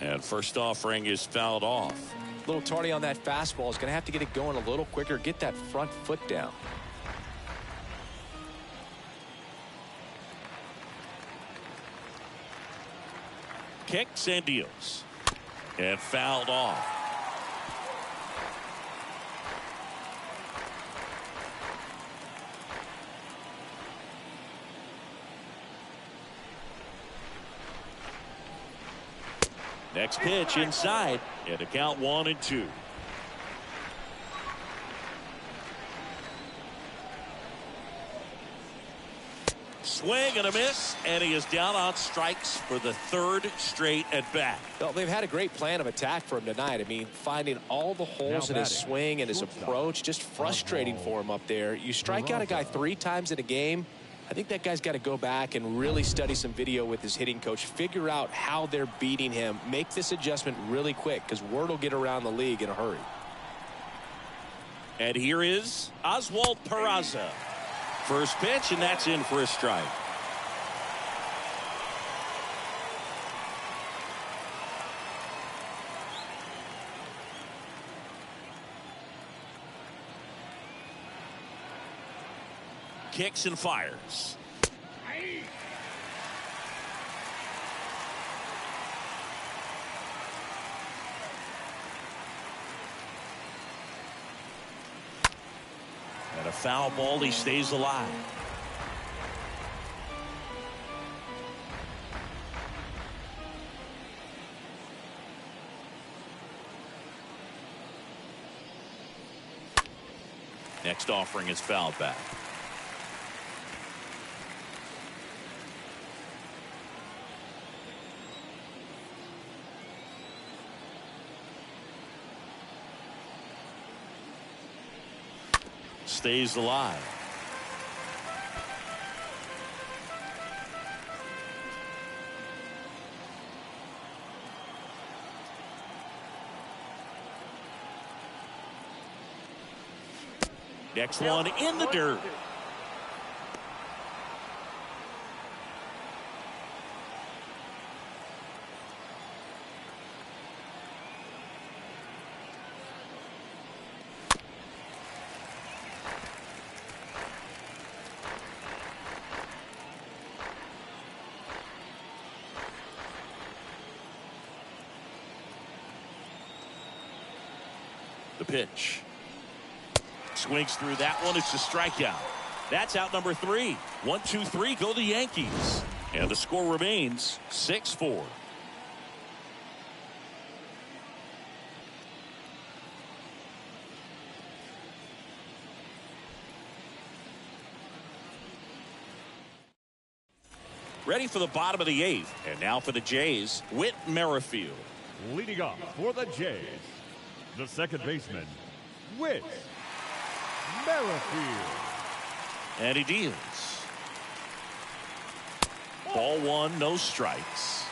And first offering is fouled off. A little tardy on that fastball. Is going to have to get it going a little quicker. Get that front foot down. Kicks and deals. And fouled off. Next pitch inside, and a count 1-2. Swing and a miss, and he is down on strikes for the third straight at bat. Well, they've had a great plan of attack for him tonight. I mean, finding all the holes in his swing and his approach, just frustrating for him up there. You strike out a guy 3 times in a game. I think that guy's got to go back and really study some video with his hitting coach, figure out how they're beating him, make this adjustment really quick, because word will get around the league in a hurry. And here is Oswald Peraza. First pitch, and that's in for a strike. Kicks and fires. And a foul ball, he stays alive. Next offering is fouled back. Stays alive. Next one in the dirt. The pitch. Swings through that one. It's a strikeout. That's out number 3. 1, 2, 3. Go the Yankees. And the score remains 6-4. Ready for the bottom of the 8th. And now for the Jays, Whit Merrifield. Leading off for the Jays, the second baseman, Whit Merrifield. And he deals. Ball 1, no strikes.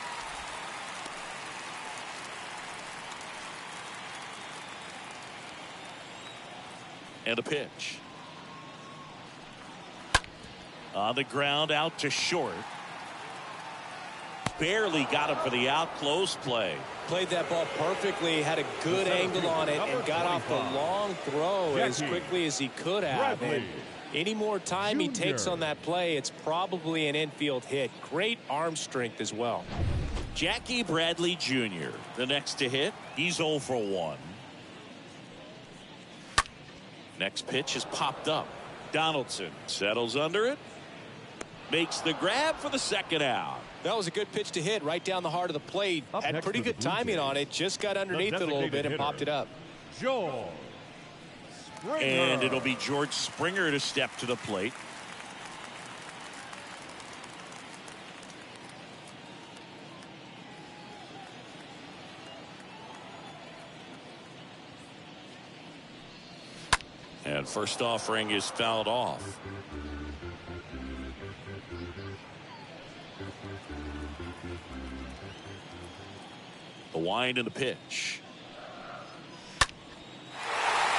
And a pitch. On the ground, out to short. Barely got him for the out. Close play. Played that ball perfectly, had a good angle on it, and got off the long throw as quickly as he could have. And any more time he takes on that play, it's probably an infield hit. Great arm strength as well. Jackie Bradley Jr., the next to hit. He's 0 for 1. Next pitch is popped up. Donaldson settles under it. Makes the grab for the second out. That was a good pitch to hit right down the heart of the plate. Had pretty good timing on it. Just got underneath it a little bit and popped it up. George Springer. And it'll be George Springer to step to the plate. And first offering is fouled off. The wind and the pitch.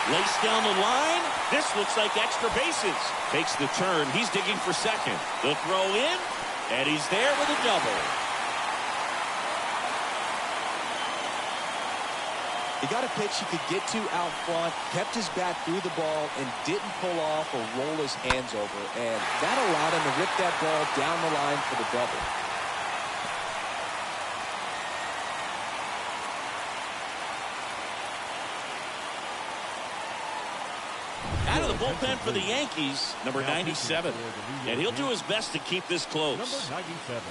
Laced down the line. This looks like extra bases. Takes the turn. He's digging for second. The throw in, and he's there with a double. He got a pitch he could get to out front, kept his bat through the ball, and didn't pull off or roll his hands over. And that allowed him to rip that ball down the line for the double. Out of the bullpen for the Yankees, number 97. And he'll do his best to keep this close. Number 97.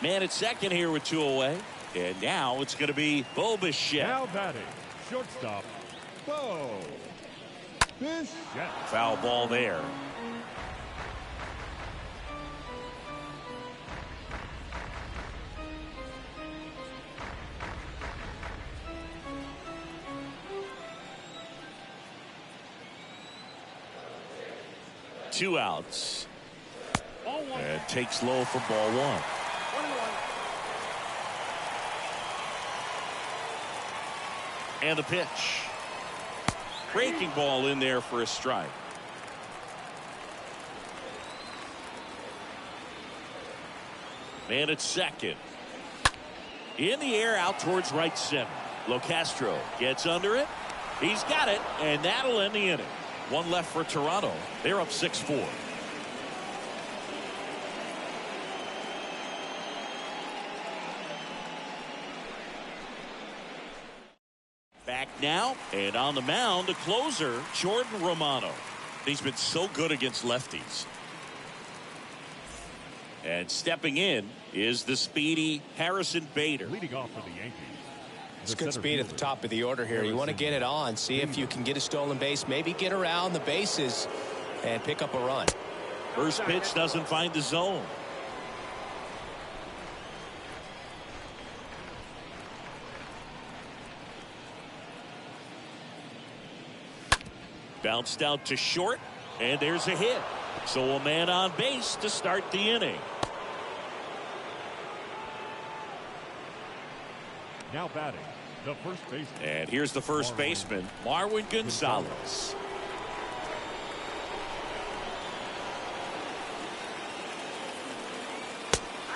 Man at second here with 2 away. And now it's going to be Bo Bichette. Now batting, shortstop, Bo Bichette. Foul ball there. Two outs. And takes low for ball one. And the pitch. Breaking ball in there for a strike. Man at second. In the air out towards right center. Locastro gets under it. He's got it, and that'll end the inning. One left for Toronto. They're up 6-4. Back now, and on the mound, the closer, Jordan Romano. He's been so good against lefties. And stepping in is the speedy Harrison Bader. Leading off for the Yankees. It's good speed at the top of the order here. You want to get it on, see if you can get a stolen base, maybe get around the bases and pick up a run. First pitch doesn't find the zone. Bounced out to short, and there's a hit. So a man on base to start the inning. Now batting, the first baseman. And here's the first baseman, Marwin Gonzalez.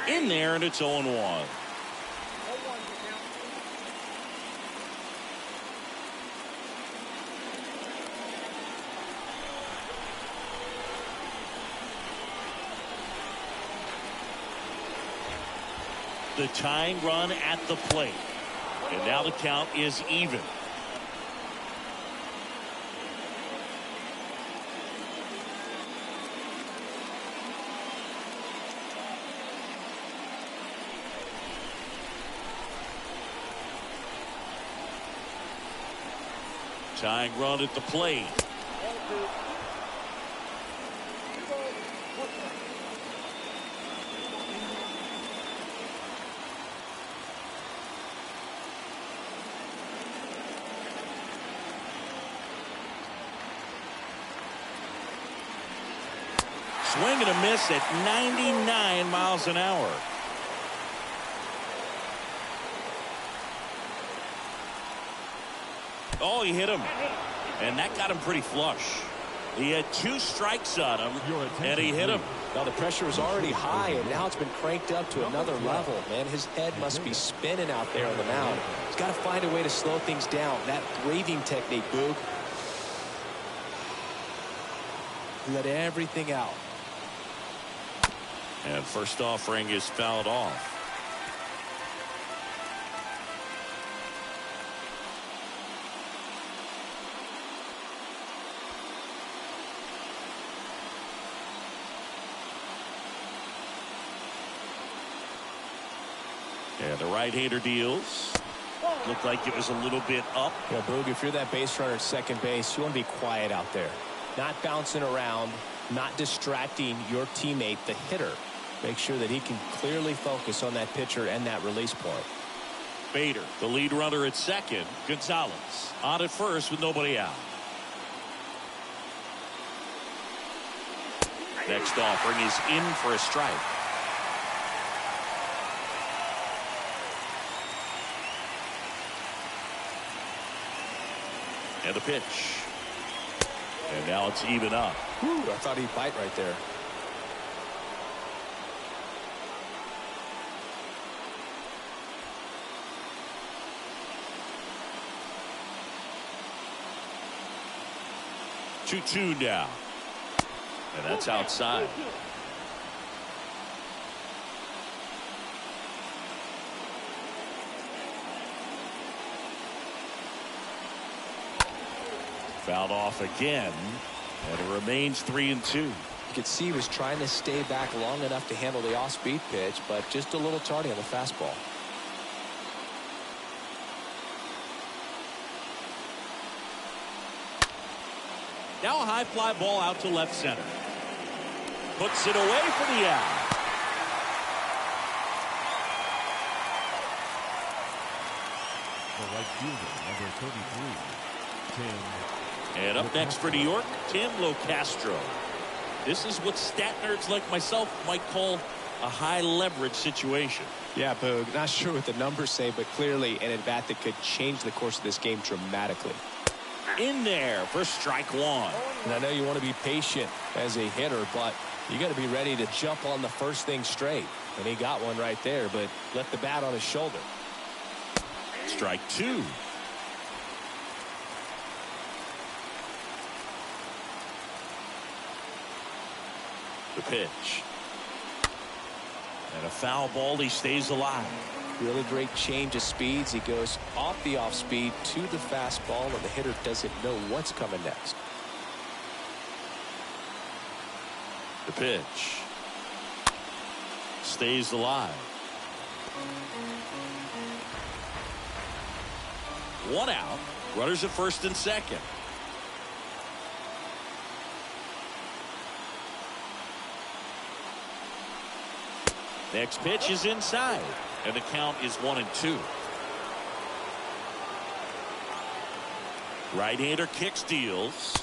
In there, and it's 0-1. The tying run at the plate. And now the count is even. Tying run at the plate. Swing and a miss at 99 miles an hour. Oh, he hit him. And that got him pretty flush. He had 2 strikes on him, and he hit him. Now the pressure is already high, and now it's been cranked up to another level. Man, his head must be spinning out there on the mound. He's got to find a way to slow things down. That breathing technique, Boog. Let everything out. And first offering is fouled off. And the right-hander deals. Looked like it was a little bit up. Yeah, Boog, if you're that base runner at second base, you want to be quiet out there. Not bouncing around, not distracting your teammate, the hitter. Make sure that he can clearly focus on that pitcher and that release point. Bader, the lead runner at second. Gonzalez on at first with nobody out. Next offering is in for a strike. And the pitch. And now it's even up. Whew, I thought he'd bite right there. Two now. And that's outside. Fouled off again, and it remains 3-2. You could see he was trying to stay back long enough to handle the off-speed pitch, but just a little tardy on the fastball. Now a high fly ball out to left center. Puts it away for the out. The right fielder, number 33, Tim. And up next for New York, Tim Locastro. This is what stat nerds like myself might call a high leverage situation. Yeah, Boog, not sure what the numbers say, but clearly an at-bat that could change the course of this game dramatically. In there for strike one. And I know you want to be patient as a hitter, but you got to be ready to jump on the first thing straight. And he got one right there, but left the bat on his shoulder. Strike two. The pitch. And a foul ball. He stays alive. Really great change of speeds. He goes off the off speed to the fastball, and the hitter doesn't know what's coming next. The pitch. Stays alive. One out. Runners at first and second. Next pitch is inside, and the count is 1-2. Right-hander kicks, deals,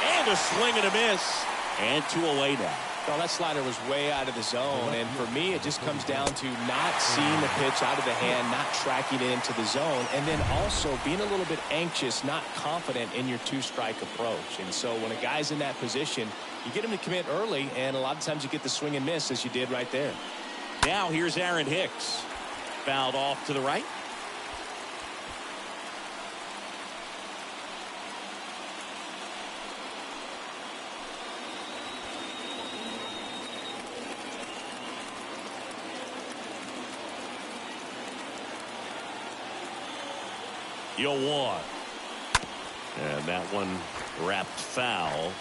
and a swing and a miss, and 2 away now. Well, that slider was way out of the zone, and for me, it just comes down to not seeing the pitch out of the hand, not tracking it into the zone, and then also being a little bit anxious, not confident in your two-strike approach. And so when a guy's in that position, you get him to commit early, and a lot of times you get the swing and miss, as you did right there. Now here's Aaron Hicks. Fouled off to the right. You'll one. And that one wrapped foul.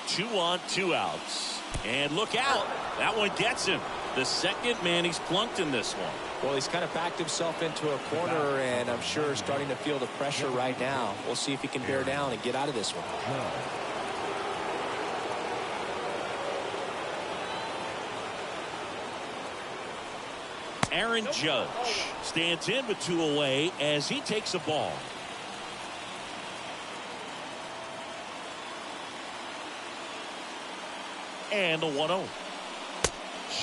Two on, 2 outs. And look out. That one gets him. The second man he's plunked in this one. Well, he's kind of backed himself into a corner, and I'm sure starting to feel the pressure right now. We'll see if he can bear down and get out of this one. Aaron Judge stands in with 2 away as he takes a ball. And the 1-0.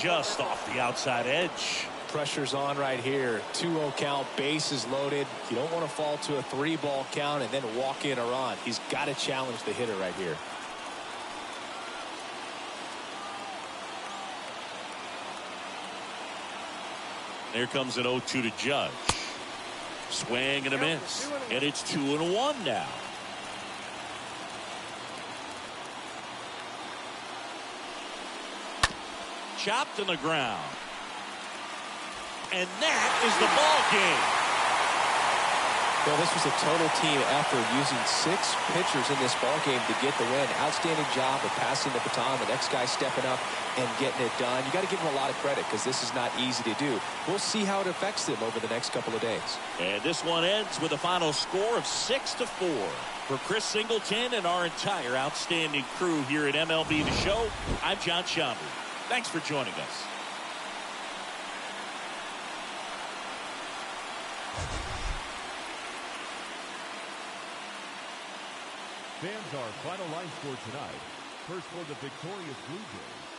Just off the outside edge. Pressure's on right here. 2-0 count, bases loaded. You don't want to fall to a 3-ball count and then walk in or on. He's got to challenge the hitter right here. There comes an 0-2 to Judge. Swing and a miss. And it's 2-1 now. Chopped on the ground. And that is the ball game. Well, this was a total team effort, using 6 pitchers in this ball game to get the win. Outstanding job of passing the baton. The next guy stepping up and getting it done. You got to give them a lot of credit because this is not easy to do. We'll see how it affects them over the next couple of days. And this one ends with a final score of 6-4. For Chris Singleton and our entire outstanding crew here at MLB The Show, I'm John Chambers. Thanks for joining us. Fans, our final line score tonight. First for the victorious Blue Jays,